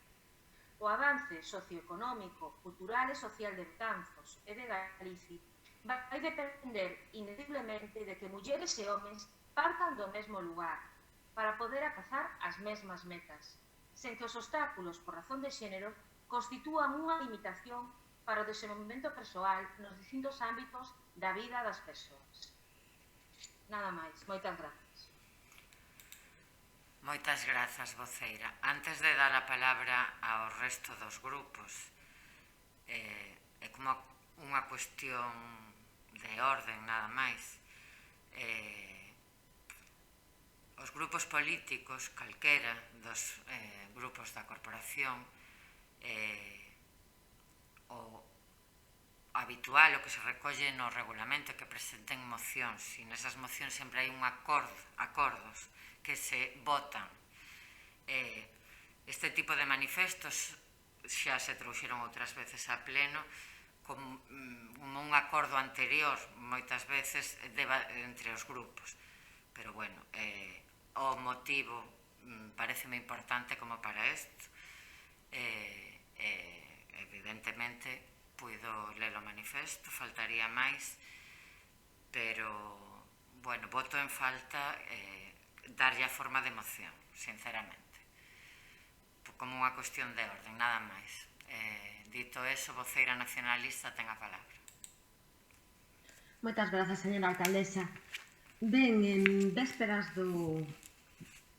O avance socioeconómico, cultural e social de Betanzos e de Galicia vai depender inediblemente de que mulleres e homes partan do mesmo lugar para poder alcanzar as mesmas metas, sen que os obstáculos por razón de xénero constitúan unha limitación para o desenvolvemento persoal nos distintos ámbitos da vida das persoas. Nada máis. Moitas grazas. Moitas grazas, voceira. Antes de dar a palabra ao resto dos grupos, é como unha cuestión de orden, nada máis. Os grupos políticos, calquera dos grupos da corporación, o habitual, o que se recolle no regulamento, que presenten mocións, e nesas mocións sempre hai un acordos que se votan. Este tipo de manifestos xa se trouxeron outras veces a pleno como un acordo anterior, moitas veces, entre os grupos. Pero, bueno, o motivo pareceme importante como para isto. Evidentemente, puido ler o manifesto, faltaría máis, pero, bueno, voto en falta darlle a forma de moción, sinceramente. como unha cuestión de orden, nada máis. Dito eso, voceira nacionalista ten a palabra. Moitas grazas, señora alcaldesa. Ben, en vésperas do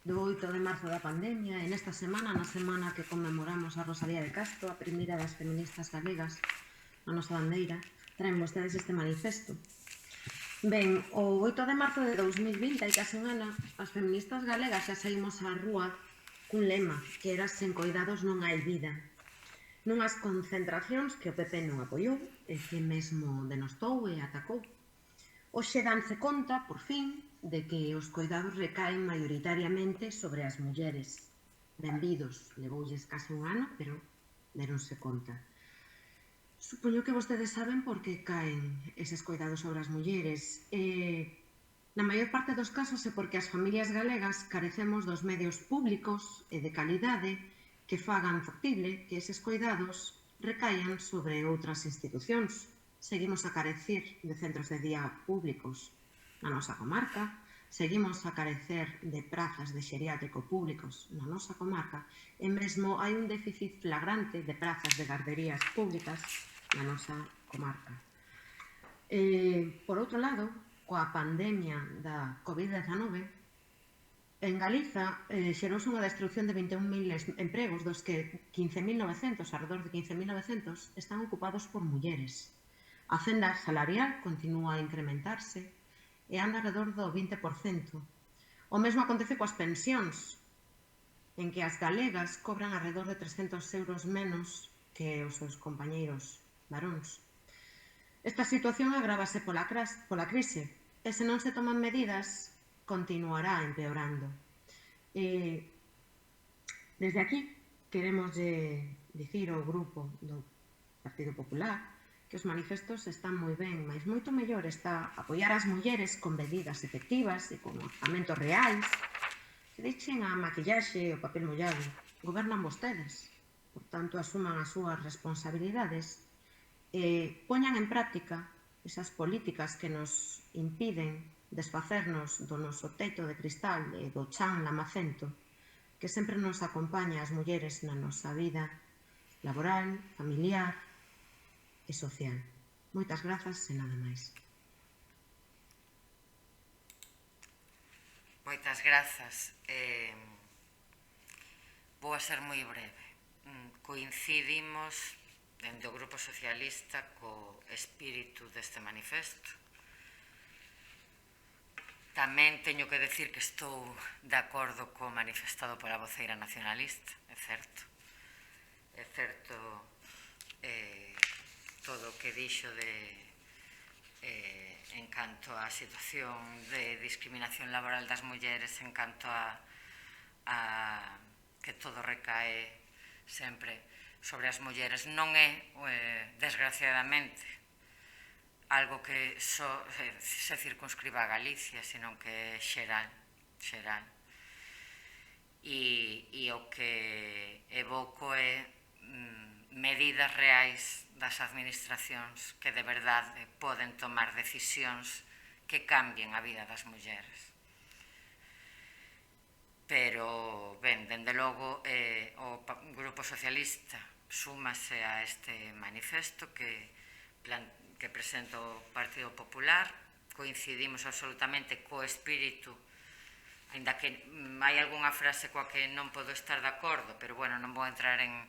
8 de marzo da pandemia, en esta semana, na semana que conmemoramos a Rosalía de Castro, a primeira das feministas galegas, a nosa bandeira, traen vostedes este manifesto. Ben, o 8 de marzo de 2020, hai case un ano, as feministas galegas xa saímos á rúa cun lema, que era sen coidados non hai vida. Nunhas concentracións que o PP non apoiou e que mesmo denostou e atacou. Hoxe danse conta, por fin, de que os coidados recaen maioritariamente sobre as mulleres. Benvidos, levoulles case un ano, pero deronse conta. Supoño que vostedes saben por que caen eses coidados sobre as mulleres. Na maior parte dos casos é porque as familias galegas carecemos dos medios públicos e de calidade que fagan factible que eses coidados recaian sobre outras institucións. Seguimos a carecer de centros de día públicos na nosa comarca, seguimos a carecer de prazas de xeriátrico públicos na nosa comarca e mesmo hai un déficit flagrante de prazas de garderías públicas na nosa comarca. Por outro lado, coa pandemia da COVID-19, en Galiza xerouse unha destrucción de 21.000 empregos, dos que 15.900, alrededor de 15.900, están ocupados por mulleres. A fenda salarial continúa a incrementarse e anda alrededor do 20%. O mesmo acontece coas pensións, en que as galegas cobran alrededor de 300 euros menos que os seus compañeiros varóns. Esta situación agrávase pola crise e se non se toman medidas continuará empeorando. Desde aquí queremos dicir ao grupo do Partido Popular que os manifestos están moi ben, mas moito mellor está apoiar as mulleres con medidas efectivas e con orzamentos reais que deixen a maquillaxe e o papel mollado. Gobernan vostedes, por tanto asuman as súas responsabilidades e poñan en práctica esas políticas que nos impiden desfacernos do noso teito de cristal e do chan lamacento que sempre nos acompaña as mulleres na nosa vida laboral, familiar e social. Moitas grazas e nada máis. Moitas grazas. Vou a ser moi breve. Coincidimos dende o Grupo Socialista co espírito deste manifesto. Tamén teño que decir que estou de acordo co manifestado pola voceira nacionalista, é certo. É certo todo o que dixo en canto á situación de discriminación laboral das mulleres, en canto a que todo recae sempre sobre as mulleres. Non é, desgraciadamente, algo que só se circunscriba a Galicia, senón que é xeral. E o que evoco é medidas reais das administracións que de verdade poden tomar decisións que cambien a vida das mulleres. Pero, ben, dende logo, o Grupo Socialista súmase a este manifesto que presenta o Partido Popular. Coincidimos absolutamente co espírito, ainda que hai algunha frase coa que non podo estar de acordo, pero bueno, non vou entrar en...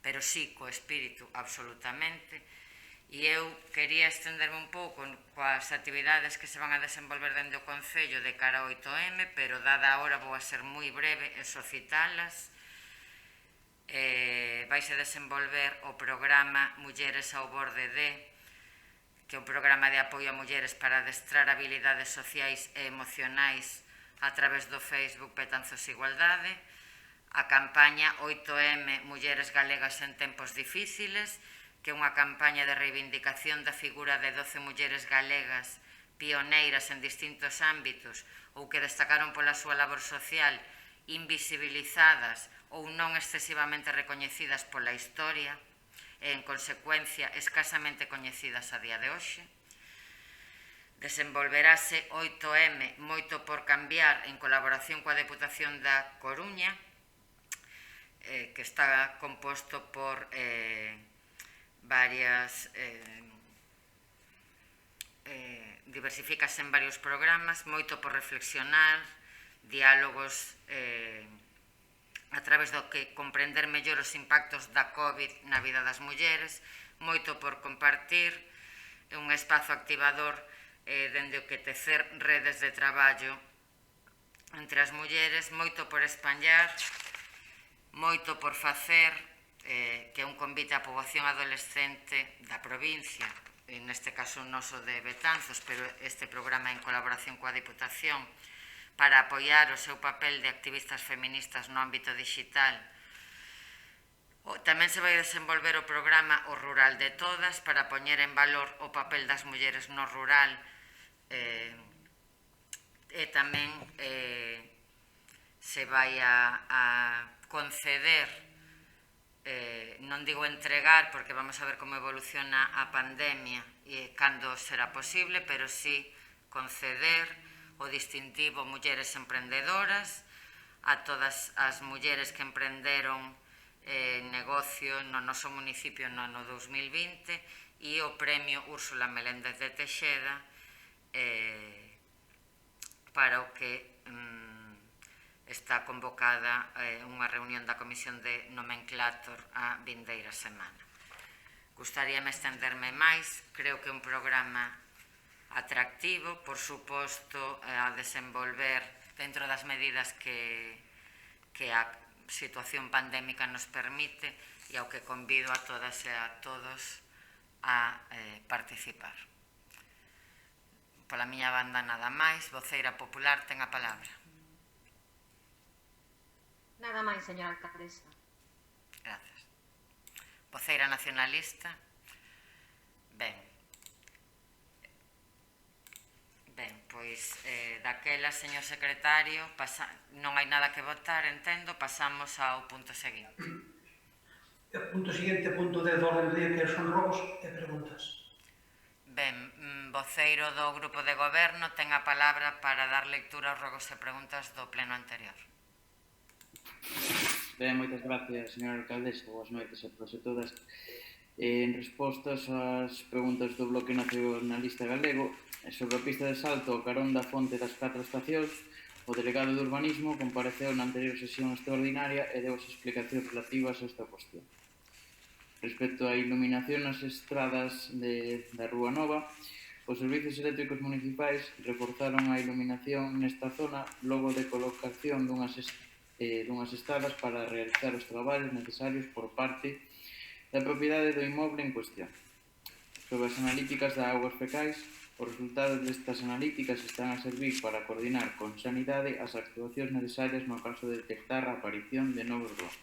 pero sí, co espírito, absolutamente. E eu quería estenderme un pouco coas actividades que se van a desenvolver dende o Concello de cara ao 8M, pero dada a hora vou a ser moi breve e só citalas. Vaise desenvolver o programa Mulleres ao Borde de, que é un programa de apoio a mulleres para adestrar habilidades sociais e emocionais a través do Facebook Betanzos Igualdade, a campaña 8M Mulleres Galegas en Tempos Difíciles, que é unha campaña de reivindicación da figura de 12 mulleres galegas pioneiras en distintos ámbitos ou que destacaron pola súa labor social, invisibilizadas ou non excesivamente recoñecidas pola historia e, en consecuencia, escasamente coñecidas a día de hoxe. Desenvolverase 8M Moito por Cambiar en colaboración coa Deputación da Coruña, que está composto por varias... diversificas en varios programas, moito por reflexionar, diálogos a través do que comprender mellor os impactos da COVID na vida das mulleres, moito por compartir, un espazo activador dende o que tecer redes de traballo entre as mulleres, moito por españar, moito por facer, que é un convite á poboación adolescente da provincia, neste caso o noso de Betanzos, pero este programa en colaboración coa Diputación, para apoiar o seu papel de activistas feministas no ámbito digital. Tamén se vai desenvolver o programa O Rural de Todas para poñer en valor o papel das mulleres no rural e tamén se vai a conceder, non digo entregar porque vamos a ver como evoluciona a pandemia e cando será posible, pero sí conceder o distintivo Mulleres Emprendedoras a todas as mulleres que emprenderon negocio no noso municipio no ano 2020 e o premio Úrsula Meléndez de Teixeda para o que está convocada unha reunión da Comisión de Nomenclator a vindeira semana. Gustaríame estenderme máis, creo que é un programa atractivo, por suposto, a desenvolver dentro das medidas que a situación pandémica nos permite e ao que convido a todas e a todos a participar. Pola miña banda nada máis, voceira popular ten a palabra. Nada máis, señora alcaldesa. Gracias. Voceira nacionalista. Ben, pois, daquela, señor secretario, non hai nada que votar, entendo, pasamos ao punto seguinte. O punto seguinte, punto 10 do orden do día, que son robos e preguntas. Ben, voceiro do Grupo de Goberno ten a palabra para dar lectura aos rogos e preguntas do pleno anterior. Ben, moitas gracias, señora alcaldesa, boas noites a todos e todas. En respostas ás preguntas do Bloque Nacionalista Galego, sobre a pista de salto ao carón da fonte das 4 estacións, o delegado de Urbanismo compareceu na anterior sesión extraordinaria e deu as explicacións relativas a esta cuestión. Respecto á iluminación nas estradas da Rúa Nova, os servicios eléctricos municipais reforzaron a iluminación nesta zona logo de colocación dunhas estadas para realizar os traballos necesarios por parte da propiedade do inmoble en cuestión. Sobre as analíticas de augas fecais, os resultados destas analíticas están a servir para coordinar con sanidade as actuacións necesarias no caso de detectar a aparición de novos globos.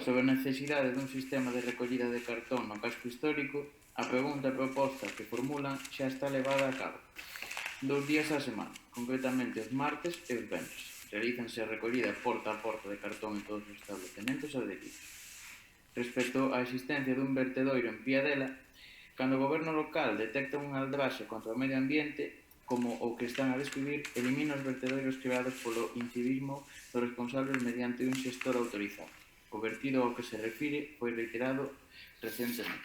Sobre a necesidade dun sistema de recollida de cartón no casco histórico, a pregunta e proposta que formulan xa está levada a cabo 2 días á semana, concretamente os martes e os venres. Realízanse a recollida porta a porta de cartón en todos os establecementos adheridos. Respecto á existencia dun vertedoiro en Piadela, cando o goberno local detecta unha aldraxe contra o medio ambiente, como o que están a describir, elimina os vertedoiros creados polo incivismo dos responsables mediante un xestor autorizado. O vertido ao que se refire foi reiterado recentemente.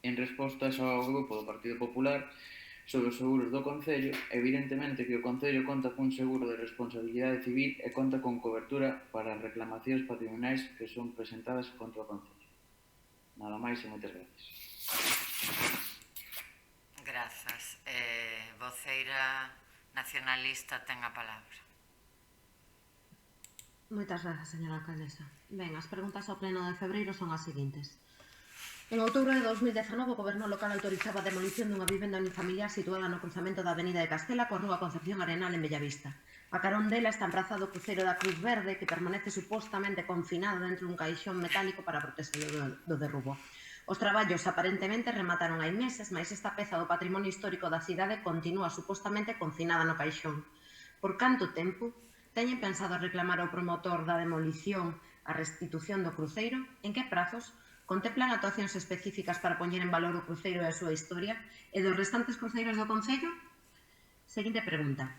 En respostas ao grupo do Partido Popular sobre os seguros do Concello, evidentemente que o Concello conta cun seguro de responsabilidade civil e conta con cobertura para as reclamacións patrimoniais que son presentadas contra o Concello. Nada máis e moitas gracias. Grazas. Voceira nacionalista ten a palabra. Moitas grazas, señora alcaldesa. Ben, as preguntas ao pleno de febreiro son as seguintes. En outubro de 2019, o goberno local autorizaba a demolición dunha vivenda unifamiliar situada no cruzamento da avenida de Castela coa rúa Concepción Arenal en Bellavista. A carón dela está emprazado o cruceiro da Cruz Verde, que permanece supostamente confinado dentro dun caixón metálico para protexelo do derrubo. Os traballos aparentemente remataron hai meses, mas esta peza do patrimonio histórico da cidade continúa supostamente confinada no caixón. Por canto tempo teñen pensado reclamar ao promotor da demolición a restitución do cruceiro? En que prazos? Contemplan actuacións específicas para poñer en valor o cruceiro e a súa historia e dos restantes cruceiros do Concello? Seguinte pregunta.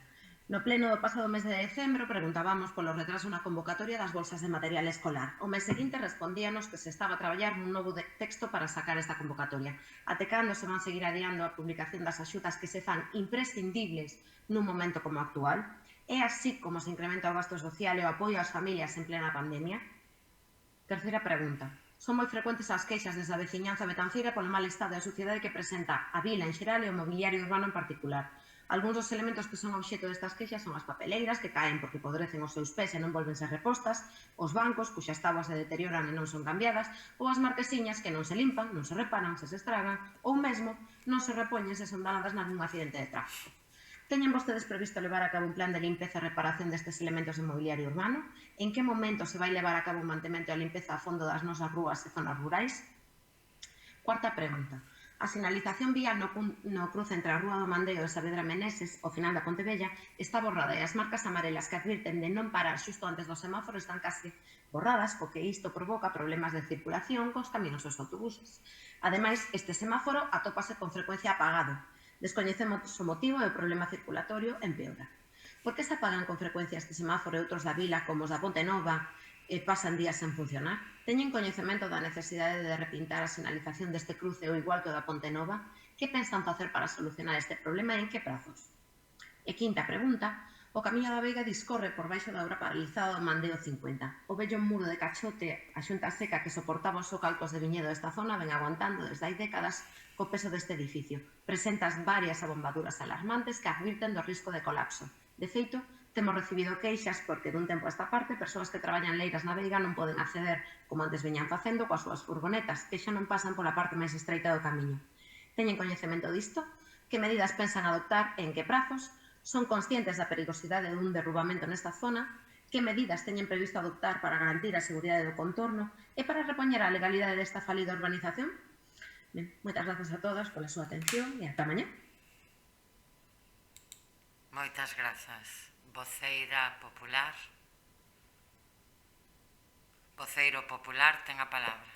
No pleno do pasado mes de decembro preguntábamos polo retraso na convocatoria das bolsas de material escolar. O mes seguinte respondíanos que se estaba a traballar nun novo texto para sacar esta convocatoria. Até cando se van seguir adiando a publicación das axutas que se fan imprescindibles nun momento como actual? É así como se incrementa o gasto social e o apoio ás familias en plena pandemia? Terceira pregunta. Son moi frecuentes as queixas desde a veciñanza betanceira polo mal estado da sociedade que presenta a vila en xeral e o mobiliario urbano en particular. Algúns dos elementos que son obxeto destas queixas son as papeleiras, que caen porque podrecen os seus pés e non volven ser repostas, os bancos, cuxas táboas se deterioran e non son cambiadas, ou as marquesiñas que non se limpan, non se reparan, se estragan, ou mesmo non se repoñen se son danadas nalgún accidente de tráfico. Teñen vostedes previsto levar a cabo un plan de limpeza e reparación destes elementos de mobiliario urbano? En que momento se vai levar a cabo un mantemento e a limpeza a fondo das nosas rúas e zonas rurais? Cuarta pregunta. A sinalización vial no cruce entre a Rúa do Mandeo e Saavedra Meneses, ao final da Ponte Vella, está borrada e as marcas amarelas que advirten de non parar xusto antes do semáforo están case borradas, co que isto provoca problemas de circulación cos camións e os autobuses. Ademais, este semáforo atópase con frecuencia apagado. Descoñecemos o motivo e o problema circulatorio empeora. Por que se apagan con frecuencia este semáforo e outros da vila, como os da Ponte Nova, e pasan días sen funcionar? Teñen coñecemento da necesidade de repintar a sinalización deste cruce ou igual que o da Ponte Nova? Que pensan facer para solucionar este problema e en que prazos? E quinta pregunta. O camiño da Veiga discorre por baixo da obra paralizada do Mandeo 50. O vello muro de cachote, a xunta seca que soportaba os socalcos de viñedo desta zona, ven aguantando desde hai décadas co peso deste edificio. Presentas varias abombaduras alarmantes que advirten do risco de colapso. De feito, temos recibido queixas porque dun tempo a esta parte persoas que traballan leiras na Veiga non poden acceder, como antes veñan facendo, coas súas furgonetas, que xa non pasan pola parte máis estreita do camiño. Teñen coñecemento disto? Que medidas pensan adoptar e en que prazos? Son conscientes da perigosidade dun derrubamento nesta zona? Que medidas teñen previsto adoptar para garantir a seguridade do contorno e para repoñer a legalidade desta falida urbanización? Ben, moitas grazas a todas pola súa atención e ata mañá. Moitas grazas. Voceira popular. Voceiro popular, ten a palabra.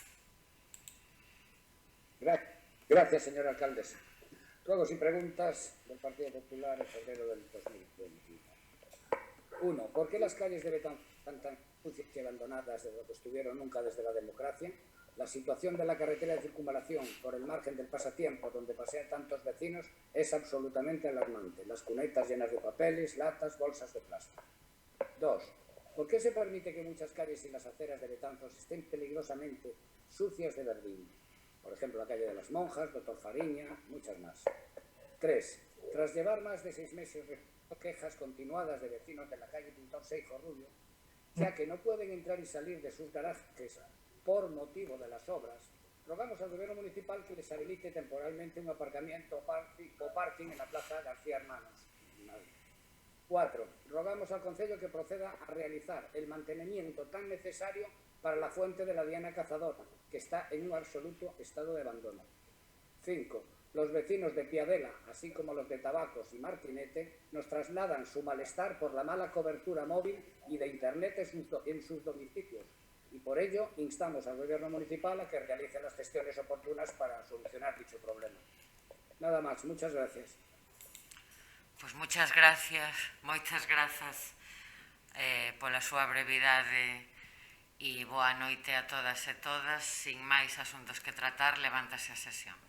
Gracias, señora alcaldesa. Ruegos y preguntas del Partido Popular en febrero del 2021. 1. ¿Por qué las calles de Betanzos están tan sucias y abandonadas de lo que estuvieron nunca desde la democracia? La situación de la carretera de circunvalación por el margen del pasatiempo donde pasean tantos vecinos es absolutamente alarmante. Las cunetas llenas de papeles, latas, bolsas de plástico. 2. ¿Por qué se permite que muchas calles y las aceras de Betanzos estén peligrosamente sucias de verdín? Por ejemplo, la calle de las Monjas, Doctor Fariña, muchas más. 3. Tras llevar más de 6 meses quejas continuadas de vecinos de la calle Pintor Seijo Rubio, ya que no pueden entrar y salir de sus garajes por motivo de las obras, rogamos al gobierno municipal que les habilite temporalmente un aparcamiento o parking en la plaza García Hermanos. 4. Rogamos al Concello que proceda a realizar el mantenimiento tan necesario para la fuente de la Diana Cazadora, que está en un absoluto estado de abandono. 5. Los vecinos de Piadela, así como los de Tabacos y Martinete, nos trasladan su malestar por la mala cobertura móvil y de Internet en sus domicilios, y por ello instamos al gobierno municipal a que realice las gestiones oportunas para solucionar dicho problema. Nada más, muchas gracias. Pois moitas grazas pola súa brevidade e boa noite a todas e todas. Sin máis asuntos que tratar, levántase a sesión.